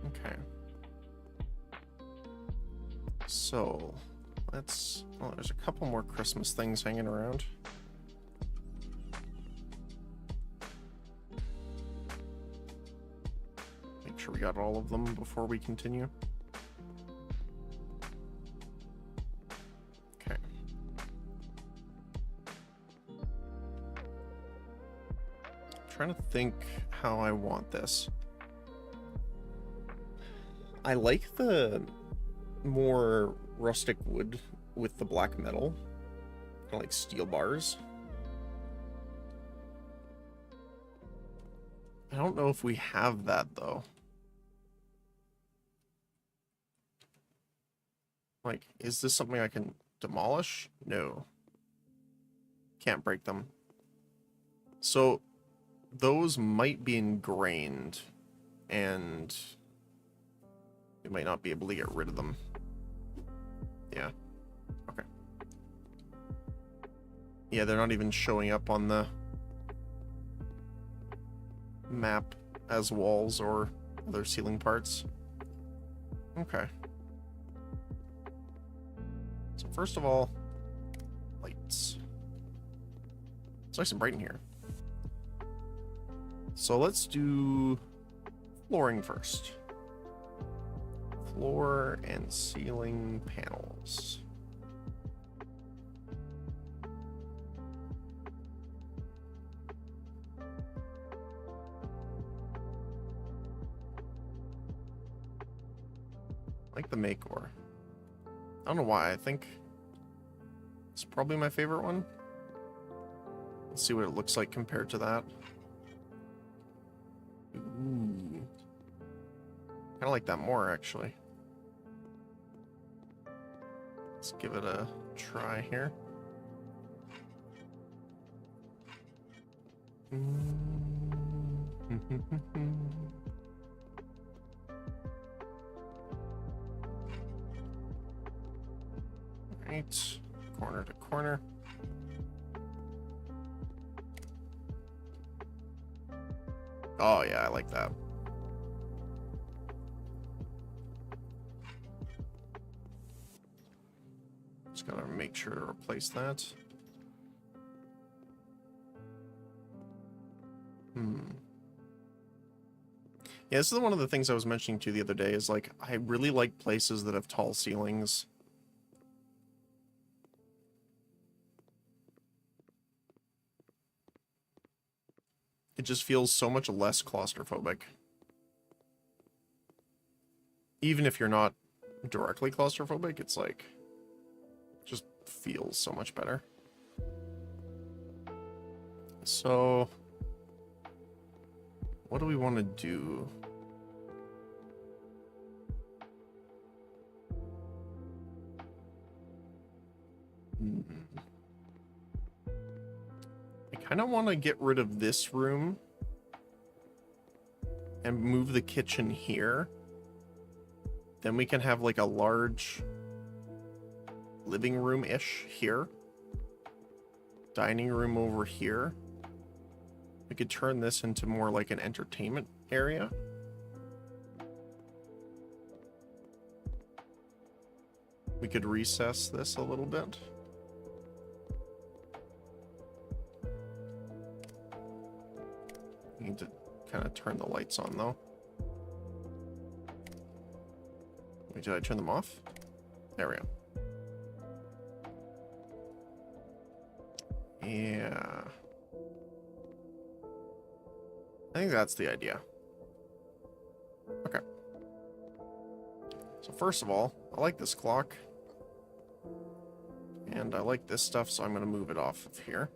Okay. So, let's... Oh, there's a couple more Christmas things hanging around. Make sure we got all of them before we continue. Okay. I'm trying to think how I want this. I like the more rustic wood with the black metal, kind of like steel bars. I don't know if we have that though. Like, is this something I can demolish? No. Can't break them. So those might be ingrained and we might not be able to get rid of them. Yeah. Okay. Yeah, they're not even showing up on the map as walls or other ceiling parts. Okay. So first of all, lights. It's nice and bright in here. So let's do flooring first. Floor and ceiling panels. like the Makor. I don't know why. I think it's probably my favorite one. Let's see what it looks like compared to that. Ooh. Kind of like that more, actually. Let's give it a try here. Right, corner to corner. Oh yeah, I like that. Just gotta make sure to replace that. Yeah, this is one of the things I was mentioning to you the other day, is like, I really like places that have tall ceilings. It just feels so much less claustrophobic. Even if you're not directly claustrophobic, it's like, just feels so much better. So, what do we want to do? I kind of want to get rid of this room and move the kitchen here. Then we can have like a large living room-ish here. Dining room over here. We could turn this into more like an entertainment area. We could recess this a little bit. Need to kind of turn the lights on though. Wait, did I turn them off? There we go. Yeah. I think that's the idea. Okay. So first of all, I like this clock. And I like this stuff, so I'm going to move it off of here.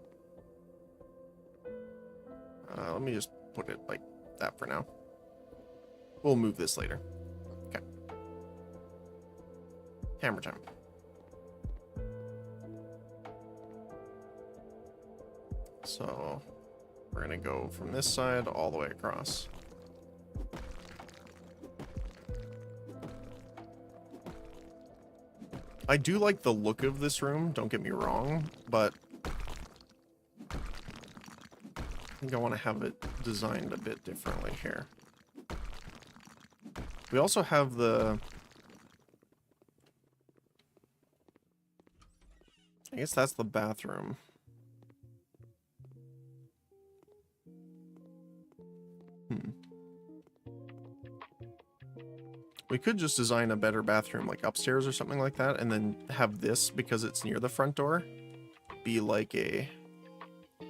Let me just put it like that for now. We'll move this later. Okay. Hammer time. So we're going to go from this side all the way across. I do like the look of this room, don't get me wrong, but I think I want to have it designed a bit differently here. We also have the... I guess that's the bathroom. We could just design a better bathroom, like upstairs or something like that, and then have this, because it's near the front door, be like a... I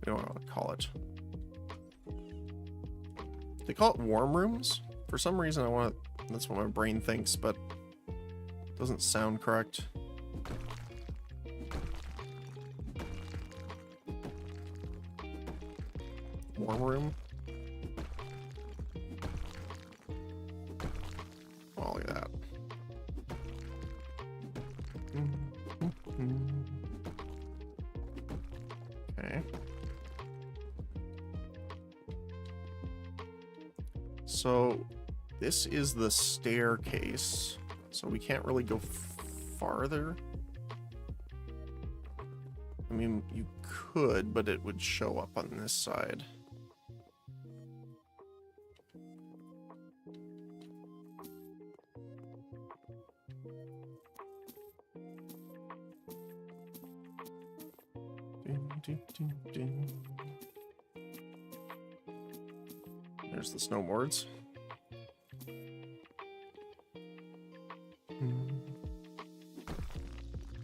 don't know what to call it. They call it warm rooms. For some reason, I want to... That's what my brain thinks, but it doesn't sound correct. Warm room. Oh, look at that. Okay. So this is the staircase, so we can't really go farther. I mean, you could, but it would show up on this side. There's the snowboards.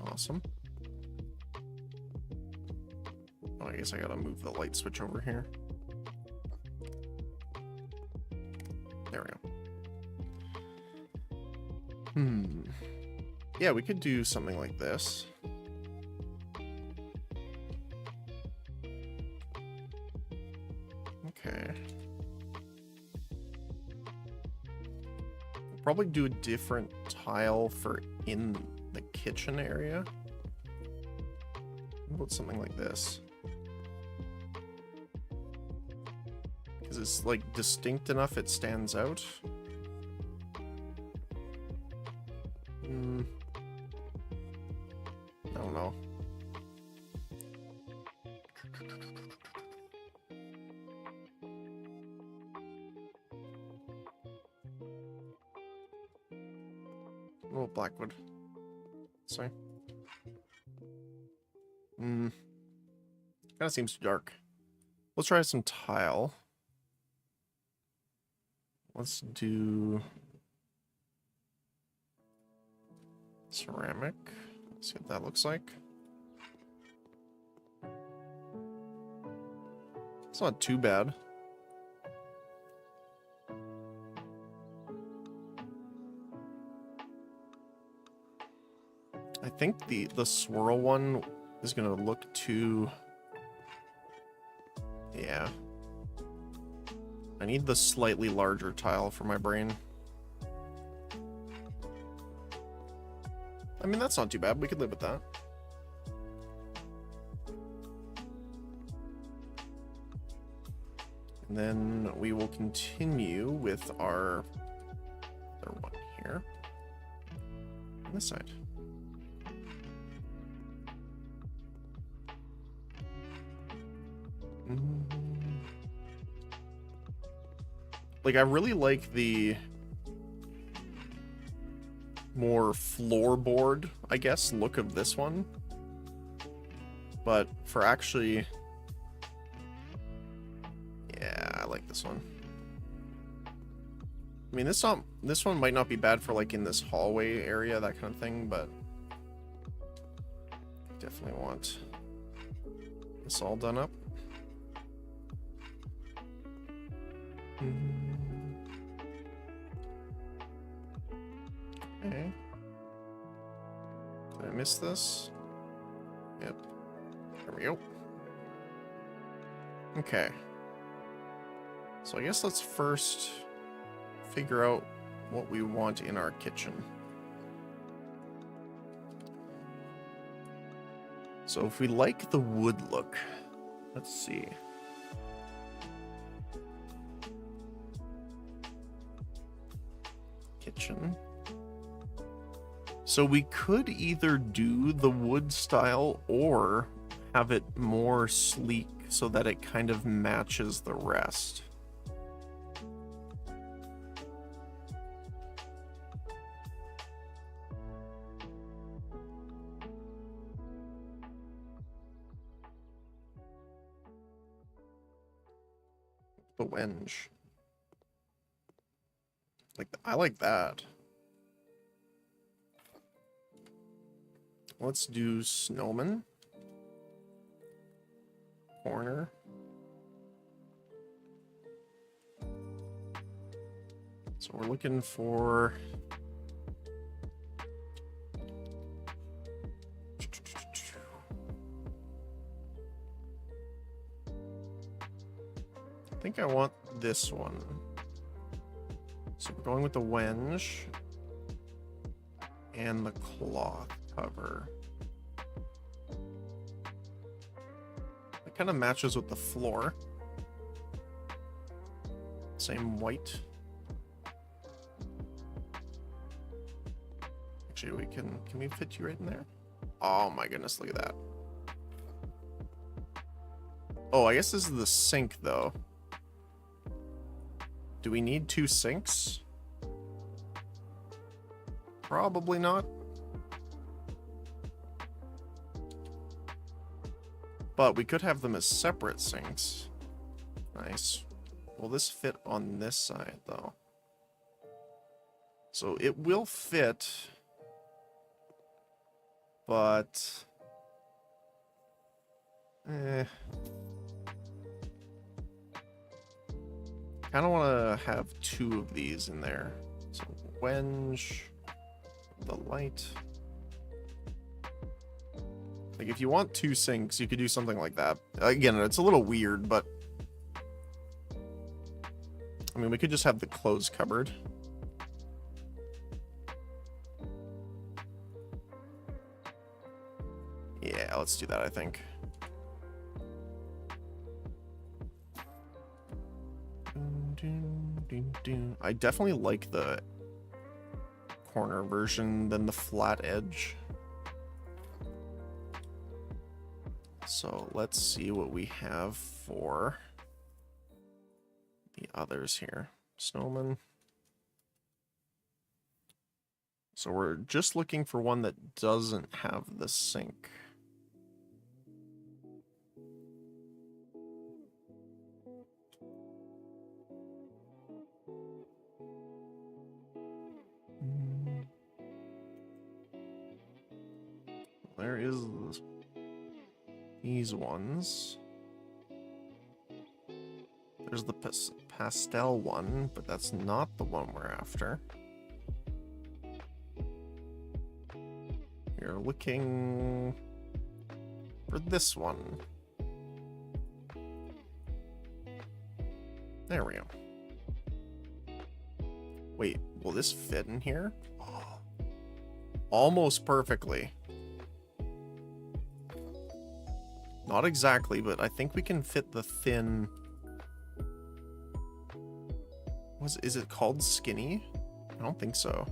Awesome. Oh, I guess I gotta move the light switch over here. Yeah, we could do something like this. Okay. Probably do a different tile for in the kitchen area. How about something like this? Because it's like distinct enough it stands out. I don't know. Oh, Blackwood. Sorry. Kind of seems too dark. Let's try some tile. Let's do ceramic. Let's see what that looks like. It's not too bad. I think the swirl one is gonna look too... Yeah. I need the slightly larger tile for my brain. I mean, that's not too bad. We could live with that. And then we will continue with our other one here. On this side. Like, I really like the more floorboard, I guess, look of this one. But for actually... Yeah, I like this one. I mean, this one might not be bad for, like, in this hallway area, that kind of thing, but... Definitely want this all done up. Okay. Did I miss this? Yep. There we go. Okay. So I guess let's first figure out what we want in our kitchen. So if we like the wood look, let's see. Kitchen. So we could either do the wood style or have it more sleek so that it kind of matches the rest. The wenge. Like, I like that. Let's do snowman. Corner. So we're looking for... I think I want this one. So we're going with the wenge and the cloth cover. It kind of matches with the floor. Same white. Actually, we can we fit you right in there? Oh my goodness, look at that. Oh, I guess this is the sink though. Do we need 2 sinks? Probably not. But we could have them as separate sinks. Nice. Will this fit on this side, though? So it will fit, but... Kind of want to have 2 of these in there. So wenge the light. Like, if you want 2 sinks, you could do something like that. Again, it's a little weird, but... I mean, we could just have the clothes cupboard. Yeah, let's do that, I think. I definitely like the corner version than the flat edge. So let's see what we have for the others here. Snowman. So we're just looking for one that doesn't have the sink. There is these ones. There's the pastel one, but that's not the one we're after. We're looking for this one. There we go. Wait, will this fit in here? Oh, almost perfectly. Not exactly, but I think we can fit the thin... Is it called skinny? I don't think so.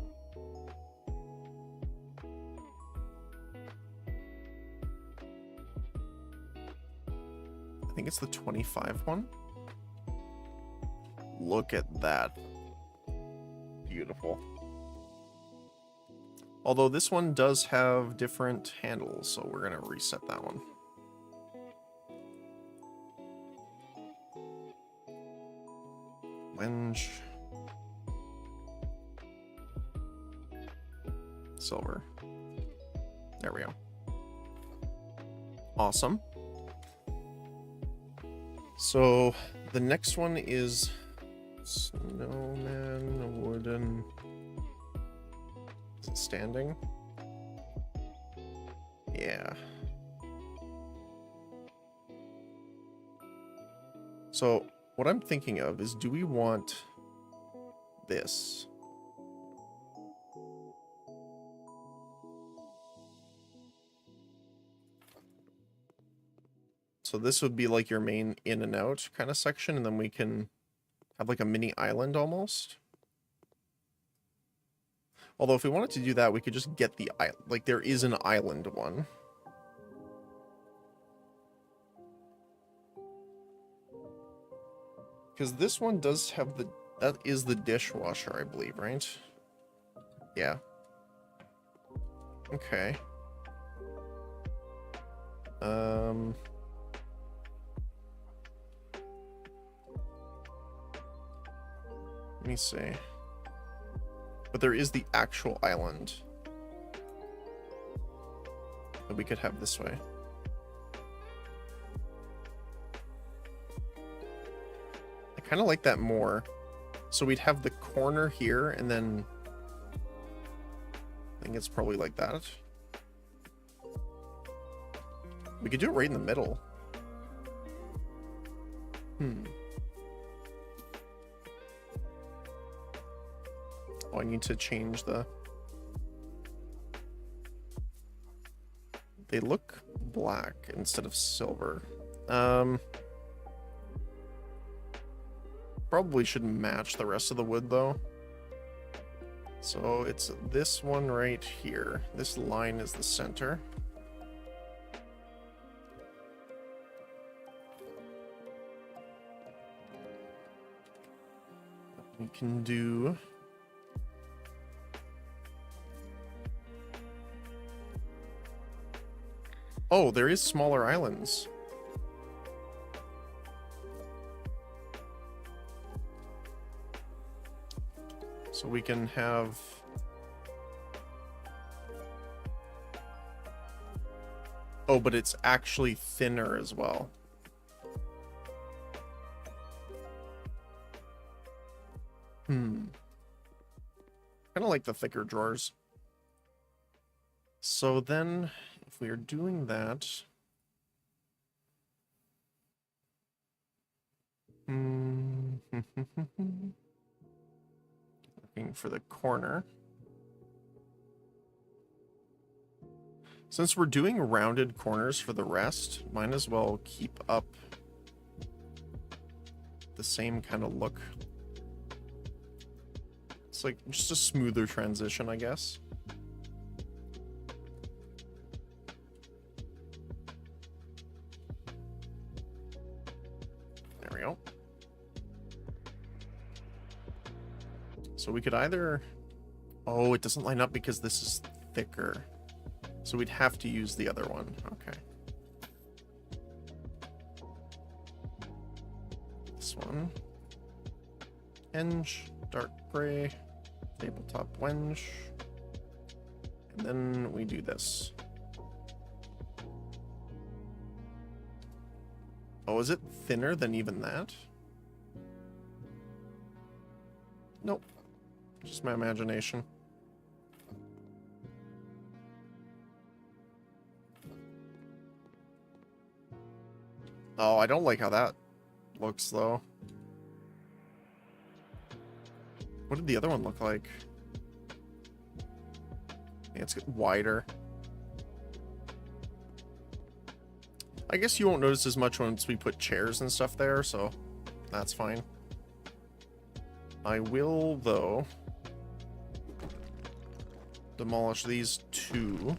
I think it's the 25 one. Look at that. Beautiful. Although this one does have different handles, so we're gonna reset that one. Wenge. Silver. There we go. Awesome. So the next one is snowman, wooden. Is it standing? Yeah. So what I'm thinking of is, do we want this? So this would be like your main in and out kind of section, and then we can have like a mini island almost. Although if we wanted to do that, we could just get the island. Like, there is an island one. Because this one does have the... That is the dishwasher, I believe, right? Yeah. Okay. Let me see. But there is the actual island that we could have this way. I kind of like that more. So we'd have the corner here, and then I think it's probably like that. We could do it right in the middle. Oh, I need to change the... They look black instead of silver. Probably shouldn't match the rest of the wood, though. So it's this one right here. This line is the center. We can do... Oh, there is smaller islands. So we can have... Oh, but it's actually thinner as well. Kind of like the thicker drawers. So then, if we are doing that... looking for the corner. Since we're doing rounded corners for the rest, might as well keep up the same kind of look. It's like just a smoother transition, I guess. There we go. So we could either... Oh, it doesn't line up because this is thicker. So we'd have to use the other one. Okay. This one. Henge, dark gray, tabletop wenge. And then we do this. Oh, is it thinner than even that? Nope. Just my imagination. Oh, I don't like how that looks, though. What did the other one look like? Yeah, it's wider. I guess you won't notice as much once we put chairs and stuff there, so that's fine. I will, though, demolish these two.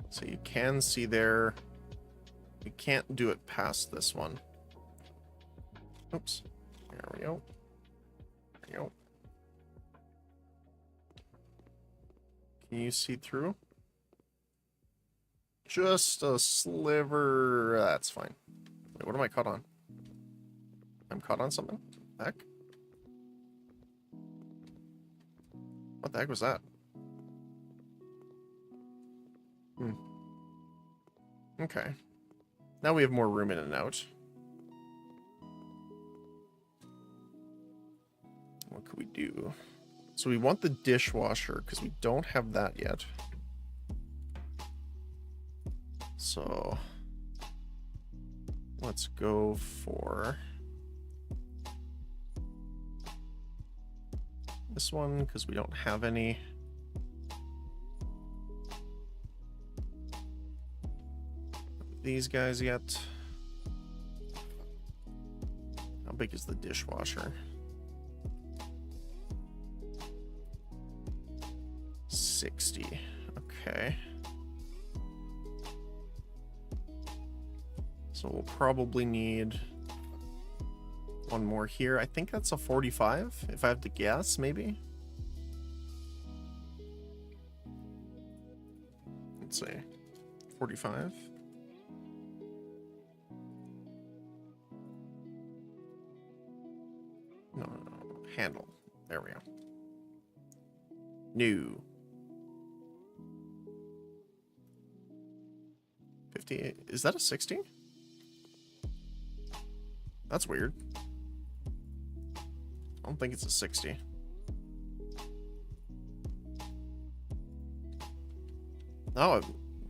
So you can see there, we can't do it past this one. Oops. There we go. There we go. Can you see through? Just a sliver. That's fine. Wait, what am I caught on? I'm caught on something? Heck? What the heck was that? Okay. Now we have more room in and out. What could we do? So we want the dishwasher because we don't have that yet. So let's go for this one because we don't have any. These guys yet. How big is the dishwasher? 60. Okay. So we'll probably need one more here. I think that's a 45, if I have to guess, maybe. Let's see. 45. No. Handle. There we go. New. 58. Is that a 60? That's weird. I don't think it's a 60. No,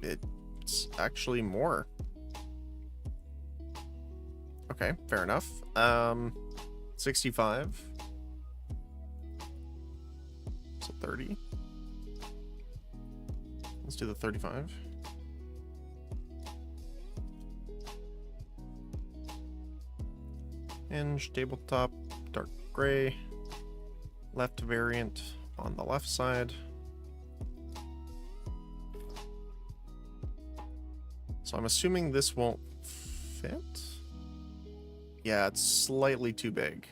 it's actually more. Okay, fair enough. 65. So 30. Let's do the 35. Hinge, tabletop, dark gray. Left variant on the left side. So I'm assuming this won't fit. Yeah, it's slightly too big.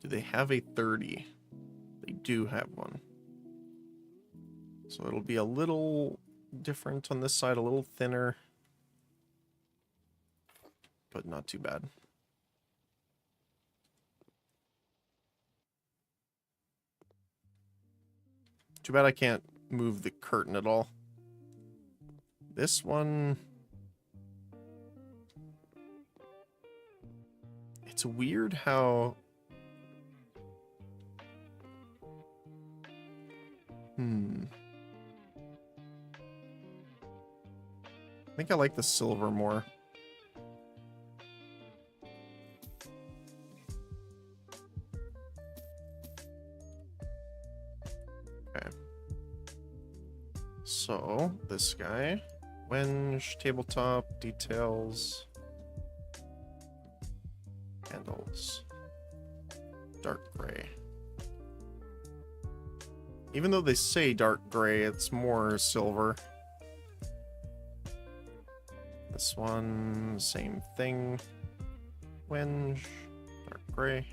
Do they have a 30? They do have one. So it'll be a little different on this side, a little thinner. But not too bad. Too bad I can't move the curtain at all. This one... It's weird how... I think I like the silver more. Okay. So, this guy. Wenge, tabletop, details. Handles. Dark gray. Even though they say dark gray, it's more silver. This one, same thing. Wenge, dark gray.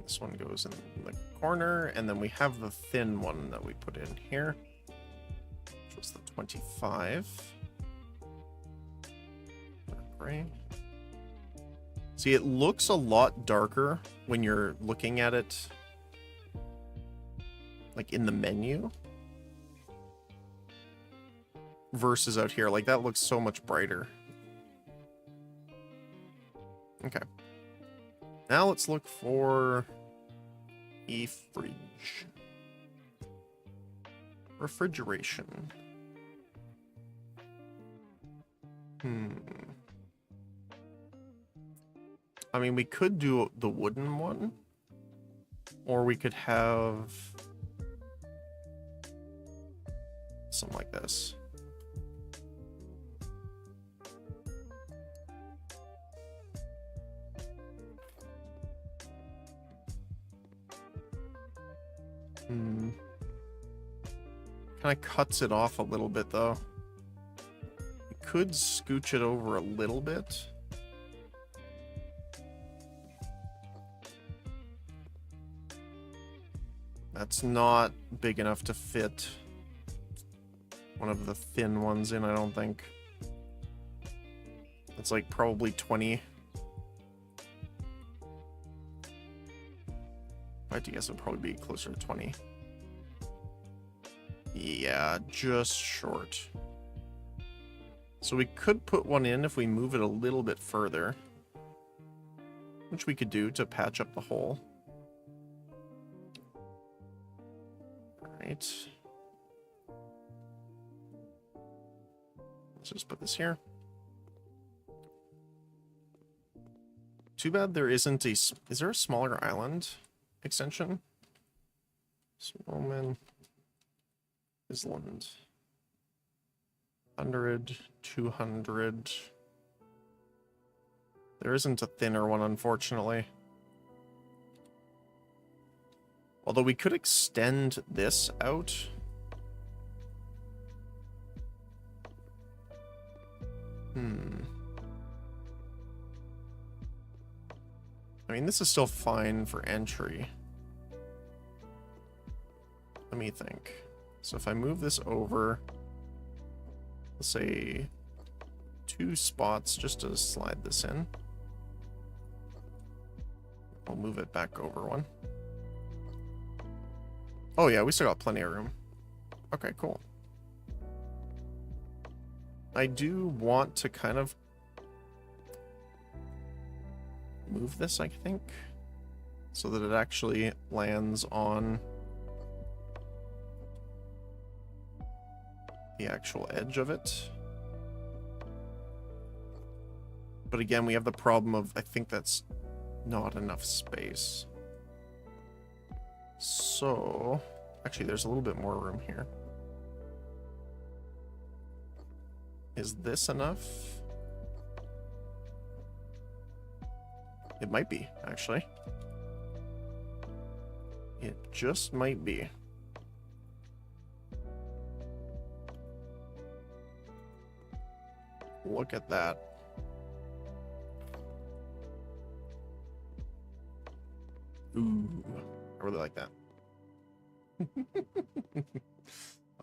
This one goes in the corner, and then we have the thin one that we put in here, which was the 25. Dark gray. See, it looks a lot darker when you're looking at it, like in the menu, versus out here. Like, that looks so much brighter. Okay. Now let's look for a fridge. Refrigeration. I mean, we could do the wooden one, or we could have something like this. Kind of cuts it off a little bit, though. We could scooch it over a little bit. That's not big enough to fit one of the thin ones in, I don't think. It's like probably 20. I had to guess it'd probably be closer to 20. Yeah, just short. So we could put one in if we move it a little bit further, which we could do to patch up the hole. Alright. Let's just put this here. Too bad there isn't a... Is there a smaller island extension? Snowman Island. 100, 200. There isn't a thinner one, unfortunately. Although we could extend this out. I mean, this is still fine for entry. Let me think. So if I move this over, let's say 2 spots just to slide this in. I'll move it back over 1. Oh yeah, we still got plenty of room. Okay, cool. I do want to kind of move this, I think, so that it actually lands on the actual edge of it. But again, we have the problem of, I think that's not enough space. So, actually, there's a little bit more room here. Is this enough? It might be, actually. It just might be. Look at that. Ooh, I really like that.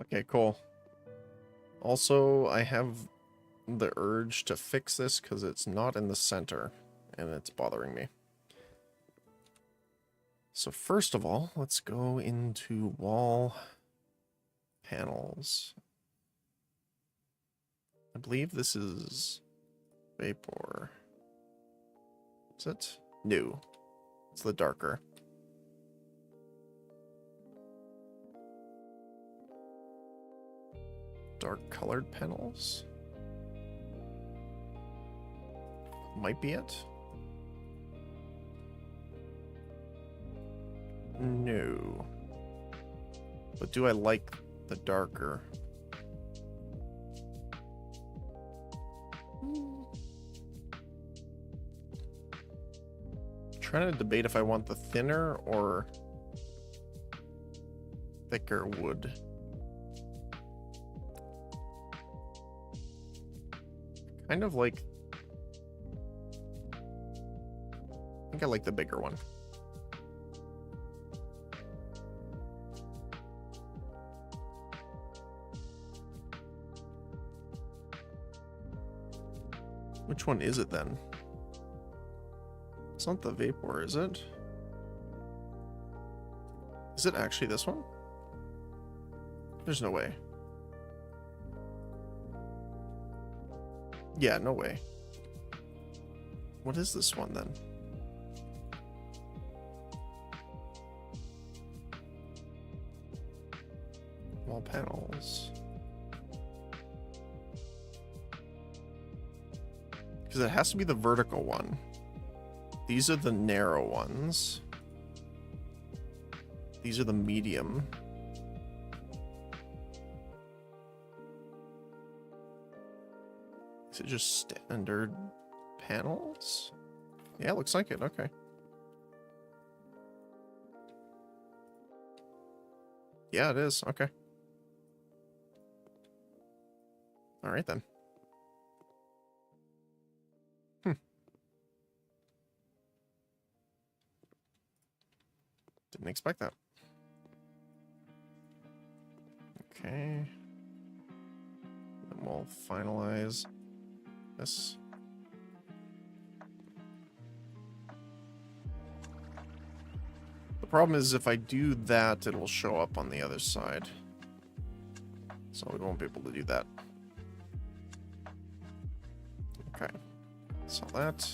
Okay, cool. Also, I have the urge to fix this because it's not in the center and it's bothering me. So first of all, let's go into wall panels. I believe this is Vapor. Is it? No. It's the darker. Dark colored panels? Might be it. No. But do I like the darker? Trying to debate if I want the thinner or thicker wood. Kind of like, I think I like the bigger one. Which one is it then? It's not the Vapor, is it? Is it actually this one? There's no way. Yeah, no way. What is this one then? Wall panels. Because it has to be the vertical one. These are the narrow ones. These are the medium. Is it just standard panels? Yeah, looks like it. Okay. Yeah, it is. Okay. All right, then. Didn't expect that. Okay. Then we'll finalize this. The problem is if I do that, it will show up on the other side. So we won't be able to do that. Okay. Sell that.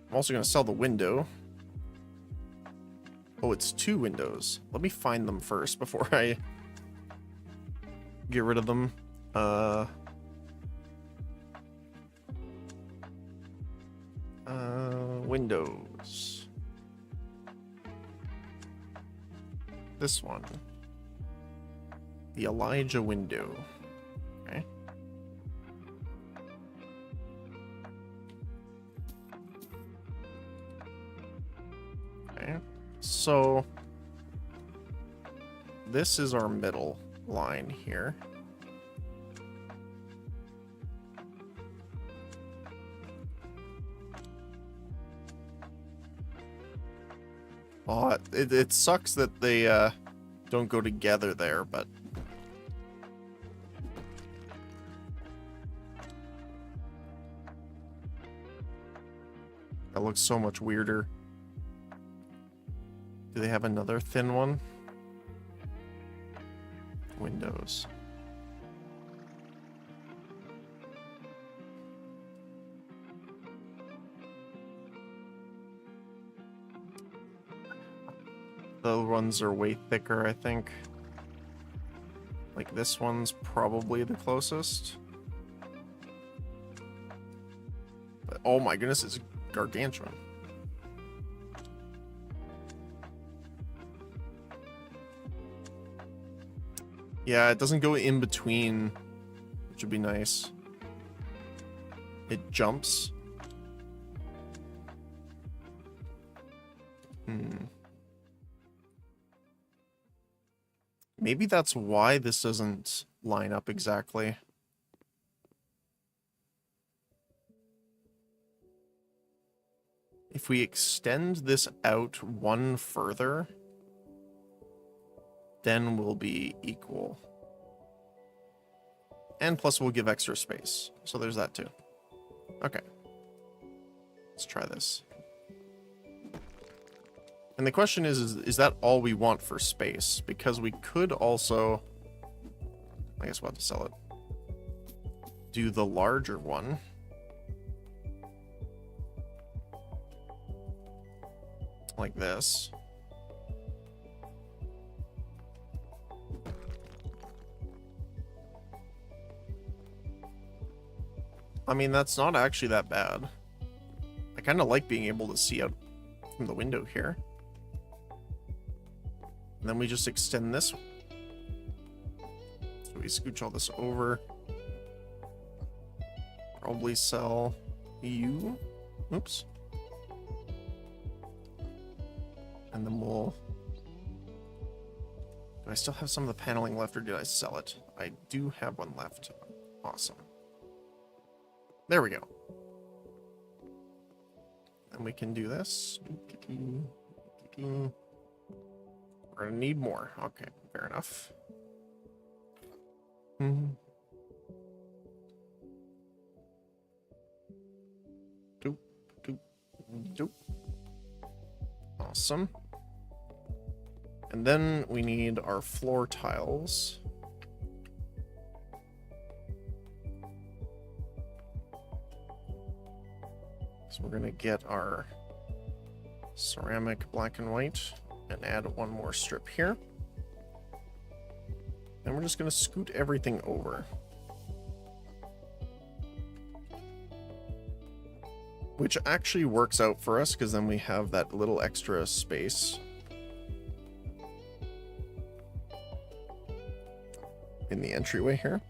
I'm also going to sell the window. Oh, it's 2 windows. Let me find them first before I get rid of them. Windows. This one. The Elijah window. Okay. Okay. So this is our middle line here. Oh, it sucks that they don't go together there, but that looks so much weirder. Do they have another thin one? Windows. The ones are way thicker, I think. Like this one's probably the closest. But, oh my goodness, it's gargantuan. Yeah, it doesn't go in between, which would be nice. It jumps. Maybe that's why this doesn't line up exactly. If we extend this out one further, then we'll be equal. And plus we'll give extra space. So there's that too. Okay. Let's try this. And the question is that all we want for space? Because we could also, I guess we'll have to sell it, do the larger one. like this. I mean, that's not actually that bad. I kind of like being able to see out from the window here. And then we just extend this. So we scooch all this over. Probably sell you. Oops. And then we'll... Do I still have some of the paneling left, or did I sell it? I do have one left. Awesome. There we go. And we can do this. We're gonna need more. Okay, fair enough. Doop, doop, doop. Awesome. And then we need our floor tiles. So we're gonna get our ceramic black and white and add one more strip here. And we're just gonna scoot everything over. Which actually works out for us, because then we have that little extra space in the entryway here.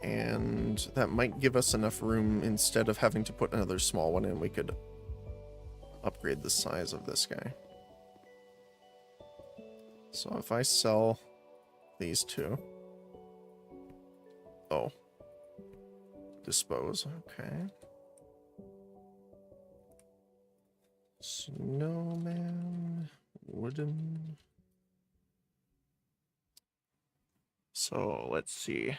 And that might give us enough room, instead of having to put another small one in, we could upgrade the size of this guy. So if I sell these two... Oh. Dispose, okay. Snowman, wooden. So let's see.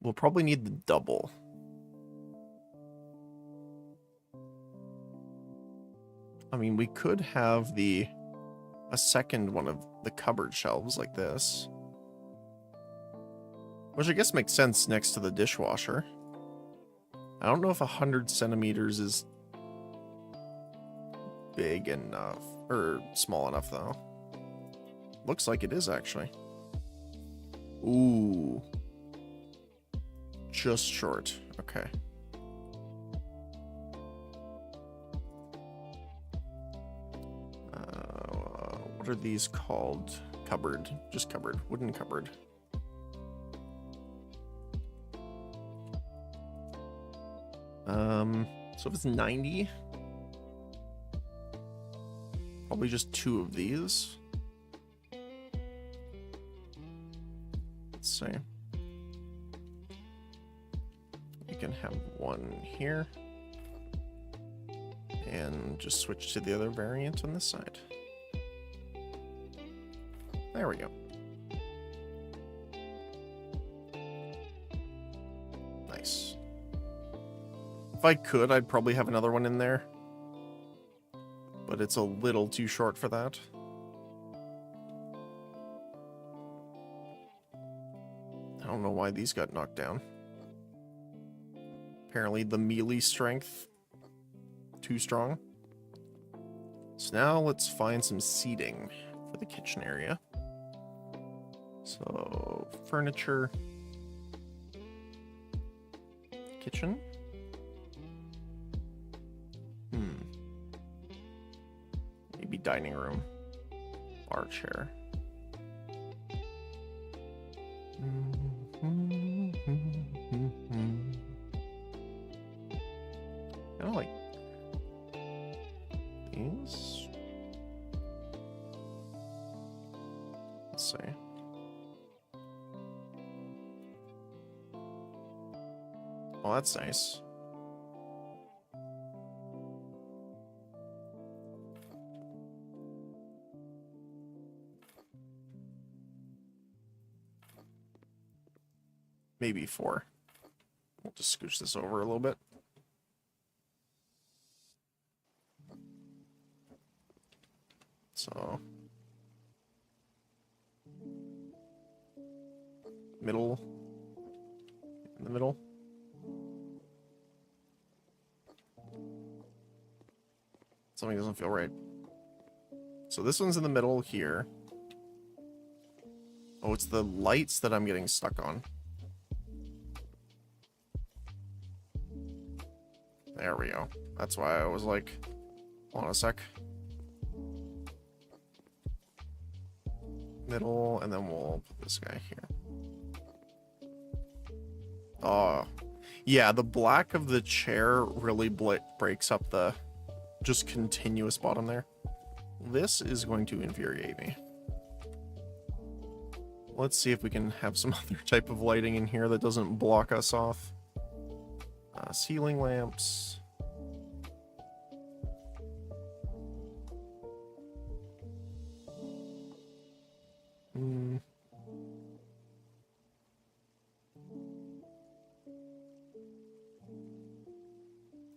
We'll probably need the double. I mean, we could have a second one of the cupboard shelves like this. Which I guess makes sense next to the dishwasher. I don't know if 100 centimeters is big enough, or small enough though. Looks like it is actually. Ooh. Just short, okay. What are these called? Cupboard, just cupboard, wooden cupboard. So if it's 90, probably just 2 of these. Let's see. We can have one here. And just switch to the other variant on this side. There we go. Nice. If I could, I'd probably have another one in there. But it's a little too short for that. I don't know why these got knocked down. Apparently the melee strength too strong. So now let's find some seating for the kitchen area. So furniture, kitchen. Maybe dining room, bar chair. I don't like these. Let's see. Oh, that's nice. Maybe 4. We'll just scooch this over a little bit. So middle, in the middle. Something doesn't feel right. So this one's in the middle here. Oh, it's the lights that I'm getting stuck on. There we go. That's why I was like, hold on a sec. Middle, and then we'll put this guy here. Oh, yeah, the black of the chair really breaks up the just continuous bottom there. This is going to infuriate me. Let's see if we can have some other type of lighting in here that doesn't block us off. Ceiling lamps.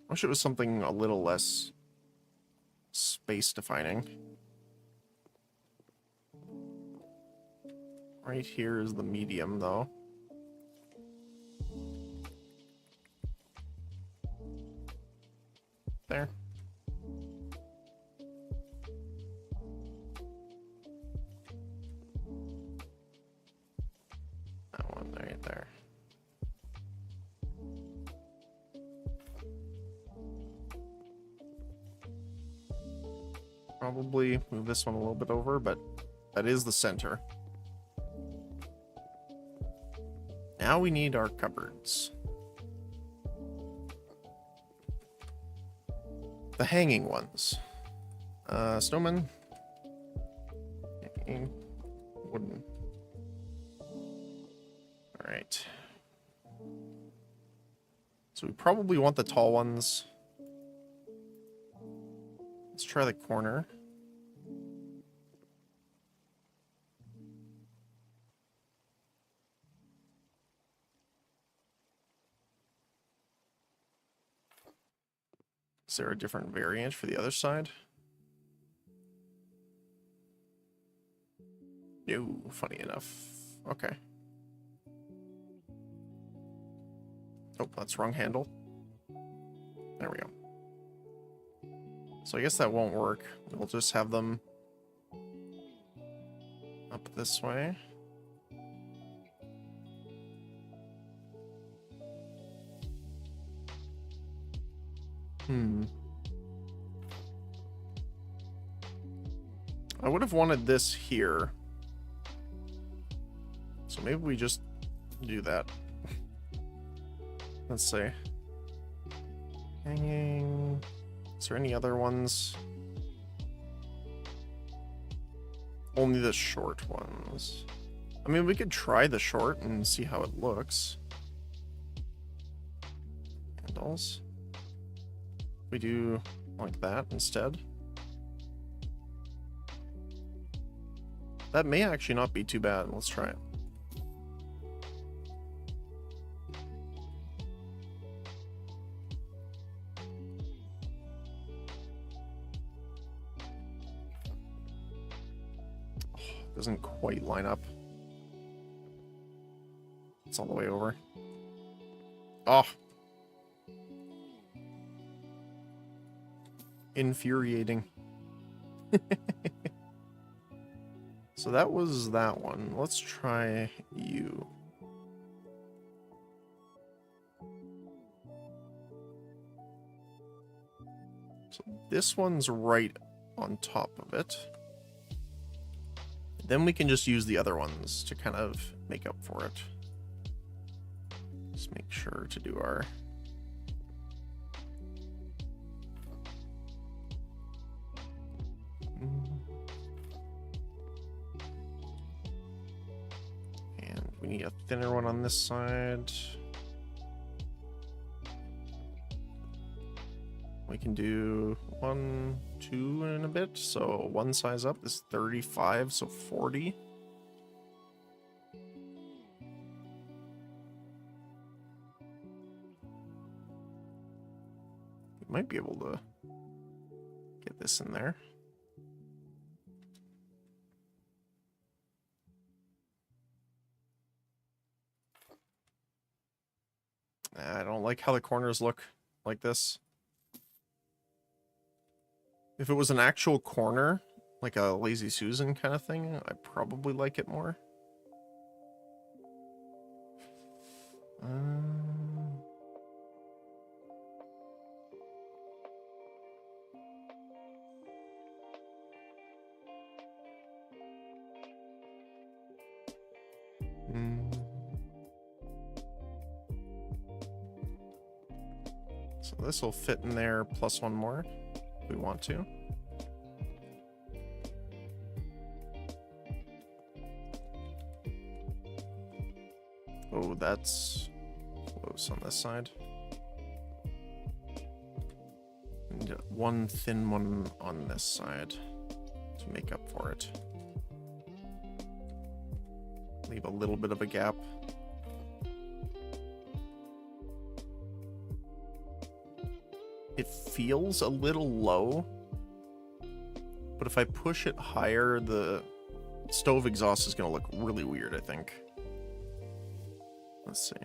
Wish it was something a little less space defining. Right here is the medium, though. There. That one right there. Probably move this one a little bit over, but that is the center. Now we need our cupboards. The hanging ones. Snowman. Wooden. Alright. So we probably want the tall ones. Let's try the corner. Is there a different variant for the other side? No, funny enough. Okay. Oh, that's wrong handle. There we go. So I guess that won't work. We'll just have them up this way. I would have wanted this here. So maybe we just do that. Let's see. Hanging. Is there any other ones? Only the short ones. I mean, we could try the short and see how it looks. Handles. We do like that instead. That may actually not be too bad. Let's try it. Doesn't quite line up. It's all the way over. Oh. Infuriating. So that was that one. Let's try you. So this one's right on top of it. Then we can just use the other ones to kind of make up for it. Just make sure to do our... And we need a thinner one on this side. We can do 1, 2 in a bit. So one size up is 35, so 40. We might be able to get this in there. I don't like how the corners look like this. If it was an actual corner, like a Lazy Susan kind of thing, I probably like it more. So this will fit in there plus one more if we want to. Oh, that's close on this side. And one thin one on this side to make up for it. Leave a little bit of a gap. It feels a little low, but if I push it higher, the stove exhaust is going to look really weird, I think. Let's see.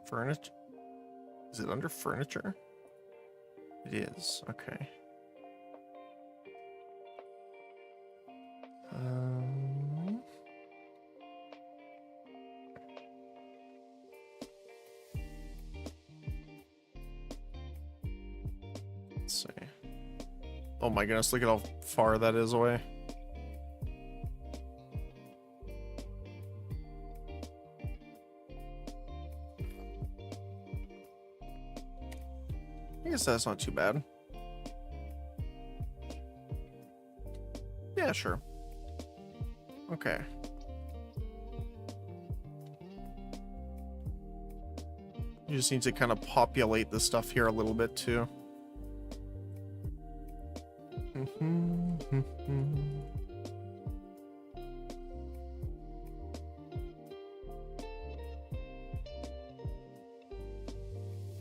Furniture? Is it under furniture? It is, okay. Let's see. Oh my goodness, look at how far that is away. I guess that's not too bad. Yeah, sure. Okay. You just need to kind of populate the stuff here a little bit too.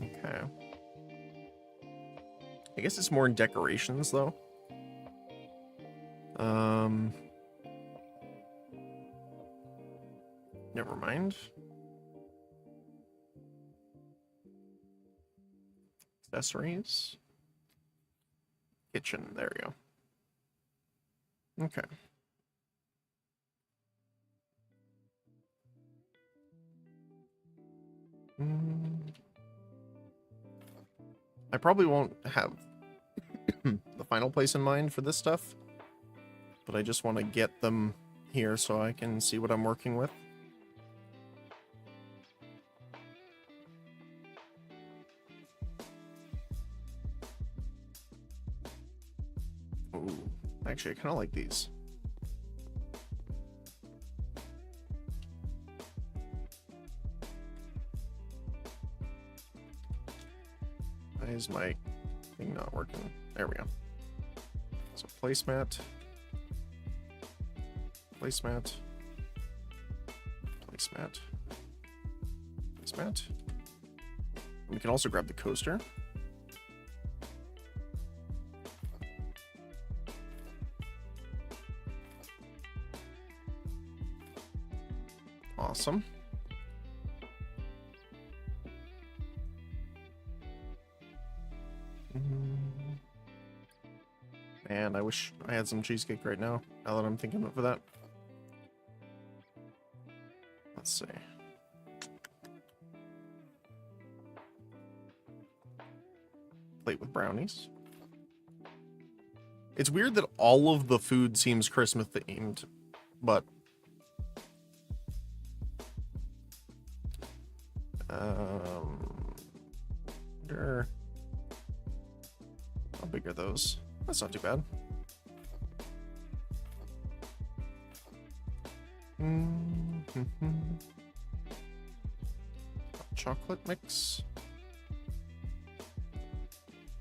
Okay. I guess it's more in decorations though. Never mind. Accessories. Kitchen, there we go. Okay. I probably won't have the final place in mind for this stuff, but I just want to get them here so I can see what I'm working with. Ooh, actually, I kind of like these. Why is my thing not working? There we go. So placemat. Placemat. Placemat. Placemat. We can also grab the coaster. Awesome. Man, I wish I had some cheesecake right now that I'm thinking of that. Let's see. Plate with brownies. It's weird that all of the food seems Christmas themed, but how big are those? That's not too bad. Chocolate mix.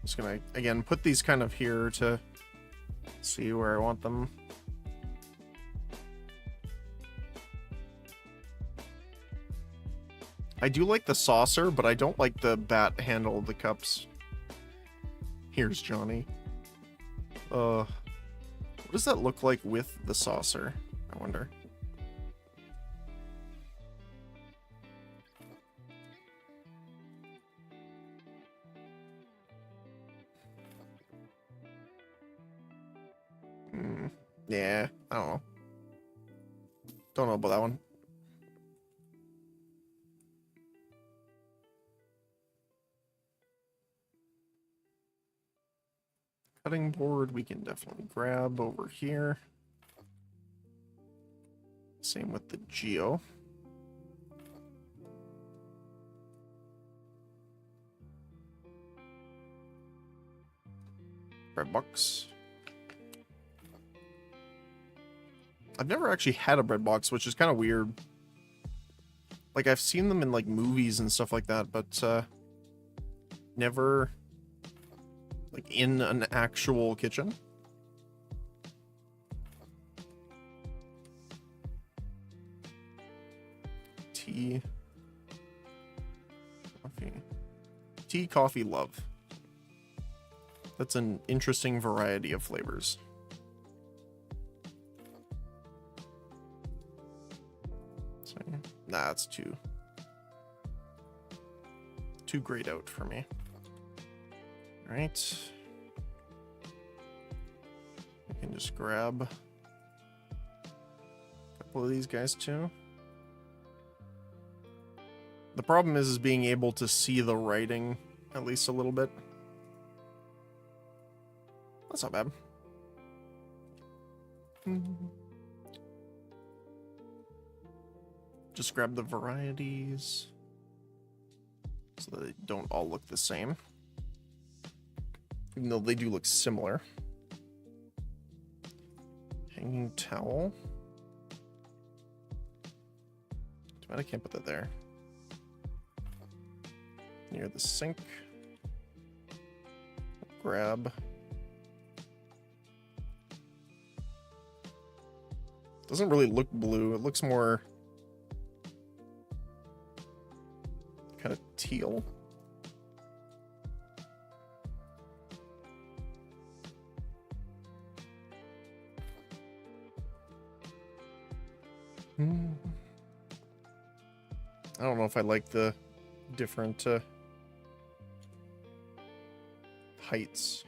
Just gonna again put these kind of here to see where I want them. I do like the saucer, but I don't like the bat handle of the cups. Here's Johnny. What does that look like with the saucer? I wonder. Yeah, I don't know. Don't know about that one. Cutting board we can definitely grab over here. Same with the Geo. Bread box. I've never actually had a bread box, which is kind of weird. Like, I've seen them in, like, movies and stuff like that, but, never, like, in an actual kitchen. Tea. Coffee. Tea, coffee, love. That's an interesting variety of flavors. So, nah, that's too grayed out for me. All right. We can just grab a couple of these guys too. The problem is being able to see the writing at least a little bit. That's not bad. Just grab the varieties so that they don't all look the same, even though they do look similar. Hanging towel. Too bad I can't put that there. Near the sink. Grab. Doesn't really look blue. It looks more kind of teal. I don't know if I like the different heights.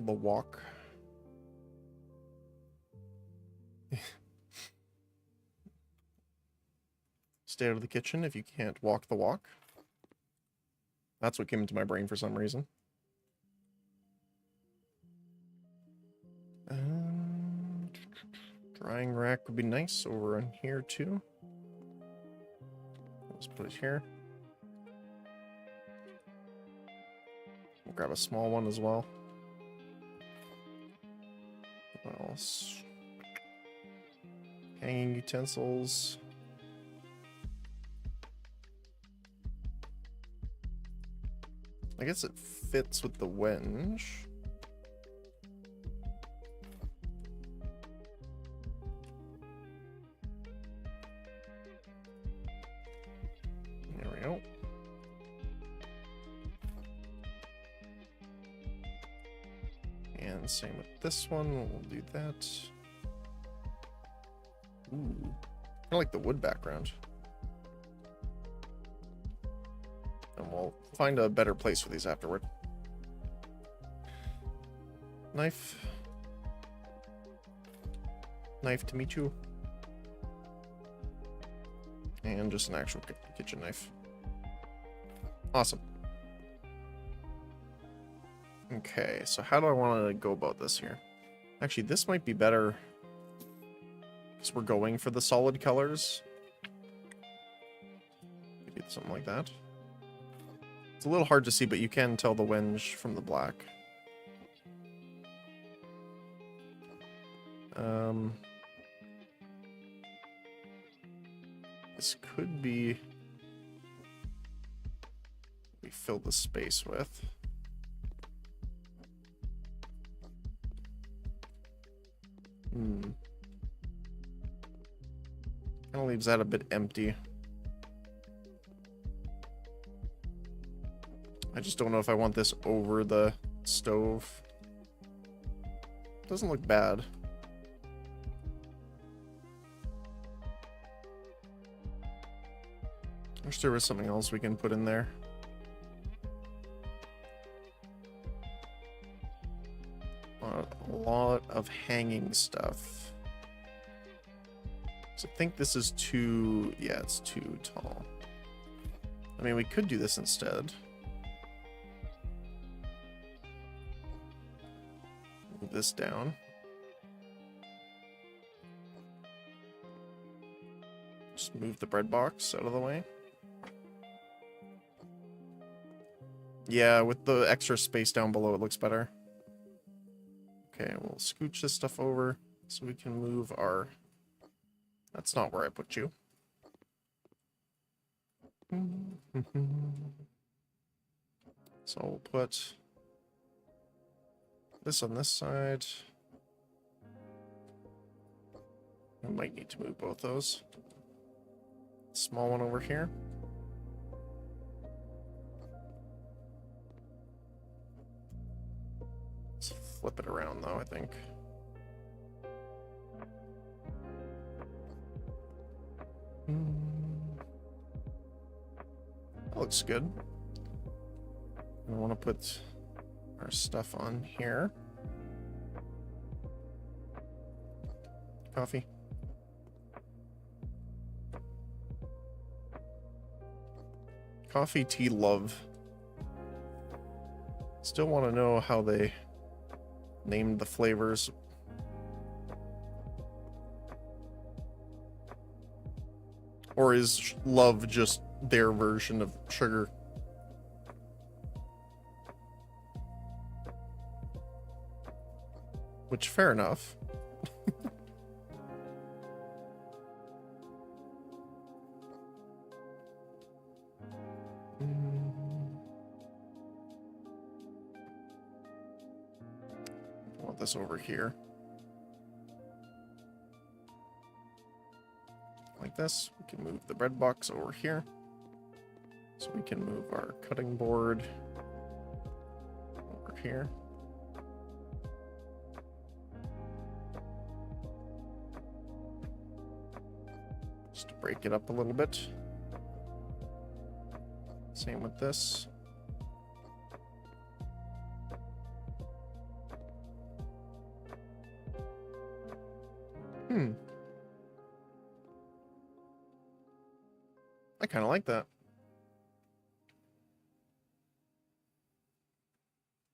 The walk. Stay out of the kitchen if you can't walk the walk. That's what came into my brain for some reason. Drying rack would be nice over in here too. Let's put it here. We'll grab a small one as well. What else? Hanging utensils. I guess it fits with the wenge. There we go. And same with this one, we'll do that. Ooh, I like the wood background. And we'll find a better place for these afterward. Knife. Knife to meet you. And just an actual kitchen knife. Awesome. Okay, so how do I want to go about this here? Actually, this might be better because we're going for the solid colors. Maybe something like that. It's a little hard to see, but you can tell the wenge from the black. This could be we fill the space with. Kind of leaves that a bit empty. I just don't know if I want this over the stove. Doesn't look bad. I wish there was something else we can put in there. A lot of hanging stuff. So I think this is too... Yeah, it's too tall. I mean, we could do this instead. Move this down. Just move the bread box out of the way. Yeah, with the extra space down below, it looks better. Okay, we'll scooch this stuff over so we can move our... That's not where I put you. So we'll put this on this side. I might need to move both those. Small one over here. Let's flip it around though, I think. That looks good. I want to put our stuff on here. Coffee. Coffee, tea, love. Still want to know how they named the flavors. Or is love just their version of sugar? Which, fair enough. I want this over here. Like this. We can move the bread box over here. So we can move our cutting board over here. Just to break it up a little bit. Same with this. I kind of like that.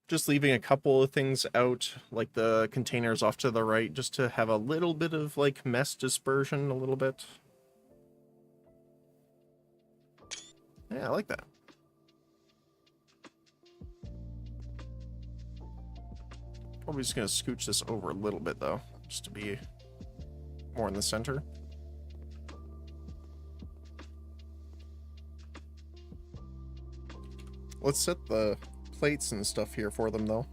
Just leaving a couple of things out, like the containers off to the right, just to have a little bit of like mess dispersion, a little bit. Yeah, I like that. Probably just gonna scooch this over a little bit though, just to be more in the center. Let's set the plates and stuff here for them though.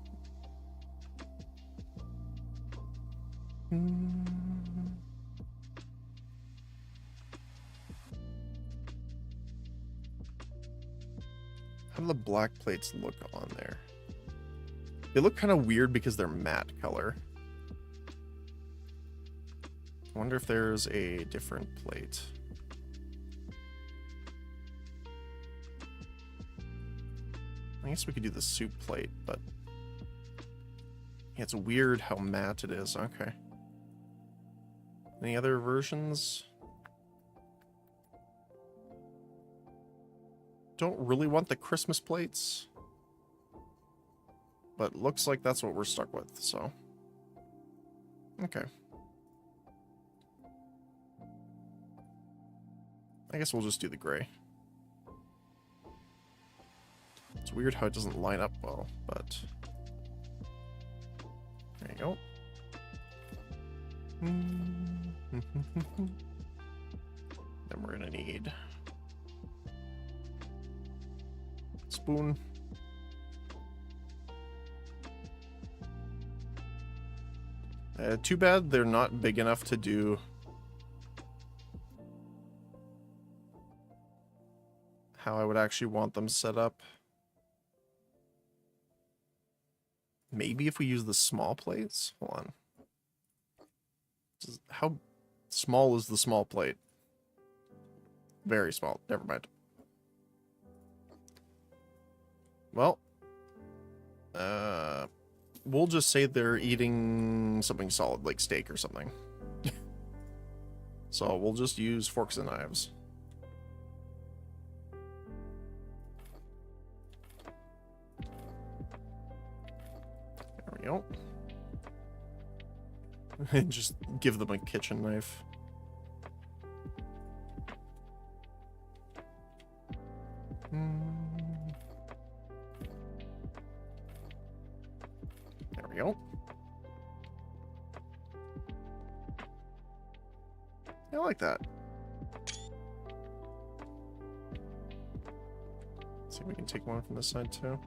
How do the black plates look on there? They look kind of weird because they're matte color. I wonder if there's a different plate. I guess we could do the soup plate, but yeah, it's weird how matte it is. Okay. Any other versions? Don't really want the Christmas plates, but looks like that's what we're stuck with, so. Okay. I guess we'll just do the gray. It's weird how it doesn't line up well, but there you go. Then we're gonna need spoon. Too bad they're not big enough to do how I would actually want them set up. Maybe if we use the small plates? Hold on. How small is the small plate? Very small. Never mind. Well, we'll just say they're eating something solid, like steak or something. So we'll just use forks and knives. There we go. And just give them a kitchen knife. There we go. I like that. Let's see if we can take one from this side too.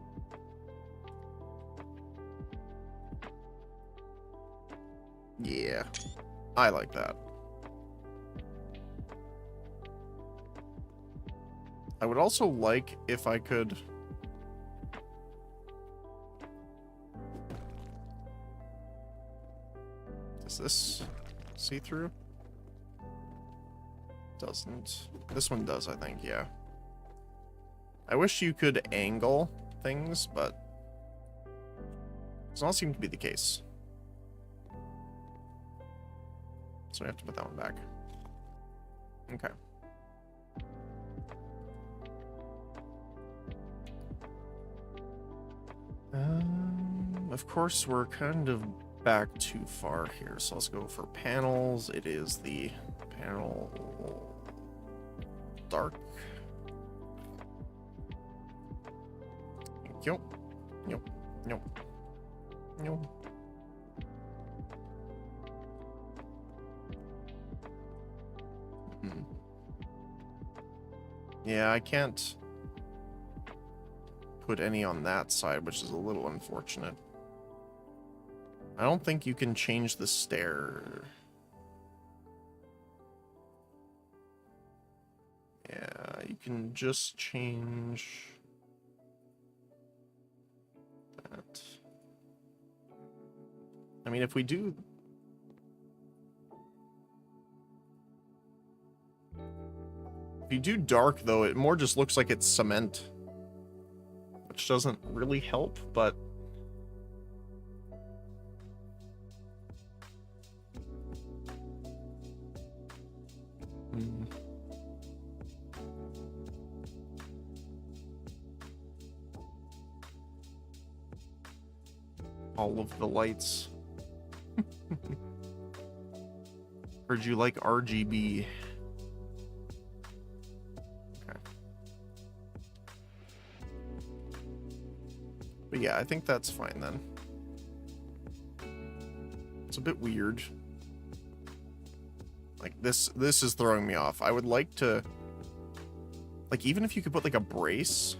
Yeah, I like that. I would also like if I could... Does this see through? Doesn't. This one does, I think, yeah. I wish you could angle things, but does not seem to be the case. So we have to put that one back. Okay. Of course, we're kind of back too far here, so let's go for panels. It is the panel dark. Thank you. Nope. Nope. Nope. Yeah, I can't put any on that side, which is a little unfortunate. I don't think you can change the stair. Yeah, you can just change that. I mean, if we do... If you do dark, though, it more just looks like it's cement. Which doesn't really help, but... All of the lights. Heard you like RGB. Okay. But yeah, I think that's fine then. It's a bit weird. Like this is throwing me off. I would like to, like, even if you could put like a brace,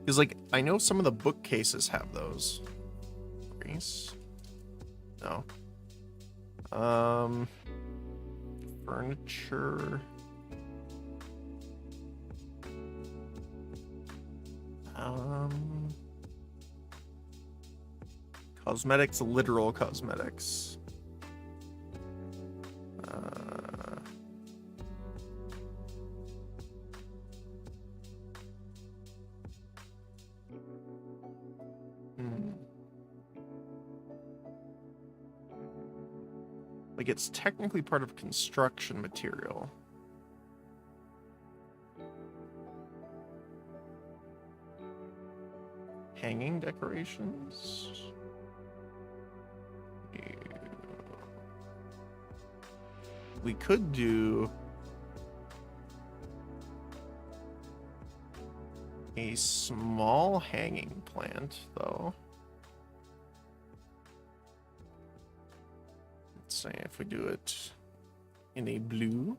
because like I know some of the bookcases have those. Brace? No. Furniture. Cosmetics, literal cosmetics. Like, it's technically part of construction material. Hanging decorations? We could do a small hanging plant, though. Let's say if we do it in a blue.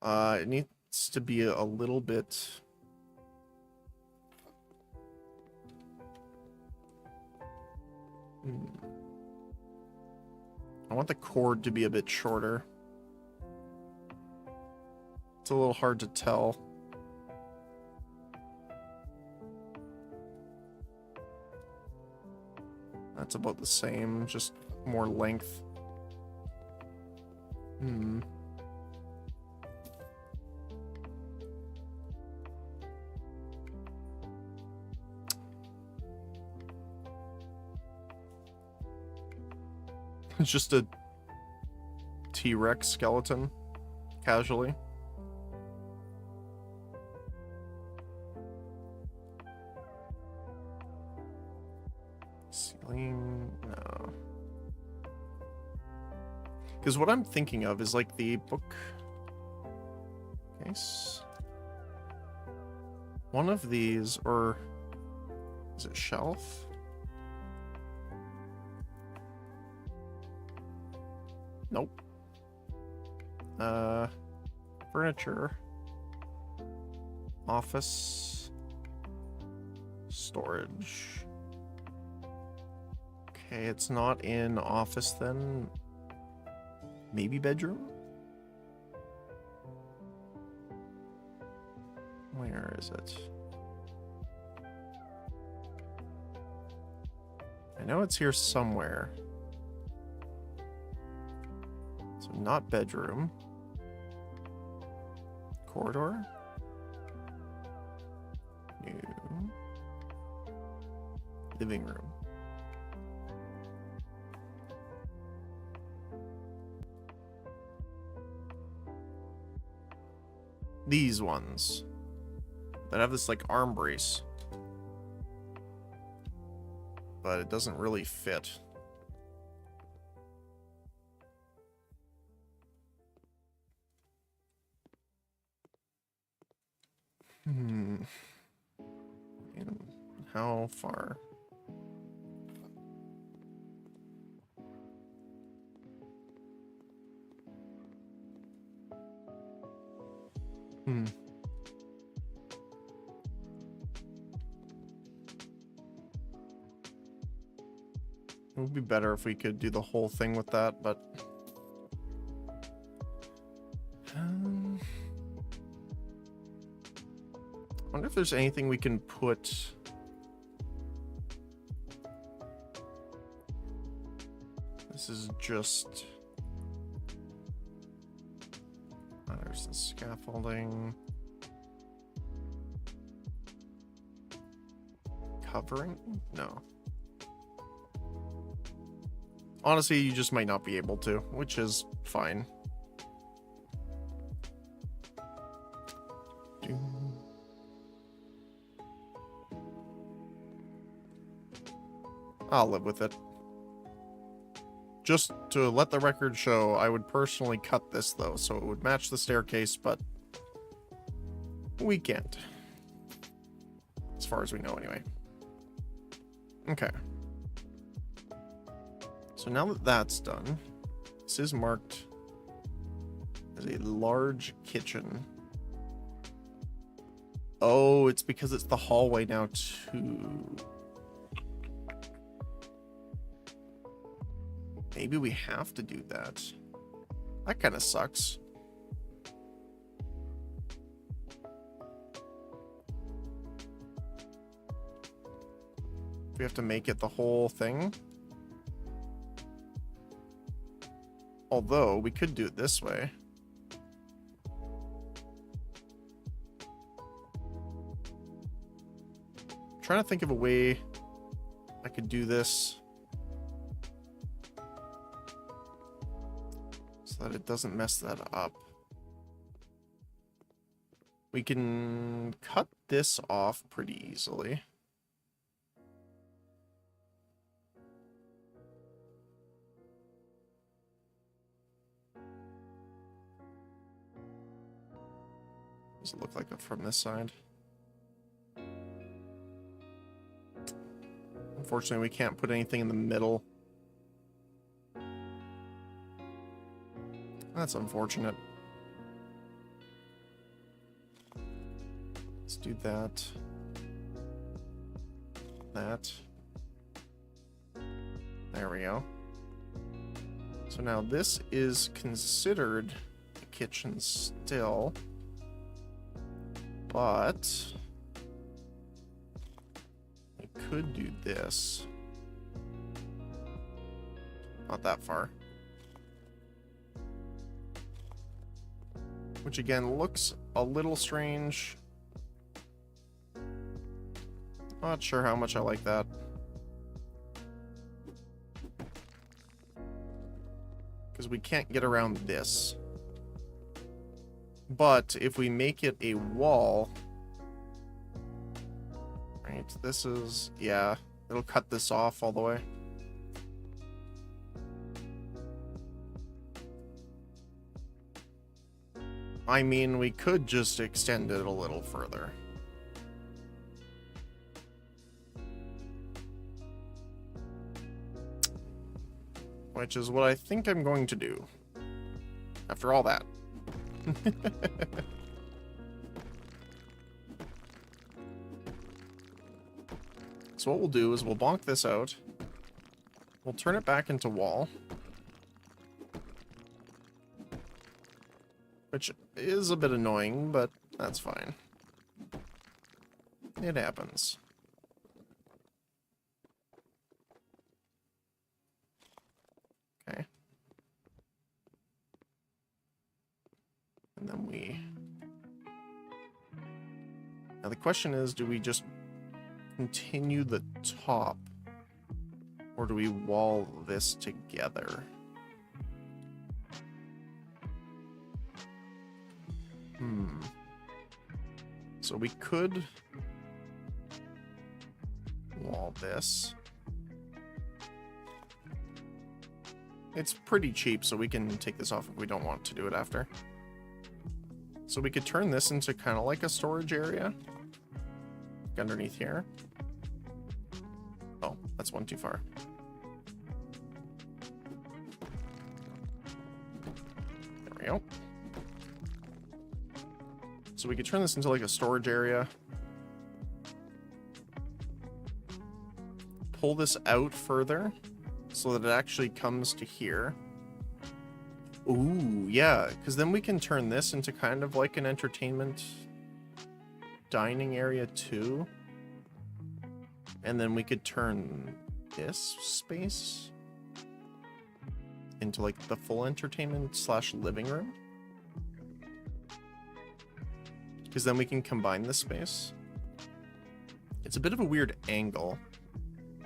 It needs to be a little bit... I want the cord to be a bit shorter. It's a little hard to tell. That's about the same, just more length. It's just a T-Rex skeleton, casually. Ceiling, no. Because what I'm thinking of is like the book case. One of these, or is it shelf? Nope. Furniture. Office. Storage. Okay, it's not in office then. Maybe bedroom? Where is it? I know it's here somewhere. So not bedroom. Corridor? New. Living room. These ones that have this like arm brace, but it doesn't really fit. And how far? It would be better if we could do the whole thing with that, but I wonder if there's anything we can put. This is just. Oh, there's the scaffolding. Covering? No. Honestly, you just might not be able to, which is fine. I'll live with it. Just to let the record show, I would personally cut this though, so it would match the staircase, but we can't. As far as we know anyway. Okay. So now that that's done, this is marked as a large kitchen. Oh, it's because it's the hallway now too. Maybe we have to do that. That kind of sucks. We have to make it the whole thing. Although, we could do it this way. I'm trying to think of a way I could do this so that it doesn't mess that up. We can cut this off pretty easily. Does it look like it from this side? Unfortunately, we can't put anything in the middle. That's unfortunate. Let's do that. That. There we go. So now this is considered a kitchen still. But I could do this. Not that far. Which again looks a little strange. Not sure how much I like that. we can't get around this. But if we make it a wall... Right, this is... Yeah, it'll cut this off all the way. I mean, we could just extend it a little further. Which is what I think I'm going to do. After all that. So what we'll do is we'll bonk this out. We'll turn it back into wall. Which is a bit annoying, but that's fine. It happens. Okay. And then we... Now the question is, do we just continue the top? Or do we wall this together? So we could wall this. It's pretty cheap, so we can take this off if we don't want to do it after. So we could turn this into kind of like a storage area. Underneath here. Oh, that's one too far. There we go. So we could turn this into like a storage area. Pull this out further so that it actually comes to here. Ooh, yeah, because then we can turn this into kind of like an entertainment dining area too. And then we could turn this space into like the full entertainment / living room. Because then we can combine this space. It's a bit of a weird angle,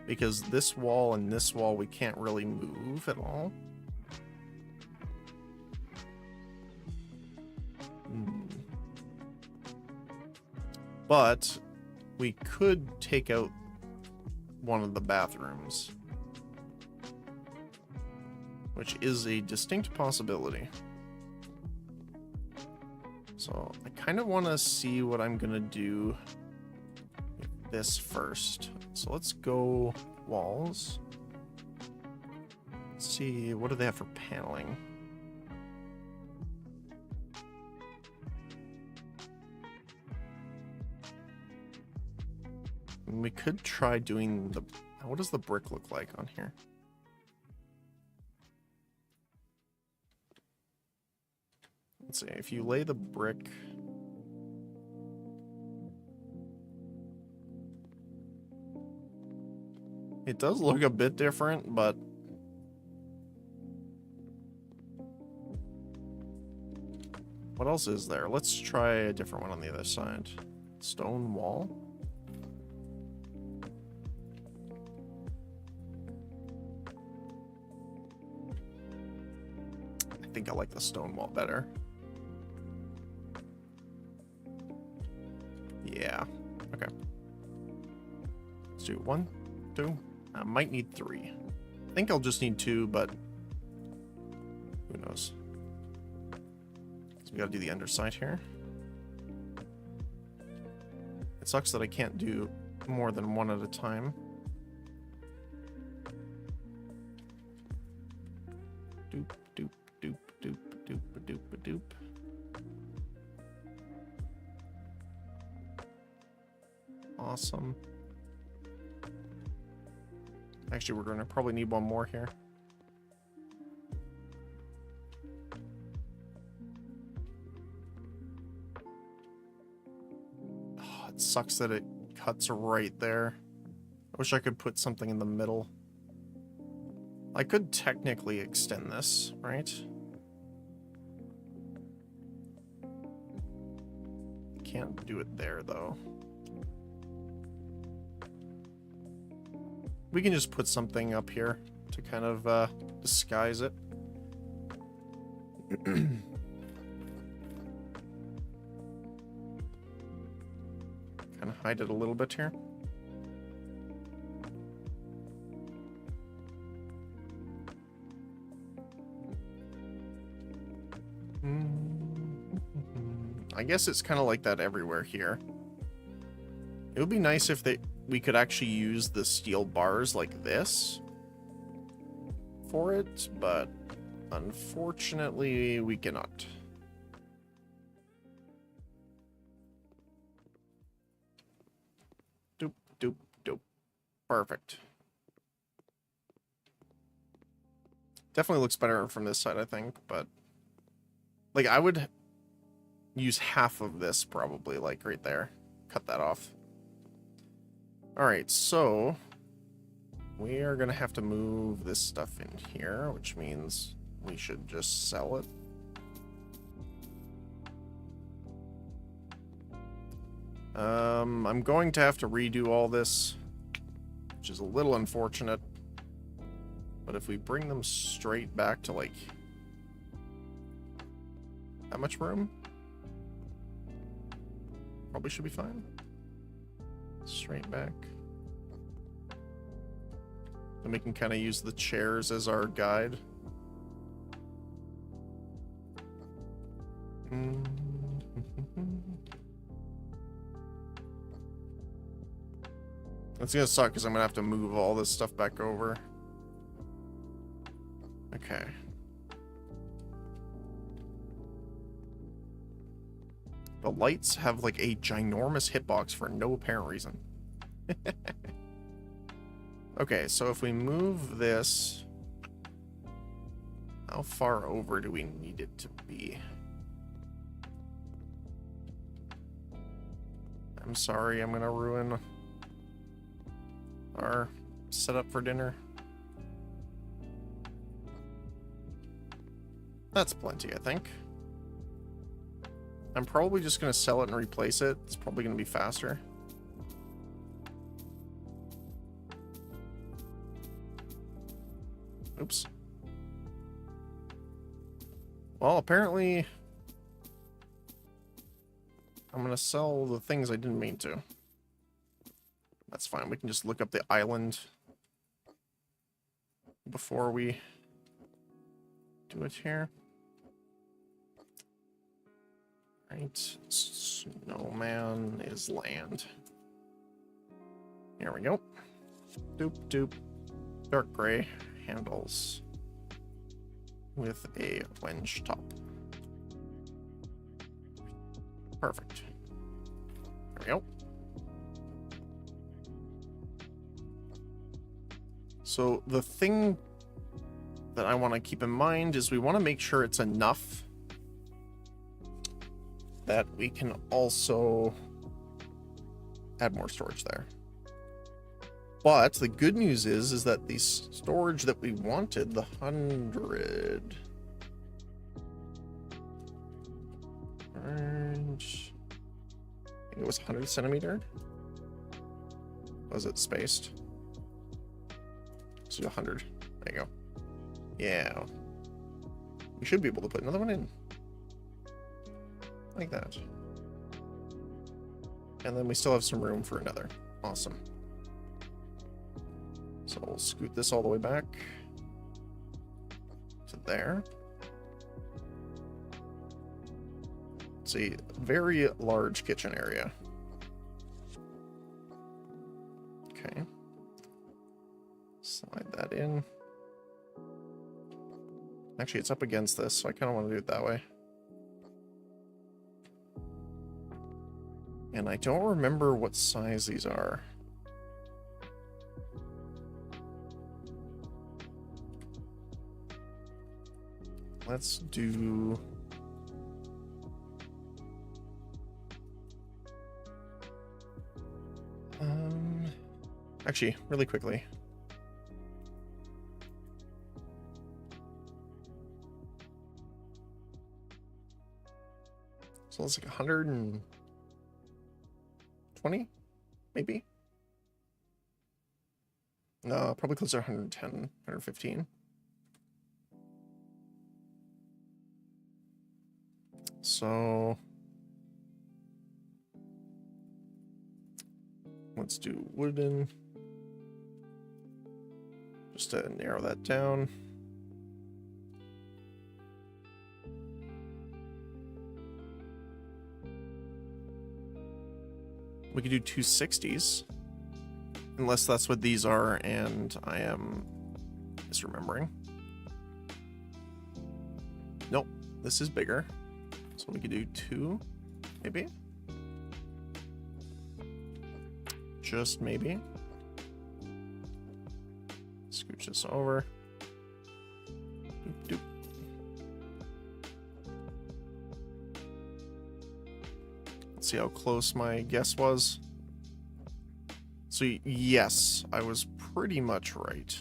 because this wall and this wall we can't really move at all. But we could take out one of the bathrooms, which is a distinct possibility. So I kind of want to see what I'm gonna do with this first. So let's go walls. Let's see, what do they have for paneling? We could try doing the... What does the brick look like on here? Let's see, if you lay the brick... It does look a bit different, but... What else is there? Let's try a different one on the other side. Stone wall? I think I like the stone wall better. Yeah. Okay. Let's do 1, 2. I might need 3. I think I'll just need 2, but who knows? So we gotta do the underside here. It sucks that I can't do more than one at a time. Doop, doop, doop, doop, doop, doop, doop. Awesome. Actually, we're going to probably need one more here. Oh, it sucks that it cuts right there. I wish I could put something in the middle. I could technically extend this, right? Can't do it there, though. We can just put something up here to kind of disguise it. Kind of hide it a little bit here. I guess it's kind of like that everywhere here. It would be nice if we could actually use the steel bars like this for it, but unfortunately we cannot. Doop, doop, doop. Perfect. Definitely looks better from this side, I think, but like I would use half of this probably, like right there. Cut that off. Alright, so we are gonna have to move this stuff in here, which means we should just sell it. I'm going to have to redo all this, which is a little unfortunate. But if we bring them straight back to like that much room, probably should be fine. Straight back. Then we can kind of use the chairs as our guide. It's gonna suck because I'm gonna have to move all this stuff back over. Okay. The lights have like a ginormous hitbox for no apparent reason. Okay, so if we move this, how far over do we need it to be? I'm sorry, I'm gonna ruin our setup for dinner. That's plenty, I think. I'm probably just gonna sell it and replace it. It's probably gonna be faster. Oops. Well, apparently I'm gonna sell the things I didn't mean to. That's fine. We can just look up the island before we do it here. Right. Snowman is land. Here we go. Doop doop. Dark gray handles with a wenge top. Perfect. There we go. So the thing that I want to keep in mind is we want to make sure it's enough that we can also add more storage there. But the good news is that the storage that we wanted, the 100... Orange... I think it was 100 centimeter? Was it spaced? Let's do 100. There you go. Yeah. We should be able to put another one in. Like that. And then we still have some room for another. Awesome. So we'll scoot this all the way back to there. It's a very large kitchen area. Okay. Slide that in. Actually, it's up against this, so I kind of want to do it that way. And I don't remember what size these are. Let's do... Actually, really quickly. So it's like 120, maybe? No, probably closer to 110, 115. So let's do wooden. Just to narrow that down. We could do 260s. Unless that's what these are and I am misremembering. Nope, this is bigger. So we could do 2, maybe. Just maybe. Scooch this over. Doop, doop. Let's see how close my guess was. So yes, I was pretty much right.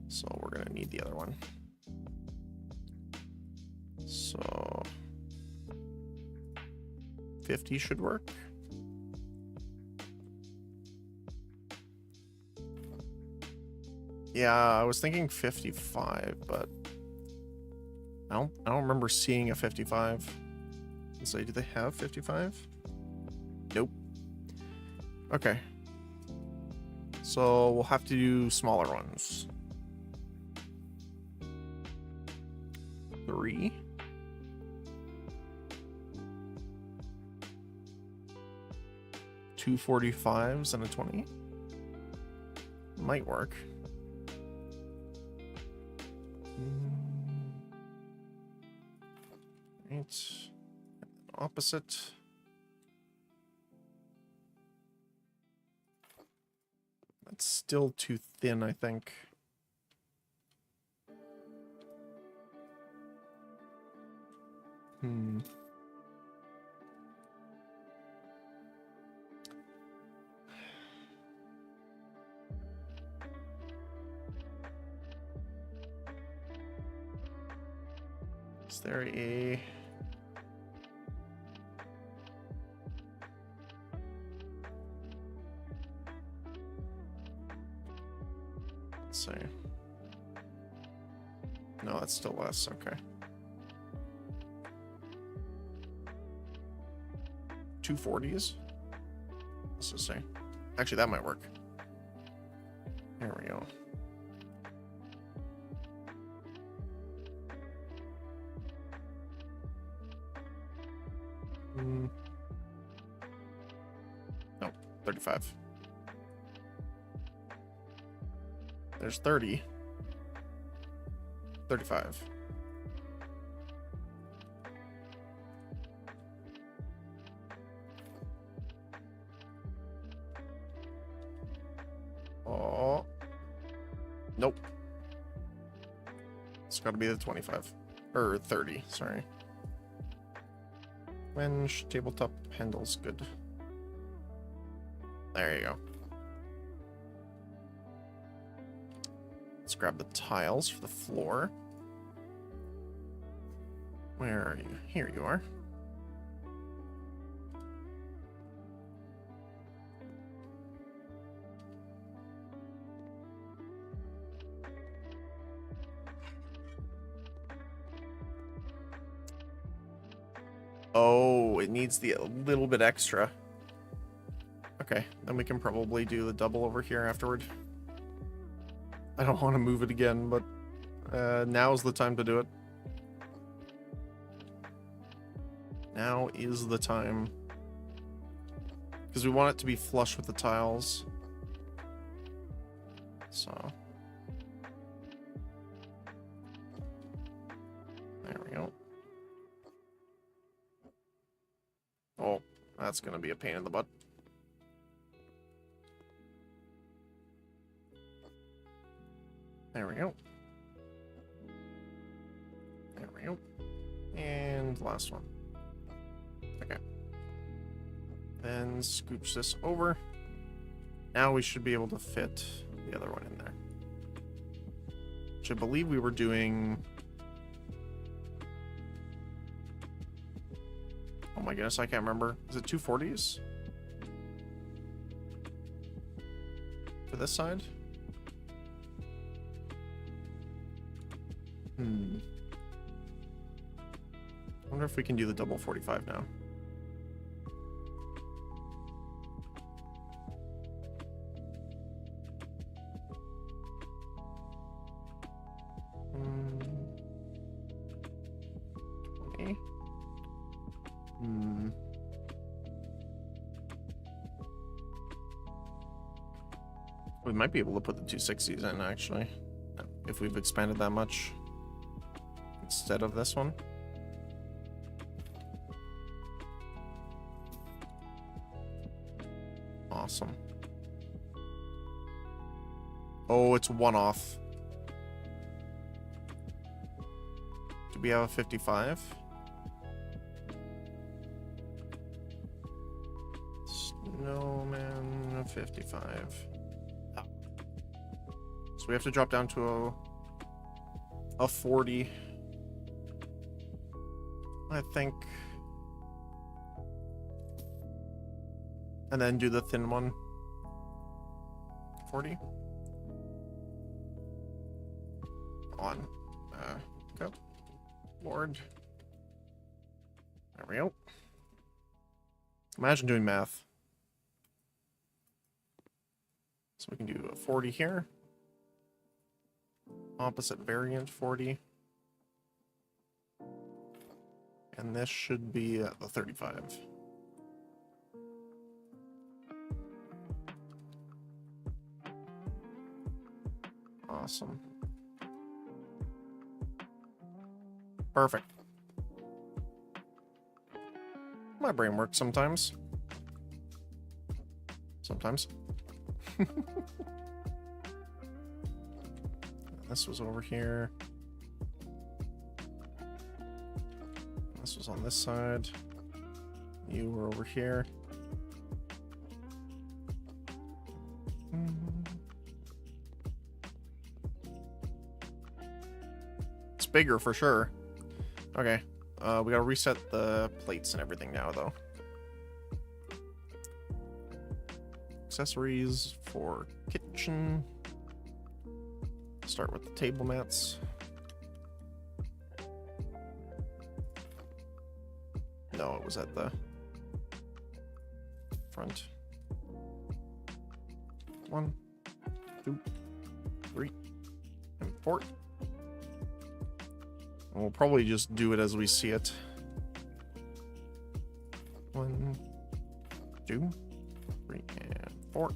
So we're gonna need the other one. So 50 should work. Yeah, I was thinking 55, but I don't remember seeing a 55. Let's say, do they have 55? Nope. Okay. So we'll have to do smaller ones. 3. Two 45s and a 20. Might work. Right. Opposite. That's still too thin, I think. Is there a... Let's see. No, that's still less. Okay. 240s. Let's just say. Actually, that might work. There we go. No, 35. There's 30. 35. Oh. Nope. It's got to be the 25. Or 30, sorry. Winch, tabletop handles, good. There you go. Let's grab the tiles for the floor. Where are you? Here you are. Oh, it needs the little bit extra. Okay, then we can probably do the double over here afterward. I don't want to move it again, but now's the time to do it. Now is the time. Because we want it to be flush with the tiles. So. There we go. Oh, that's going to be a pain in the butt. There we go. There we go. And last one. Okay. Then scooch this over. Now we should be able to fit the other one in there. Which I believe we were doing... Oh my goodness, I can't remember. Is it 240s? For this side? wonder if we can do the double 45 now. We might be able to put the 260s in, actually, if we've expanded that much instead of this one. Awesome. Oh, it's one off. Do we have a 55? Snowman 55. So we have to drop down to a 40. I think. And then do the thin one. 40. On. Go. Lord. There we go. Imagine doing math. So we can do a 40 here. Opposite variant 40. And this should be the 35. Awesome. Perfect. My brain works sometimes. Sometimes. This was over here. This was on this side. You were over here. It's bigger for sure. Okay. We gotta reset the plates and everything now, though. Accessories for kitchen. Start with the table mats. No, it was at the front. 1, 2, 3, and 4. And we'll probably just do it as we see it. 1, 2, 3, and 4.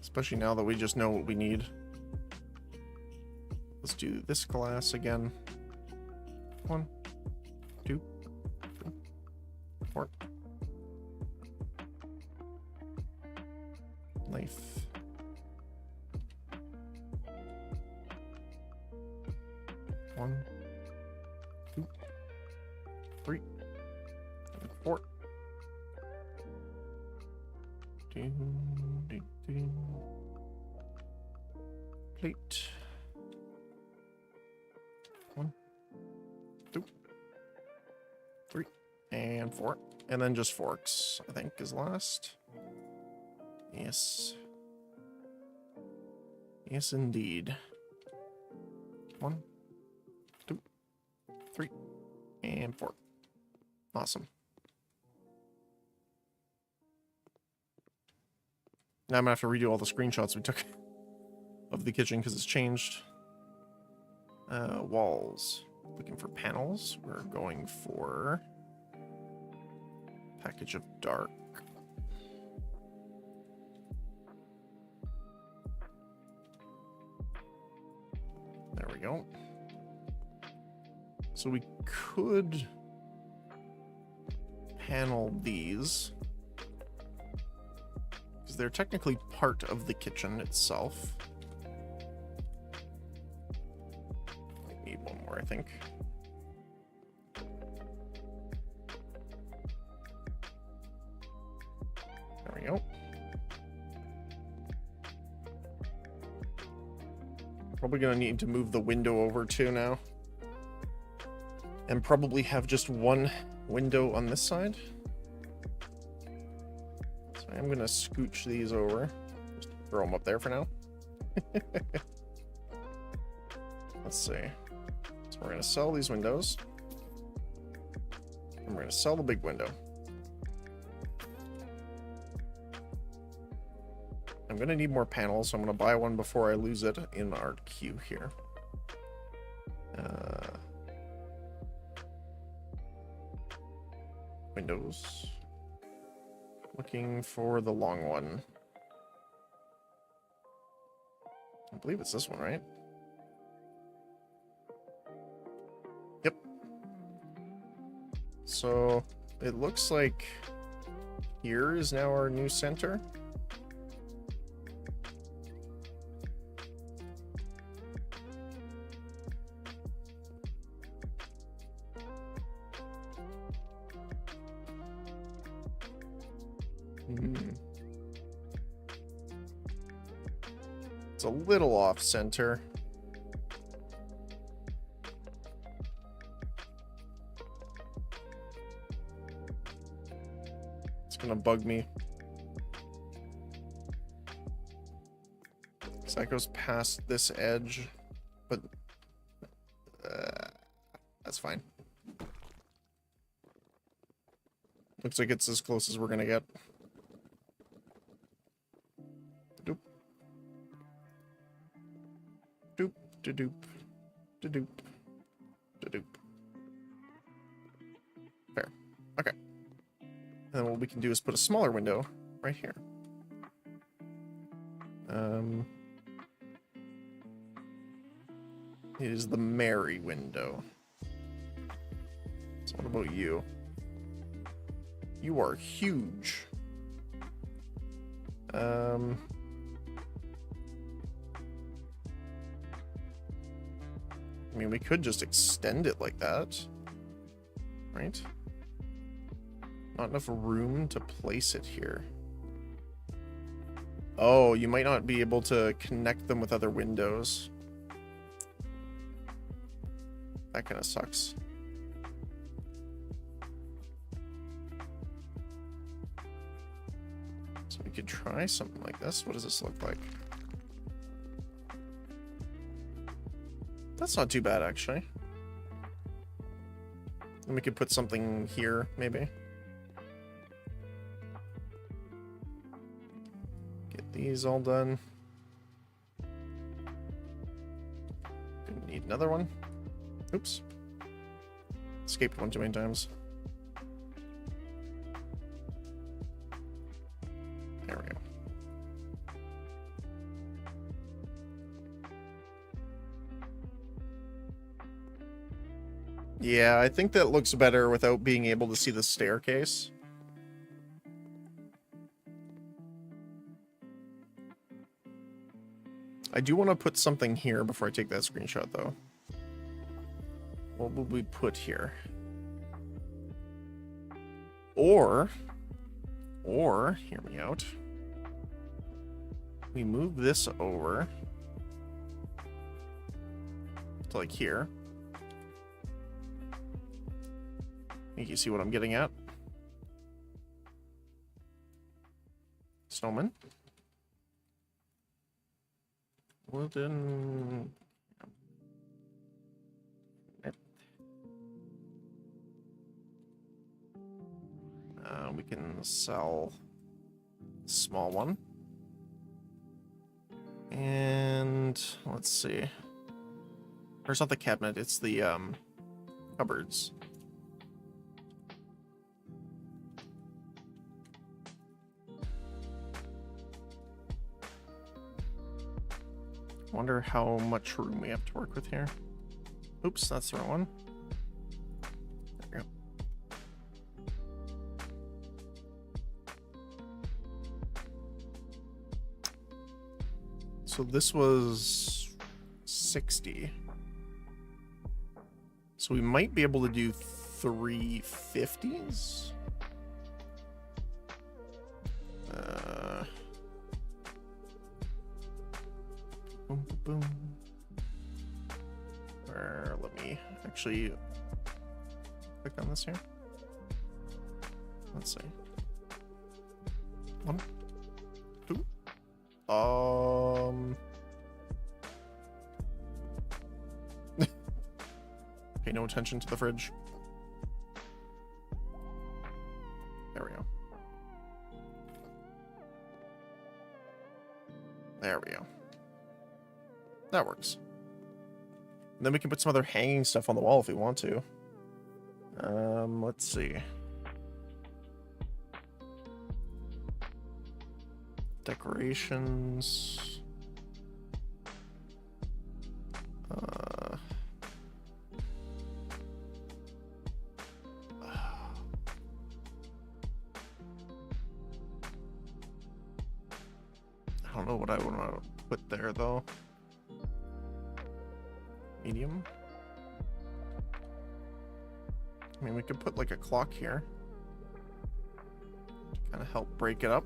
Especially now that we just know what we need. Let's do this glass again. 1, 2, 3, 4. Knife. 1, 2, 3, and 4. Plate. 1, 2, 3, and 4. And then just forks, I think, is last. Yes. Yes, indeed. 1, 2, 3, and 4. Awesome. Now I'm gonna have to redo all the screenshots we took of the kitchen because it's changed. Walls. Looking for panels. We're going for package of dark. There we go. So we could panel these because they're technically part of the kitchen itself. I need one more, I think. There we go. Probably gonna need to move the window over too now. And probably have just one window on this side. So I'm gonna scooch these over. Just throw them up there for now. Let's see. So we're going to sell these windows. And we're going to sell the big window. I'm going to need more panels, so I'm going to buy one before I lose it in our queue here. Windows. Looking for the long one. I believe it's this one, right? Yep. So it looks like here is now our new center. It's a little off center. It's gonna bug me. So that goes past this edge, but that's fine. Looks like it's as close as we're gonna get. Doop. Doop, da-doop, da-doop, da-doop. Fair. Okay. And then what we can do is put a smaller window right here. It is the Mary window. So what about you? You are huge. I mean, we could just extend it like that, right? Not enough room to place it here. Oh, you might not be able to connect them with other windows. That kind of sucks. So we could try something like this. What does this look like? That's not too bad, actually. And we could put something here, maybe. Get these all done. Gonna need another one. Oops. Escaped one too many times. There we go. Yeah, I think that looks better without being able to see the staircase. I do want to put something here before I take that screenshot, though. What would we put here? Or, hear me out. We move this over to like here. Think you see what I'm getting at? Snowman. Wooden. We can sell a small one. And let's see. Or it's not the cabinet, it's the cupboards. Wonder how much room we have to work with here. Oops, that's the wrong one. There we go. So this was 60. So we might be able to do 350s. Boom, boom, boom. Or let me actually click on this here. Let's see. 1, 2. Pay no attention to the fridge. There we go. There we go. That works. And then we can put some other hanging stuff on the wall if we want to. Let's see. Decorations. I don't know what I want to put there though. Medium. I mean, we could put like a clock here to kind of help break it up.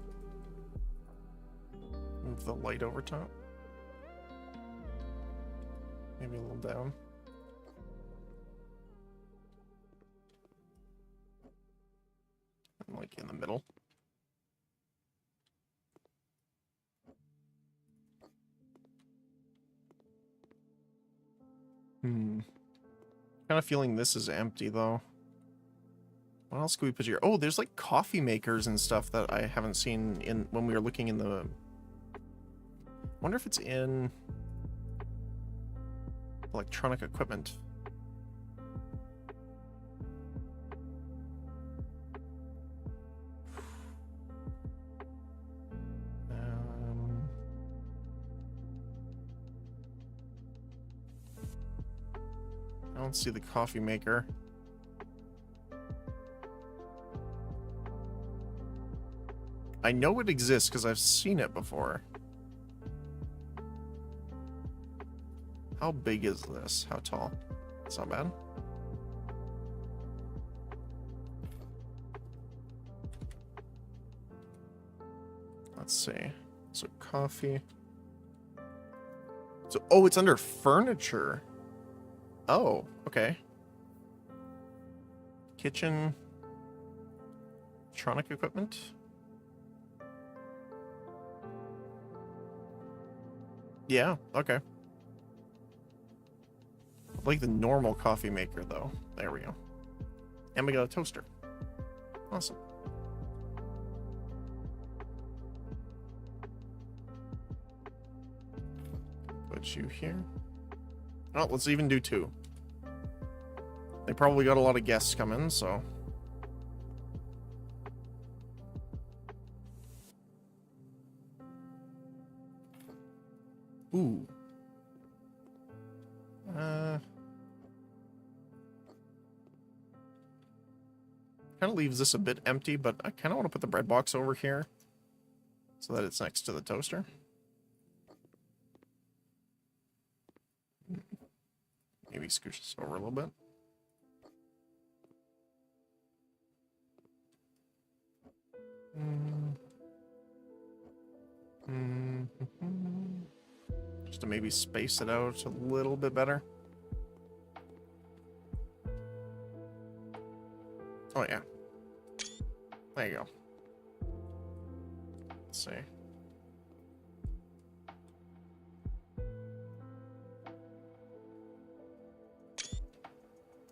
Move the light over top. Maybe a little down. And like in the middle. Kind of feeling this is empty though. What else could we put here? Oh, there's like coffee makers and stuff that I haven't seen in when we were looking in the... Wonder if it's in electronic equipment. I don't see the coffee maker. I know it exists because I've seen it before. How big is this? How tall? It's not bad. Let's see. So coffee. So, oh, it's under furniture. Oh, okay. Kitchen. Electronic equipment. Yeah, okay. Like the normal coffee maker, though. There we go. And we got a toaster. Awesome. Put you here. Oh, let's even do 2. They probably got a lot of guests coming, so... Ooh. Kind of leaves this a bit empty, but I kind of want to put the bread box over here so that it's next to the toaster. Maybe scooch this over a little bit. Just to maybe space it out a little bit better. Oh yeah. There you go. Let's see.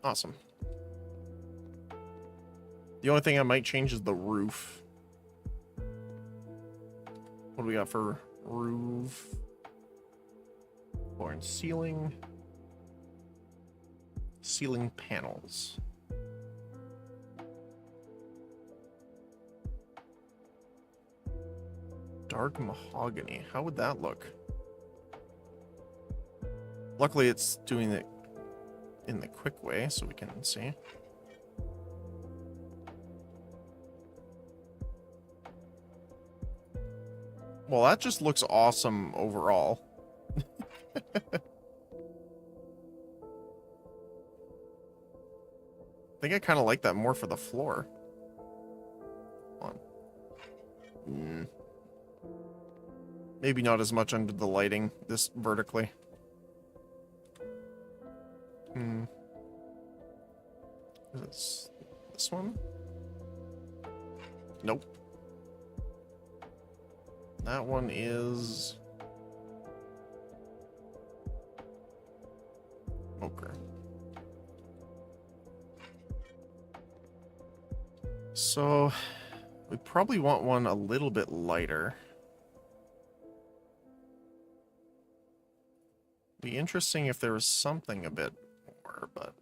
Awesome. The only thing I might change is the roof. What do we got for roof? Floor and ceiling. Ceiling panels. Dark mahogany. How would that look? Luckily, it's doing it in the quick way, so we can see. Well, that just looks awesome overall. I think I kind of like that more for the floor. Hold on. Maybe not as much under the lighting, this vertically. Is this one? Nope. That one is ochre. So, we probably want one a little bit lighter. Be interesting if there was something a bit more, but...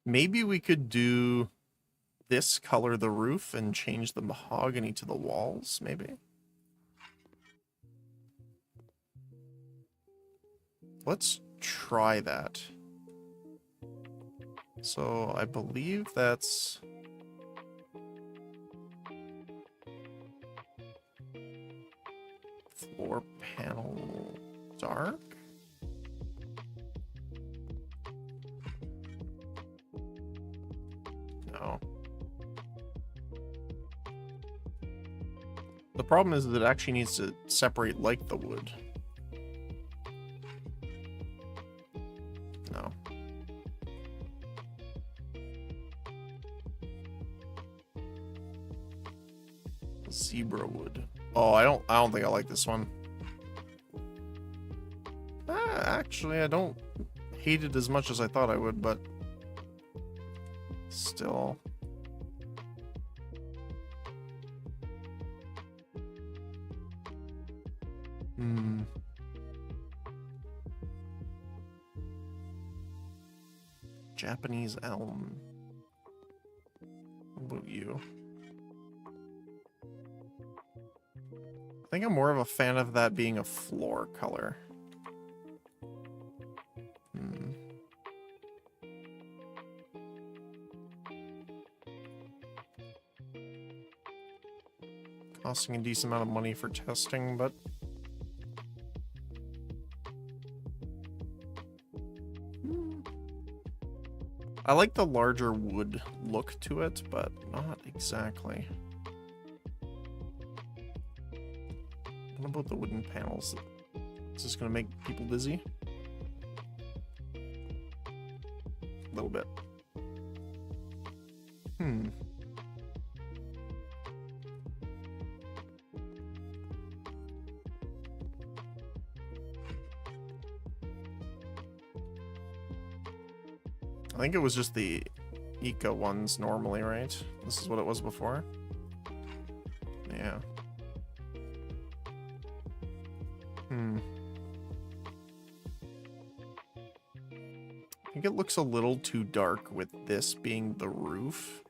Maybe we could do this color the roof and change the mahogany to the walls, maybe? Let's try that. So I believe that's... floor panel dark? No. The problem is that it actually needs to separate like the wood. No. Zebra wood. Oh, I don't think I like this one. Actually, I don't hate it as much as I thought I would, but still. Japanese elm. What about you? I think I'm more of a fan of that being a floor color. Costing a decent amount of money for testing, but... I like the larger wood look to it, but not exactly. What about the wooden panels? Is this gonna make people dizzy? A little bit. I think it was just the Ica ones normally, right? This is what it was before? Yeah. I think it looks a little too dark with this being the roof.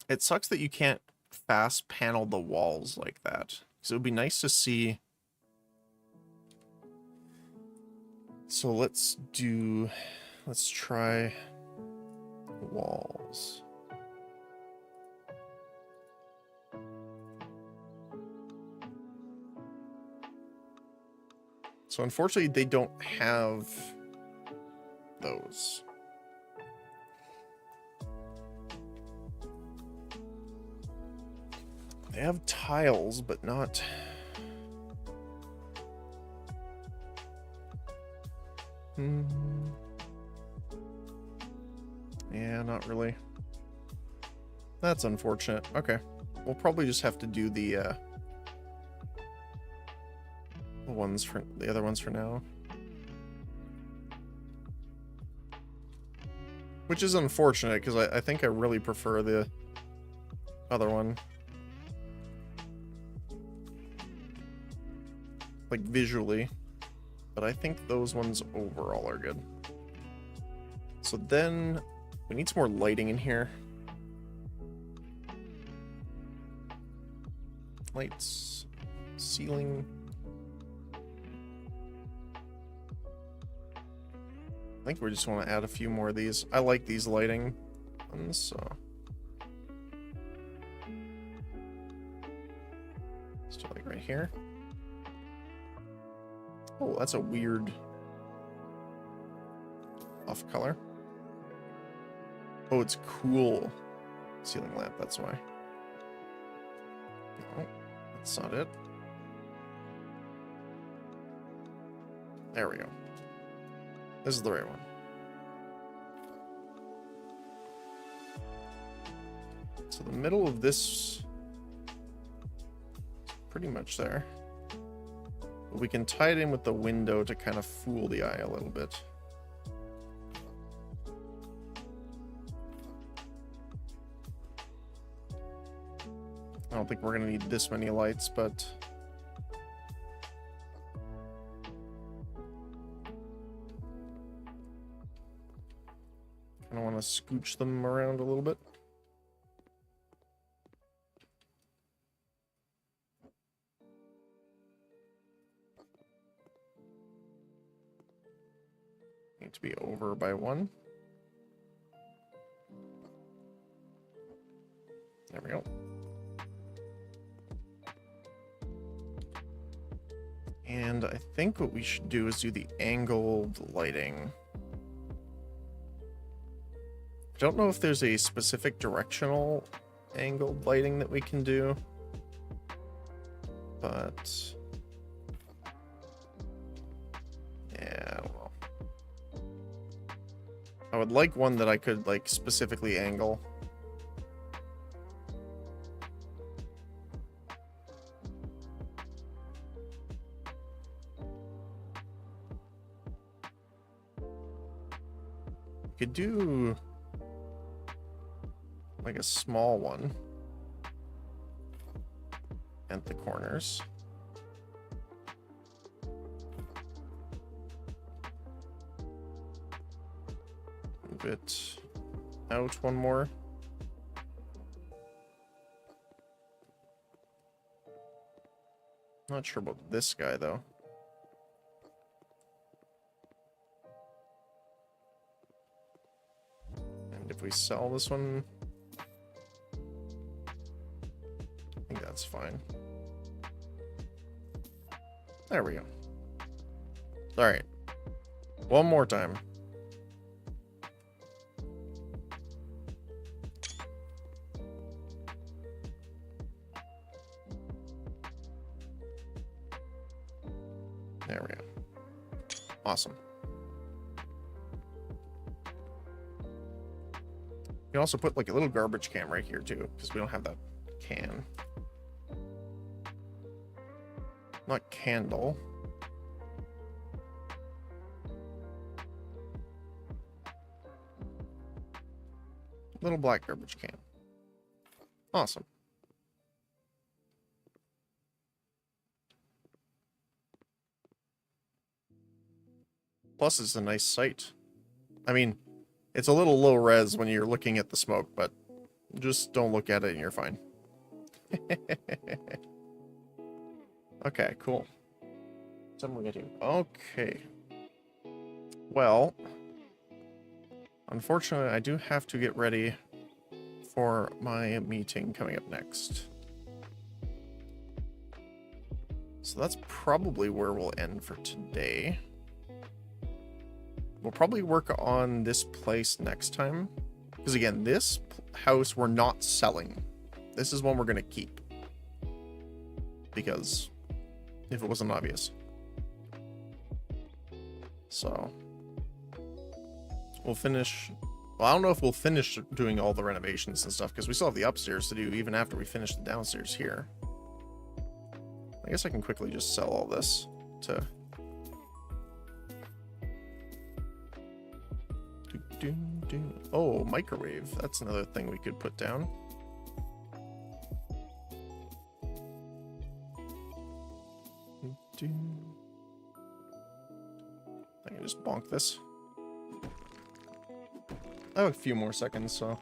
It sucks that you can't fast panel the walls like that. So it would be nice to see. So let's try walls. So unfortunately, they don't have those. They have tiles, but not... Yeah, not really. That's unfortunate. Okay. We'll probably just have to do the other ones for now. Which is unfortunate, because I think I really prefer the other one. Like, visually. But I think those ones overall are good. So then, we need some more lighting in here. Lights. Ceiling. I think we just want to add a few more of these. I like these lighting ones, so... Let's do like right here. Oh, that's a weird off color. Oh, it's cool. Ceiling lamp, that's why. No, that's not it. There we go. This is the right one. So the middle of this is pretty much there. But we can tie it in with the window to kind of fool the eye a little bit. I don't think we're going to need this many lights, but... I want to scooch them around a little bit. Need to be over by 1. There we go. And I think what we should do is do the angled lighting. I don't know if there's a specific directional angled lighting that we can do, but yeah, I don't know. I would like one that I could like specifically angle. Could do like a small one at the corners. Move it out one more. Not sure about this guy though. If we sell this one, I think that's fine. There we go. All right, one more time. There we go. Awesome. You can also put like a little garbage can right here too, because we don't have that can. Not candle. Little black garbage can. Awesome. Plus, it's a nice sight. I mean, it's a little low res when you're looking at the smoke, but just don't look at it and you're fine. Okay, cool. Something we gotta do. Okay. Well, unfortunately, I do have to get ready for my meeting coming up next. So that's probably where we'll end for today. We'll probably work on this place next time. Because again, this house we're not selling. This is one we're going to keep. Because if it wasn't obvious. So we'll finish. Well, I don't know if we'll finish doing all the renovations and stuff, because we still have the upstairs to do even after we finish the downstairs here. I guess I can quickly just sell all this to... Oh, microwave. That's another thing we could put down. I can just bonk this. I have a few more seconds, so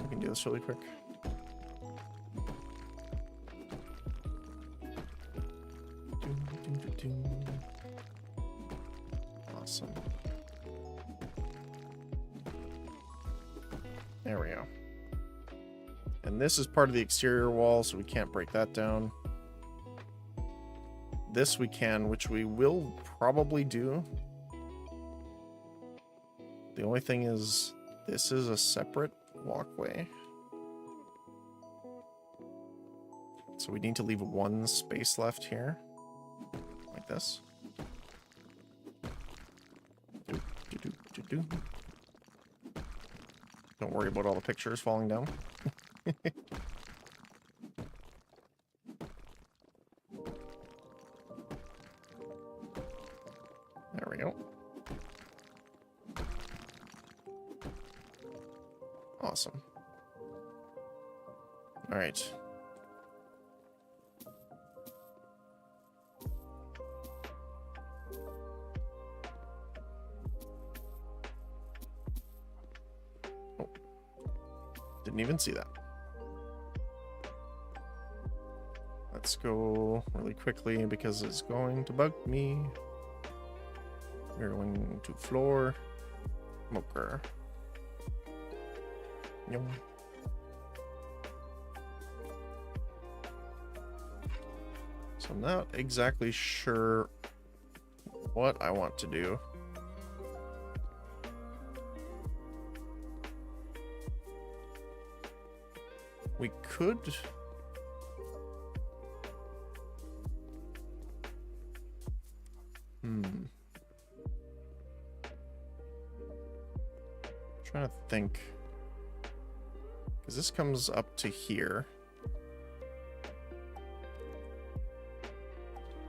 we can do this really quick. Awesome. There we go. And this is part of the exterior wall, so we can't break that down. This we can, which we will probably do. The only thing is, this is a separate walkway. So we need to leave one space left here. Like this. Don't worry about all the pictures falling down. There we go. Awesome. All right. Oh. Didn't even see that. Let's go really quickly because it's going to bug me. We're going to floor. Smoker. Yum. So I'm not exactly sure what I want to do. We could... Trying to think. Because this comes up to here.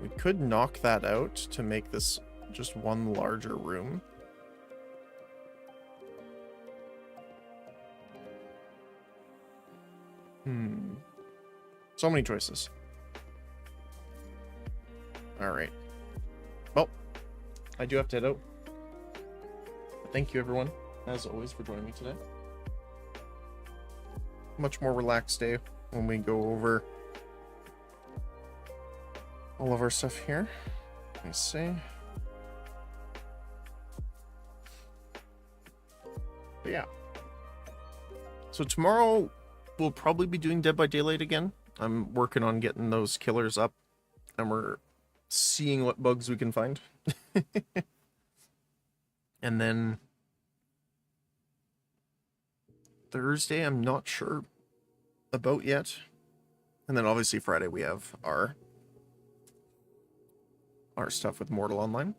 We could knock that out to make this just one larger room. So many choices. Alright. Well, I do have to head out. But thank you everyone, as always, for joining me today. Much more relaxed day when we go over all of our stuff here. Let me see. But yeah. So tomorrow we'll probably be doing Dead by Daylight again. I'm working on getting those killers up, and we're seeing what bugs we can find. And then Thursday, I'm not sure about yet. And then obviously Friday we have our stuff with Mortal Online.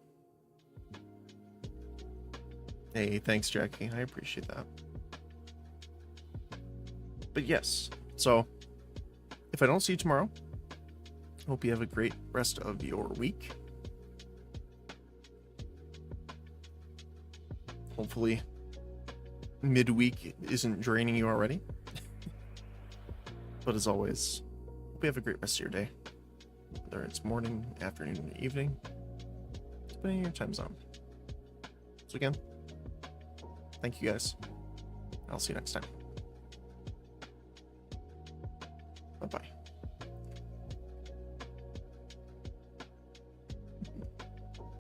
Hey, thanks Jackie, I appreciate that. But yes, so if I don't see you tomorrow, hope you have a great rest of your week. Hopefully midweek isn't draining you already. But as always, hope you have a great rest of your day. Whether it's morning, afternoon, or evening, depending on your time zone. So again, thank you guys. I'll see you next time. Bye-bye.